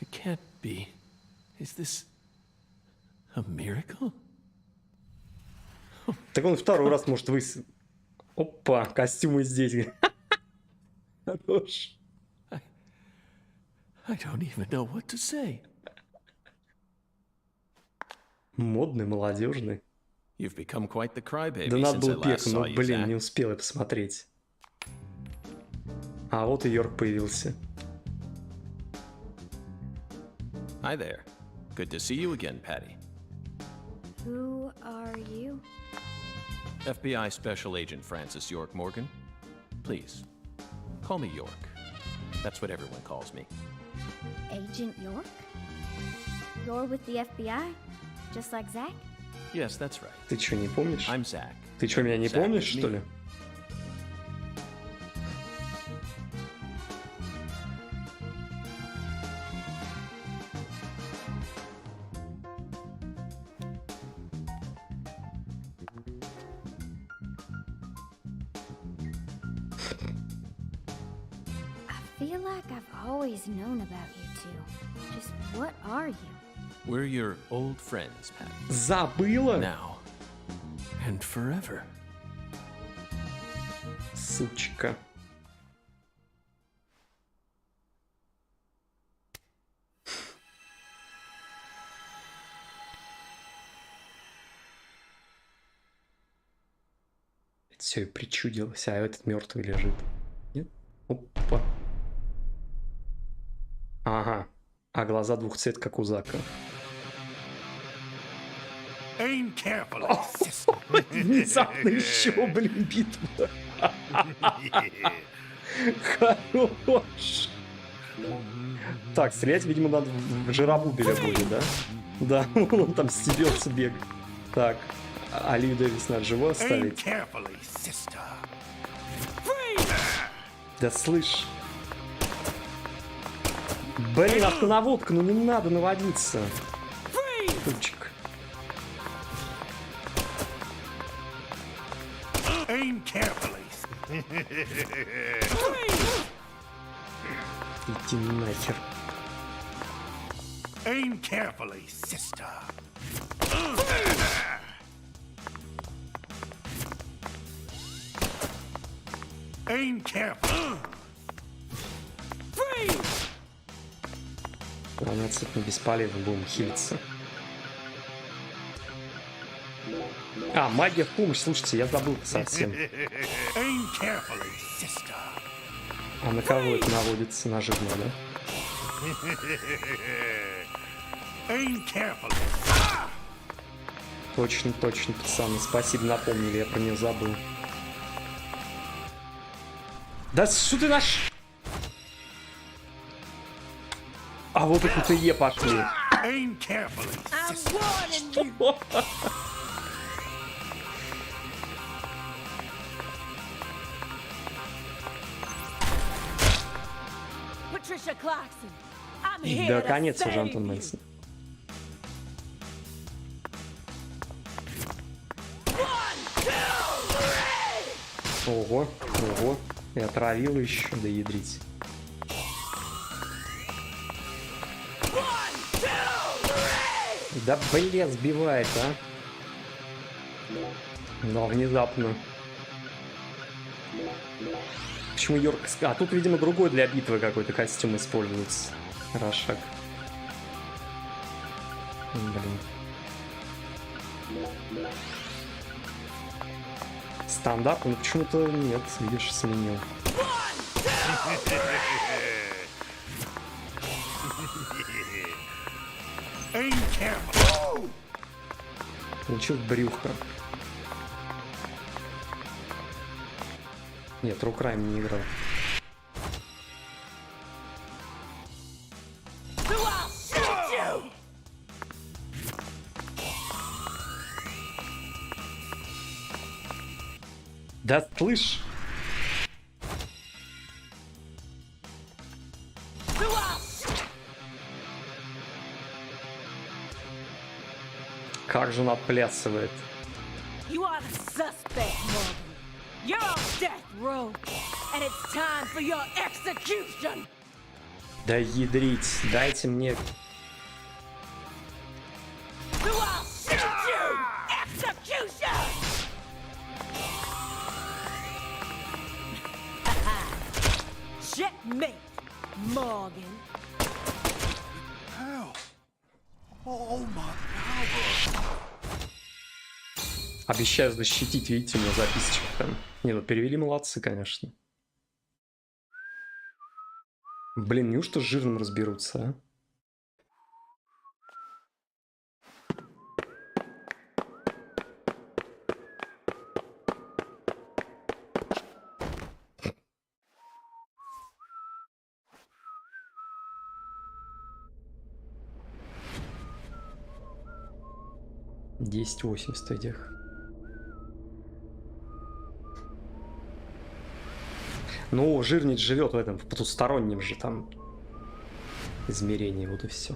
It can't be. Is this a miracle? Так он второй раз может Опа, костюмы здесь. Хорош. I don't even know what to say. Модный, молодежный. You've become quite the crybaby Да надо since I было last пек, saw но, you, блин, Zach. не успел я посмотреть. А вот и Йорк появился. Hi there. Good to see you again, Patty. Who are you? FBI Special Agent Francis York Morgan. Please, call me York. That's what everyone calls me. Agent York? You're with the FBI? Just like Zach? Yes, that's right. Ты что, не помнишь? I'm Zach. Ты что, меня не Zach помнишь, is me. что ли? I feel like I've always known about you two. Just what are you? We're your old friends, Patty. Забыла? Now and forever. Сучка. Это все и причудилось, а этот мертвый лежит. Нет? Опа. Ага. А глаза двухцвет, как у Зака. Aim carefully. Внезапно еще, блин, битва. Хорош. Так, стрелять, видимо, надо в жиробубеля будет, да? Да, он там стебется, бегает. Так, Алию Дэвис надо живо Aim оставить. carefully, sister. Да слышь. Блин, автонаводка, ну не надо наводиться. Тупчик. Aim carefully. Иди нахер. Aim carefully, sister. Aim carefully. Ладно, это бесполезно, будем хилиться. А, магия в помощь, слушайте, я забыл совсем. Aim carefully, sister. А на кого это наводится? На жирного, да? Aim carefully. Точно, точно, пацаны, спасибо, напомнили, я про нее забыл. Да что ты наш... А вот и КТЕ пошли. Aim carefully. Patricia Clarkson, I'm Да, here to конец уже, save Антон you. Мэнсон. Ого, ого, и отравила еще, да ядрить. Да блин, сбивает, а? Да, внезапно. Почему Йорк... А тут, видимо, другой для битвы какой-то костюм используется. Рошак. Блин. Стандарт, ну почему-то нет, видишь, сменил. Получил брюхо. Нет, Рукрайм не играл. Да слышь! Как же он отплясывает. You are the suspect, Morgan. You're on death row, and it's time for your execution. Да ядрить, дайте мне... Who will shoot you? Execution! Checkmate, Morgan. Ow. Oh my power. Обещаю защитить, видите, у меня записочка там. Не, ну перевели молодцы, конечно. Блин, неужто с жирным разберутся, а? Десять 80 этих. Ну, жирнич живет в этом, в потустороннем же там измерении, вот и все.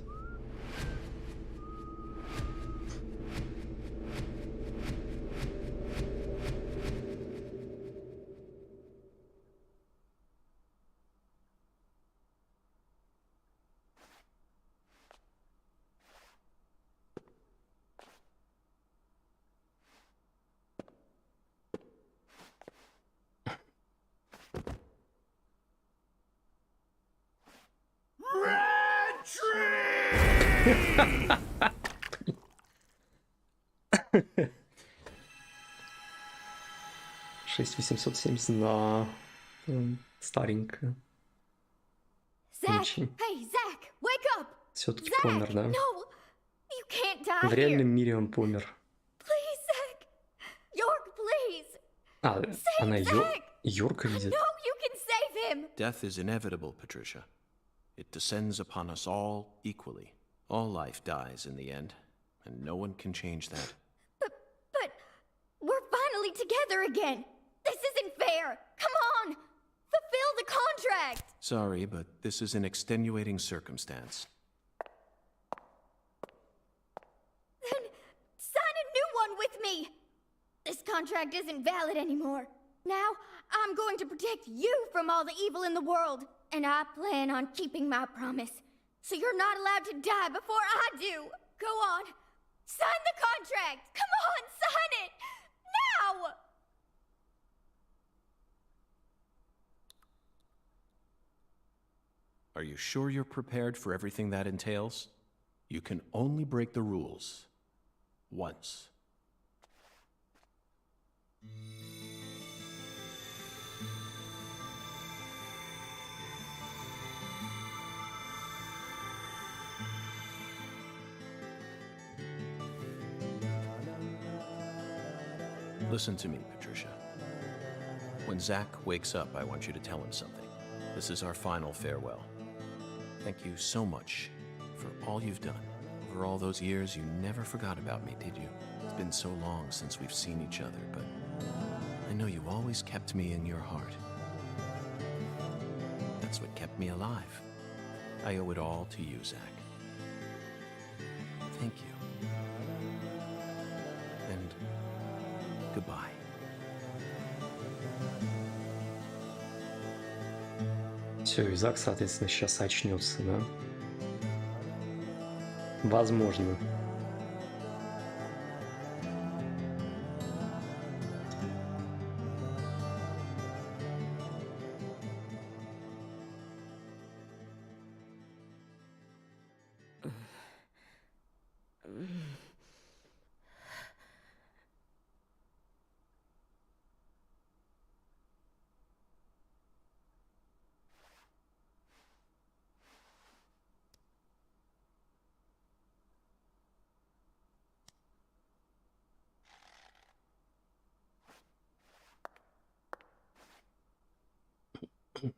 Шесть 870 на старенькая. Zach! Очень. Hey, Zach! Wake up! Все-таки Zach! помер, да? No! You can't die В реальном here! мире он помер. Please, Zach! York, please! А, она Zach! Йорка видит. No, you can save him! Death is inevitable, Patricia. It descends upon us all equally. All life dies in the end, and no one can change that. But we're finally together again! This isn't fair! Come on! Fulfill the contract! Sorry, but this is an extenuating circumstance. Then sign a new one with me! This contract isn't valid anymore. Now, I'm going to protect you from all the evil in the world. And I plan on keeping my promise. So you're not allowed to die before I do. Go on. Sign the contract! Come on, sign it! Now! Are you sure you're prepared for everything that entails? You can only break the rules once. Listen to me, Patricia. When Zach wakes up, I want you to tell him something. This is our final farewell. Thank you so much for all you've done. Over all those years, you never forgot about me, did you? It's been so long since we've seen each other, but I know you always kept me in your heart. That's what kept me alive. I owe it all to you, Zach. Thank you. And goodbye. Все, и Зак, соответственно, сейчас очнется, да? Возможно.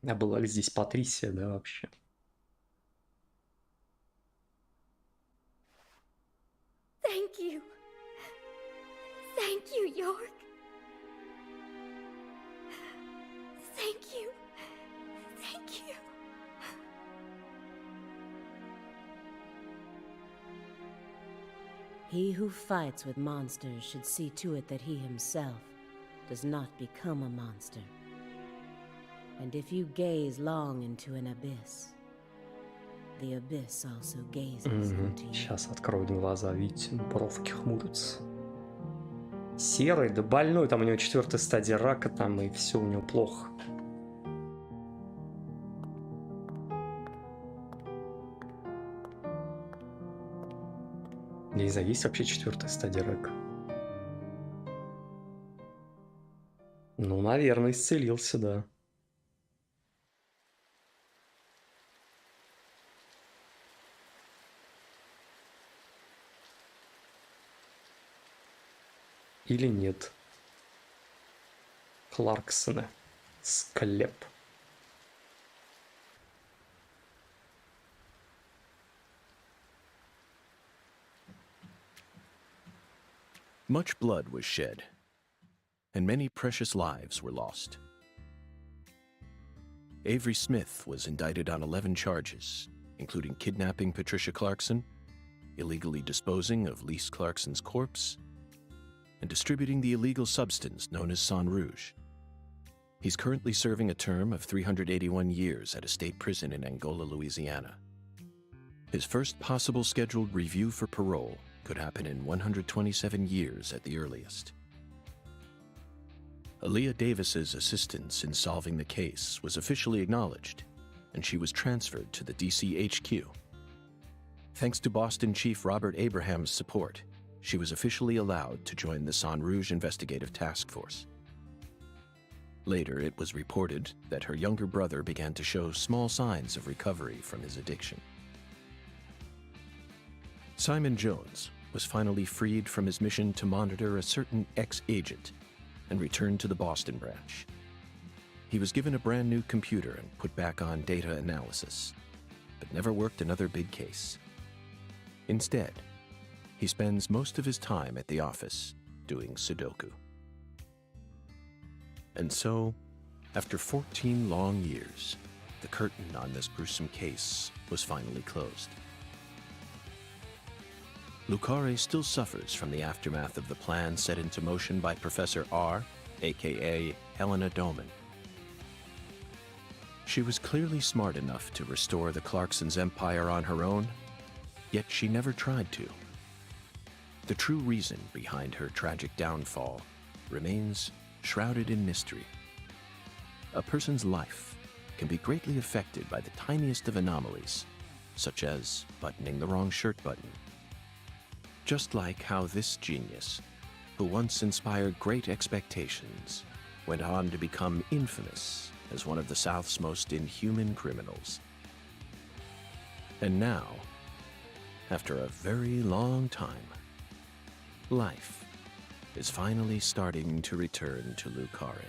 А была ли здесь Патрисия, да, вообще? Thank you. Thank you, York. Thank you. Thank you. He who fights with monsters should see to it that he himself does not become a monster. And if you gaze long into an abyss, the abyss also gazes into you. Сейчас откроет глаза, видите, бровки хмурятся. Серый, да больной, там у него 4-я стадия рака, там и все у него плохо. Лиза, есть вообще 4-я стадия рака? Ну, наверное, исцелился, да. Или нет? Кларксона. Склеп. Much blood was shed, and many precious lives were lost. Avery Smith was indicted on 11 charges, including kidnapping Patricia Clarkson, illegally disposing of Lise Clarkson's corpse, and distributing the illegal substance known as Sang Rouge. He's currently serving a term of 381 years at a state prison in Angola, Louisiana. His first possible scheduled review for parole could happen in 127 years at the earliest. Aaliyah Davis's assistance in solving the case was officially acknowledged, and she was transferred to the DC HQ. Thanks to Boston Chief Robert Abraham's support, she was officially allowed to join the Sang Rouge Investigative Task Force. Later, it was reported that her younger brother began to show small signs of recovery from his addiction. Simon Jones was finally freed from his mission to monitor a certain ex-agent and returned to the Boston branch. He was given a brand new computer and put back on data analysis, but never worked another big case. Instead, he spends most of his time at the office doing Sudoku. And so, After 14 long years, the curtain on this gruesome case was finally closed. Lucare still suffers from the aftermath of the plan set into motion by Professor R, aka Helena Doman. She was clearly smart enough to restore the Clarksons' empire on her own, yet she never tried to. The true reason behind her tragic downfall remains shrouded in mystery. A person's life can be greatly affected by the tiniest of anomalies, such as buttoning the wrong shirt button. Just like how this genius, who once inspired great expectations, went on to become infamous as one of the South's most inhuman criminals. And now, after a very long time, life is finally starting to return to Lucare.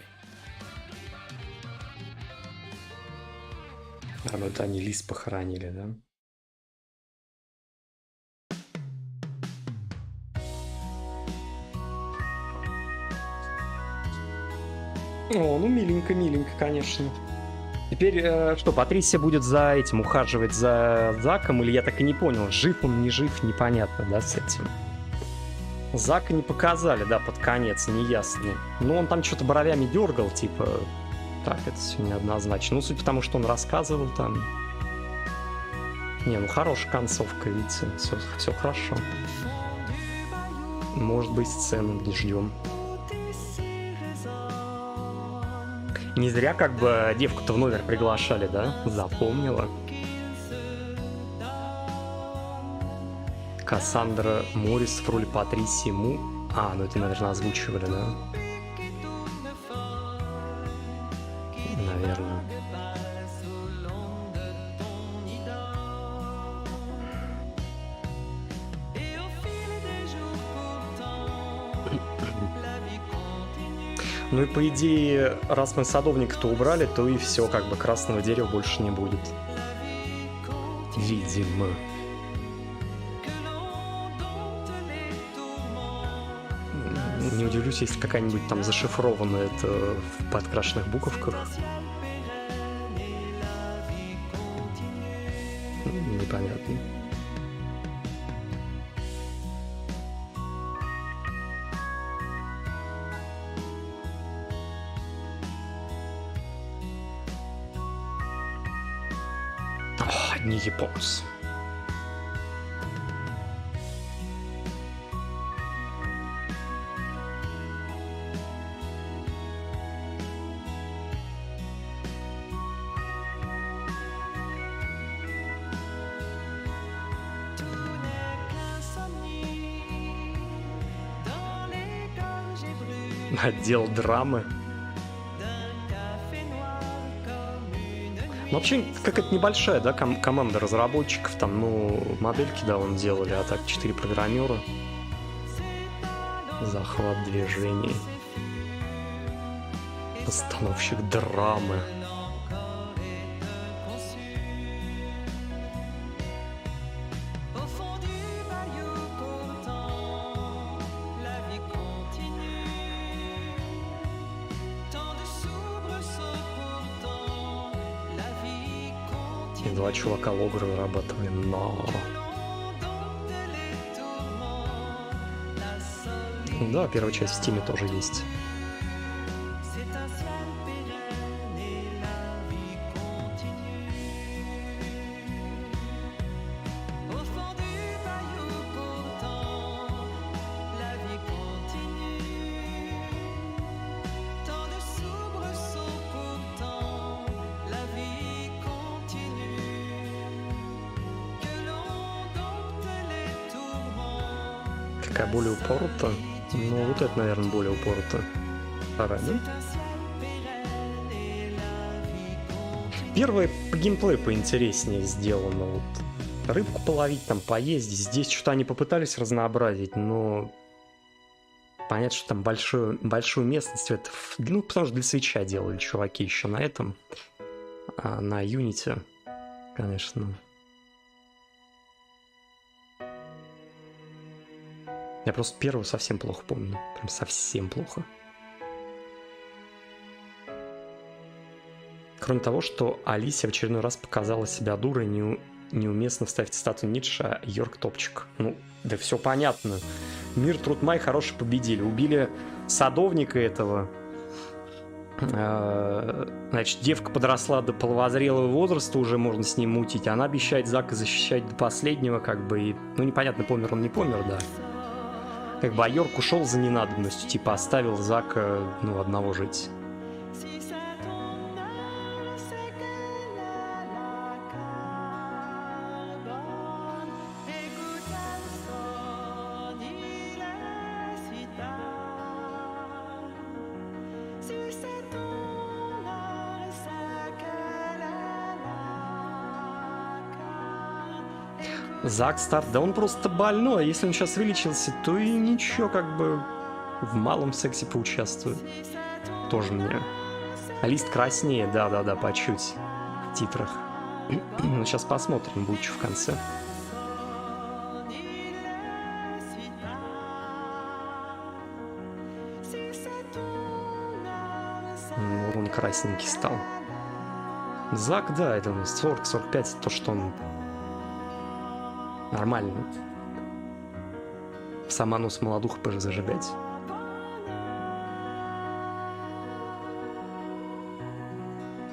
А, ну это они Лис похоронили, да? О, ну миленько, конечно. Теперь что, Патрисия будет за этим ухаживать, за Заком, или я так и не понял, жив он, не жив, непонятно, да, с этим. Зака не показали, да, под конец, неясно. Ну, он там что-то бровями дергал, типа, так, это все неоднозначно. Ну, суть потому, что он рассказывал там. Не, ну, хорошая концовка, видите, все хорошо. Может быть, сцену где ждем. Не зря как бы девку-то в номер приглашали, да? Запомнила. Кассандра Моррис в роли Патрисии Му. А, ну это, наверное, озвучивали, да? Наверное. Ну и по идее, раз мы садовника-то убрали, то и все, как бы красного дерева больше не будет. Видимо. Не удивлюсь, если какая-нибудь там зашифрованная это в подкрашенных буковках. Непонятно. Одни японцы. Отдел драмы. Ну, вообще, какая-то небольшая, да, команда разработчиков. Там, ну, модельки, да, он делали, а так 4 программера. Захват движений. Постановщик драмы. Два чувака лого разрабатывали, но... Да, первая часть в Steam тоже есть. Какая более упорота? Ну, вот это, наверное, более упорота. Пора, да? Первое по геймплею поинтереснее сделано. Вот. Рыбку половить, там, поездить. Здесь что-то они попытались разнообразить, но... Понятно, что там большую местность. Это... Ну, потому что для свитча делали чуваки еще на этом. А на Unity, конечно... Я просто первую совсем плохо помню. Прям совсем плохо. Кроме того, что Алисия в очередной раз показала себя дурой, неуместно вставить цитату Ницше, а Йорк топчик. Ну, да все понятно. Мир, труд, май хороший победили. Убили садовника этого. Значит, девка подросла до половозрелого возраста, уже можно с ним мутить. Она обещает Зака защищать до последнего, как бы. И, ну, непонятно, помер он, не помер, да. Как бы, а Йорк ушел за ненадобностью, типа оставил Зака, ну, одного жить. Зак Старт, да он просто больной, а если он сейчас вылечился, то и ничего, как бы в малом сексе поучаствует. Тоже мне. А лист краснее, да-да-да, по чуть в титрах. Ну, сейчас посмотрим, будет что в конце. Ну, он красненький стал. Зак, да, это 40-45, то, что он нормально. Сама нос молодуха зажигать.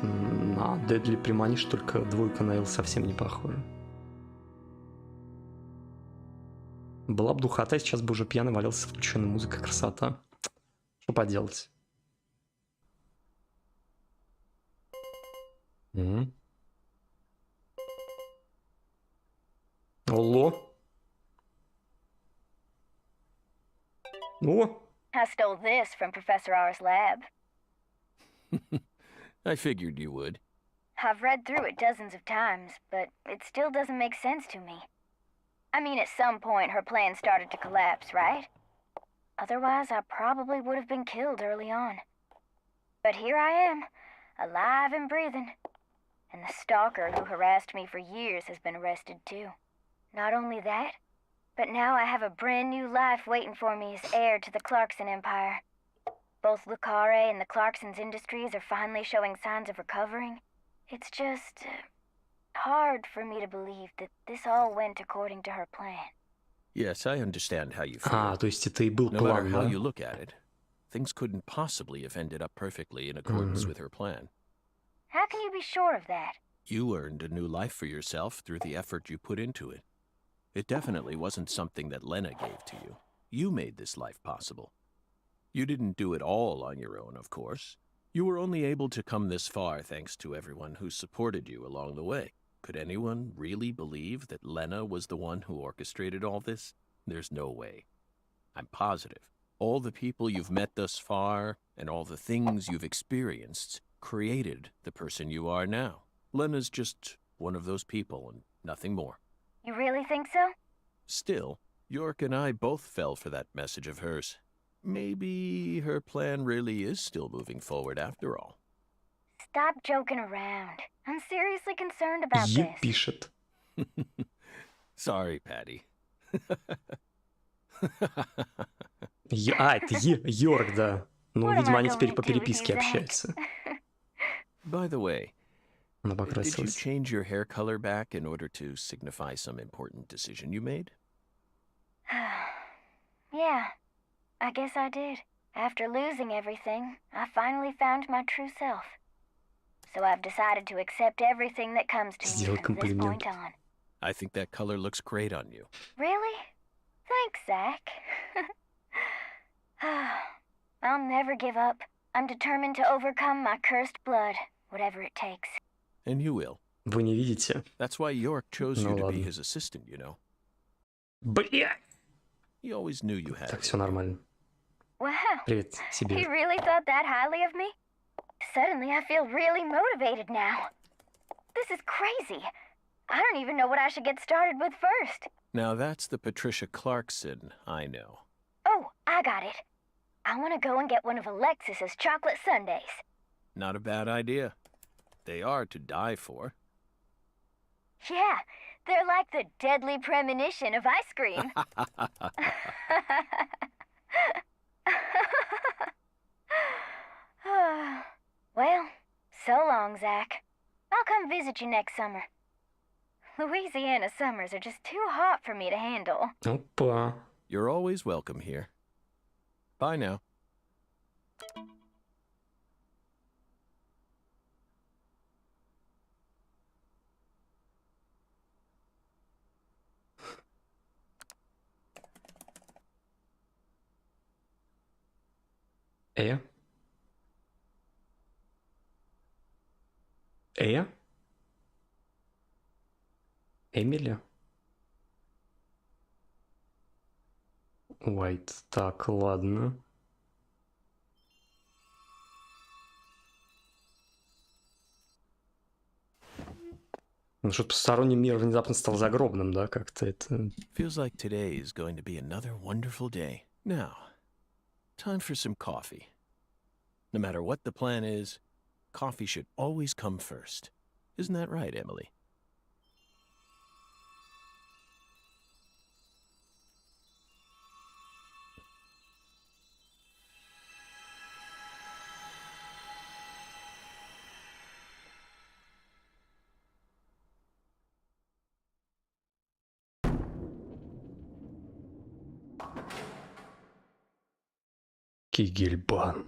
На Deadly Premonition только двойка на Эл совсем не похожа. Была бы духота, сейчас бы уже пьяный валялся, включенная музыка, красота. Что поделать? Алло? О! I stole this from Professor R's lab. I figured you would. I've read through it dozens of times, but it still doesn't make sense to me. I mean, at some point her plan started to collapse, right? Otherwise, I probably would have been killed early on. But here I am, alive and breathing. And the stalker who harassed me for years has been arrested too. Not only that, but now I have a brand new life waiting for me as heir to the Clarkson Empire. Both Lucare and the Clarkson's industries are finally showing signs of recovering. It's just hard for me to believe that this all went according to her plan. Yes, I understand how you feel. А, то есть это и был No matter план, how да? you look at it, things couldn't possibly have ended up perfectly in accordance with her plan. How can you be sure of that? You earned a new life for yourself through the effort you put into it. It definitely wasn't something that Lena gave to you. You made this life possible. You didn't do it all on your own, of course. You were only able to come this far thanks to everyone who supported you along the way. Could anyone really believe that Lena was the one who orchestrated all this? There's no way. I'm positive. All the people you've met thus far and all the things you've experienced created the person you are now. Lena's just one of those people and nothing more. You really think so? Still, York and I both fell for that message of hers. Maybe her plan really is still moving forward after all. Stop joking around. I'm seriously concerned about Е this. пишет. Sorry, Patty. А, это Йорк, да. Ну, What am видимо, I они going теперь to по do with you, переписке Zach? общаются. By the way, Она did you покрасилась. change your hair color back in order to signify some important decision you made? Yeah, I guess I did. After losing everything, I finally found my true self. So I've decided to accept everything that comes to me Сделал from this комплимент. point on. I think that color looks great on you. Really? Thanks, Zach. I'll never give up. I'm determined to overcome my cursed blood, whatever it takes. And you will. Вы не видите? That's why York chose Ну you to be ладно. his assistant, you know. Бля! He always knew you had Так, it. все нормально. Wow, Привет, he Сибирь. really thought that highly of me? Suddenly I feel really motivated now. This is crazy. I don't even know what I should get started with first. Now that's the Patricia Clarkson I know. Oh, I got it. I want to go and get one of Alexis's chocolate sundaes. Not a bad idea. They are to die for. Yeah, they're like the deadly premonition of ice cream. Well, so long. long, Zach. I'll come visit you next summer. Louisiana summers are just too hot for me to handle. Опа. You're always welcome here. Bye now. Э? Э? Эмили? Уайт. Так, ладно. Ну, что посторонний мир внезапно стал загробным, да, как-то это... Feels like today is going to be another wonderful day. Now, time for some coffee. No matter what the plan is, coffee should always come first. Isn't that right, Emily? Кигельбан.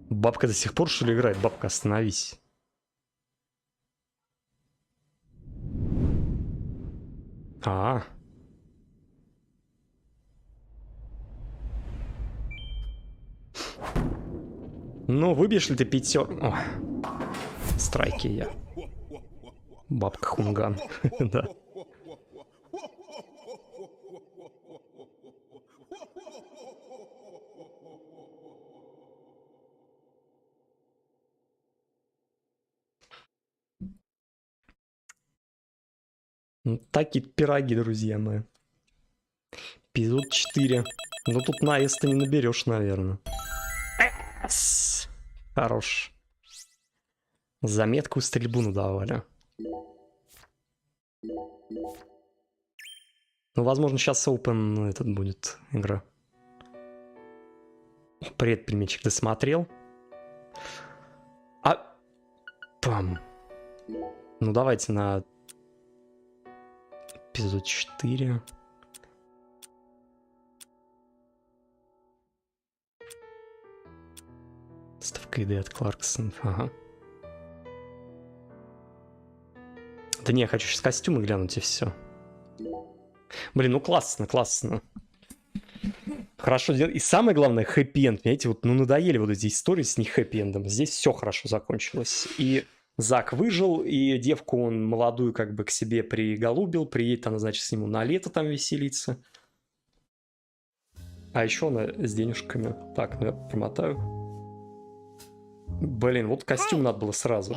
Бабка до сих пор, что ли, играет? Бабка, остановись. А. Ну, выбьешь ли ты пятер... О. Страйки я. Бабка Хунган. Да. Ну, такие пироги, друзья мои. Эпизод 4. Ну, тут наезд-то не наберешь, наверное. Хорош. Заметку стрельбу надавали. Ну, возможно, сейчас open этот будет игра. Предприметчик досмотрел. А... Пам. Ну, давайте на... Эпизод 4. Ставка еды от Кларксон. Ага. Да не, я хочу сейчас костюмы глянуть и все. Блин, ну классно, классно. Хорошо делать. И самое главное, хэппи-энд. Понимаете, вот ну надоели вот эти истории с не хэппи-эндом. Здесь все хорошо закончилось. И Зак выжил, и девку он молодую как бы к себе приголубил. Приедет она, значит, с нему на лето там веселиться. А еще она с денежками. Так, ну я промотаю. Блин, вот костюм надо было сразу.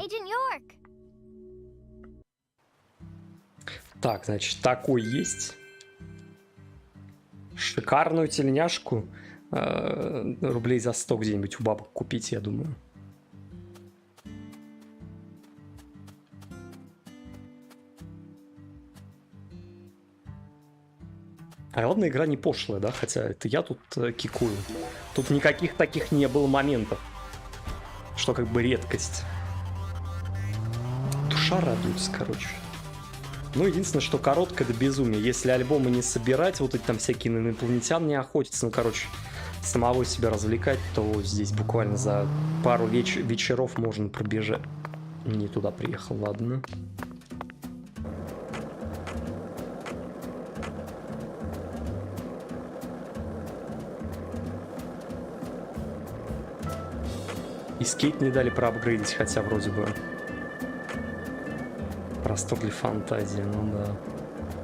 Так, значит, такой есть. Шикарную тельняшку. Рублей за 100 где-нибудь у бабок купить, я думаю. А ладно, игра не пошлая, да? Хотя это я тут кикую. Тут никаких таких не было моментов. Что как бы редкость. Душа радуется, короче. Ну, единственное, что короткое до безумия. Если альбомы не собирать, вот эти там всякие на инопланетян не охотятся, ну, короче, самого себя развлекать, то здесь буквально за пару вечеров можно пробежать. Не туда приехал, ладно. И скейт не дали проапгрейдить, хотя вроде бы простор для фантазии, ну да.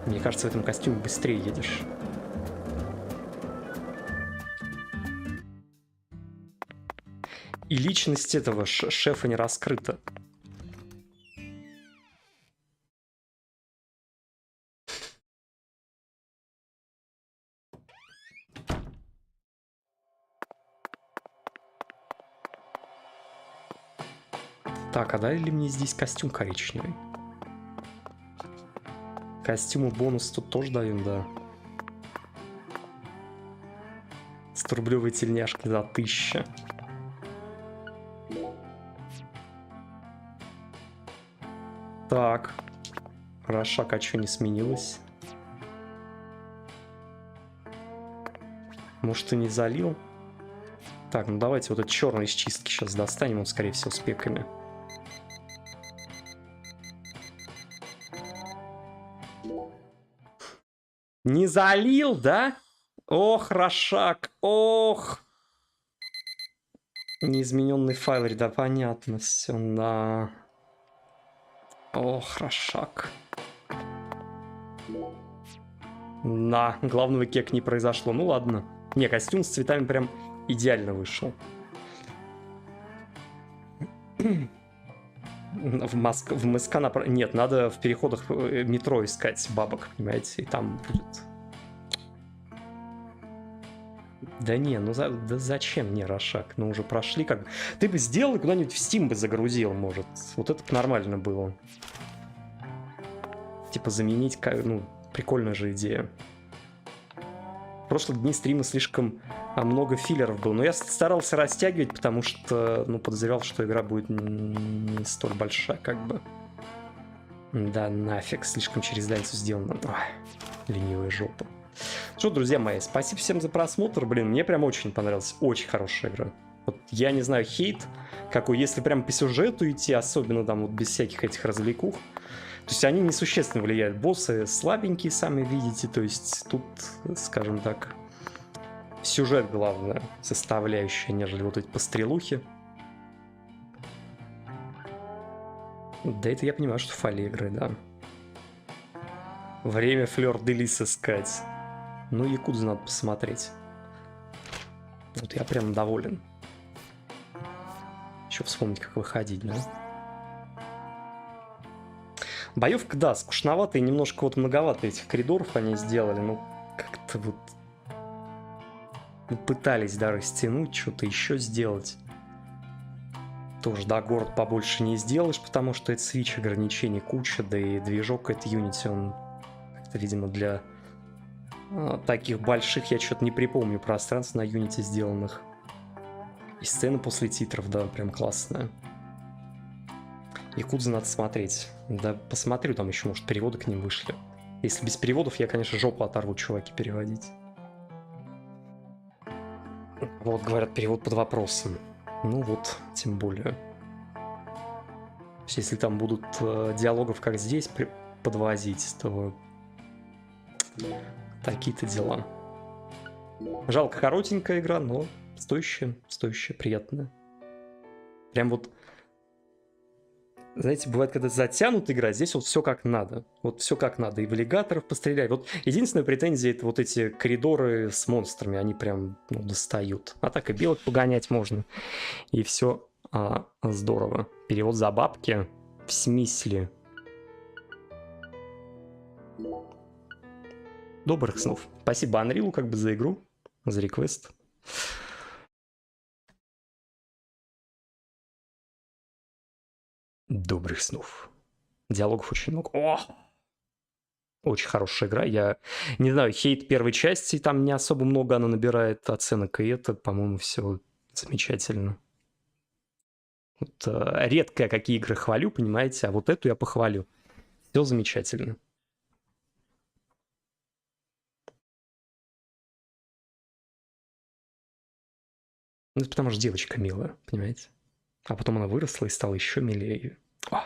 Мне кажется, в этом костюме быстрее едешь. И личность этого шефа не раскрыта. Так, а дали ли мне здесь костюм коричневый? Костюмы бонус тут тоже даем, да. 100-рублевые тельняшки за 1000. Так. Рошак, а что не сменилось? Может, ты не залил? Так, ну давайте вот этот черный из чистки сейчас достанем, он, скорее всего, с пеками. Не залил, да? Ох, Рошак, ох. Неизмененный файл, да, понятно, все, да. Ох, Рошак. Да, главного кек не произошло. Ну ладно. Не, костюм с цветами прям идеально вышел. В МСК Нет, надо в переходах метро искать бабок, понимаете, и там будет. Да не, ну да зачем мне, Рошак? Ну уже прошли как бы. Ты бы сделал и куда-нибудь в Steam бы загрузил, может. Вот это бы нормально было. Типа заменить, ну, прикольная же идея. В прошлые дни стрима слишком много филлеров было. Но я старался растягивать, потому что, ну, подозревал, что игра будет не столь большая, как бы. Да нафиг, слишком через задницу сделано. Ой, ленивая жопа. Что, друзья мои, спасибо всем за просмотр. Блин, мне прям очень понравилась. Очень хорошая игра. Вот я не знаю, хейт какой. Если прям по сюжету идти, особенно там вот без всяких этих развлекух, то есть они несущественно влияют. Боссы слабенькие, сами видите. То есть тут, скажем так, сюжет главная составляющая, нежели вот эти пострелухи. Да это я понимаю, что фали игры, да. Время флёр-де-лис искать. Ну, Якудзу надо посмотреть. Вот я прям доволен. Еще вспомнить, как выходить, да? Боевка, да, скучновато и немножко вот многовато этих коридоров они сделали. Ну, как-то вот... Ну, пытались, да, растянуть, что-то еще сделать. Тоже, да, город побольше не сделаешь, потому что это Switch, ограничений куча, да и движок это Unity, он как-то, видимо, для таких больших, я что-то не припомню пространств на Unity сделанных. И сцена после титров, да, прям классная. Якудзу надо смотреть. Да, посмотрю, там еще, может, переводы к ним вышли. Если без переводов, я, конечно, жопу оторву, чуваки, переводить. Вот, говорят, перевод под вопросом. Ну вот, тем более. Если там будут диалогов, как здесь, подвозить, то такие-то дела. Жалко, коротенькая игра, но стоящая, приятная. Прям вот, знаете, бывает, когда затянут игра, здесь вот все как надо. Вот все как надо. И в аллигаторов пострелять. Вот единственная претензия — это вот эти коридоры с монстрами. Они прям, ну, достают. А так и белок погонять можно. И все здорово. Перевод за бабки. В смысле? Добрых снов. Спасибо Анрилу как бы за игру, за реквест. Добрых снов. Диалогов очень много. О! Очень хорошая игра. Я не знаю, хейт первой части, там не особо много она набирает оценок, и это, по-моему, все замечательно. Вот, редко какие игры хвалю, понимаете, а вот эту я похвалю. Все замечательно. Ну, это потому что девочка милая, понимаете? А потом она выросла и стала еще милее. О.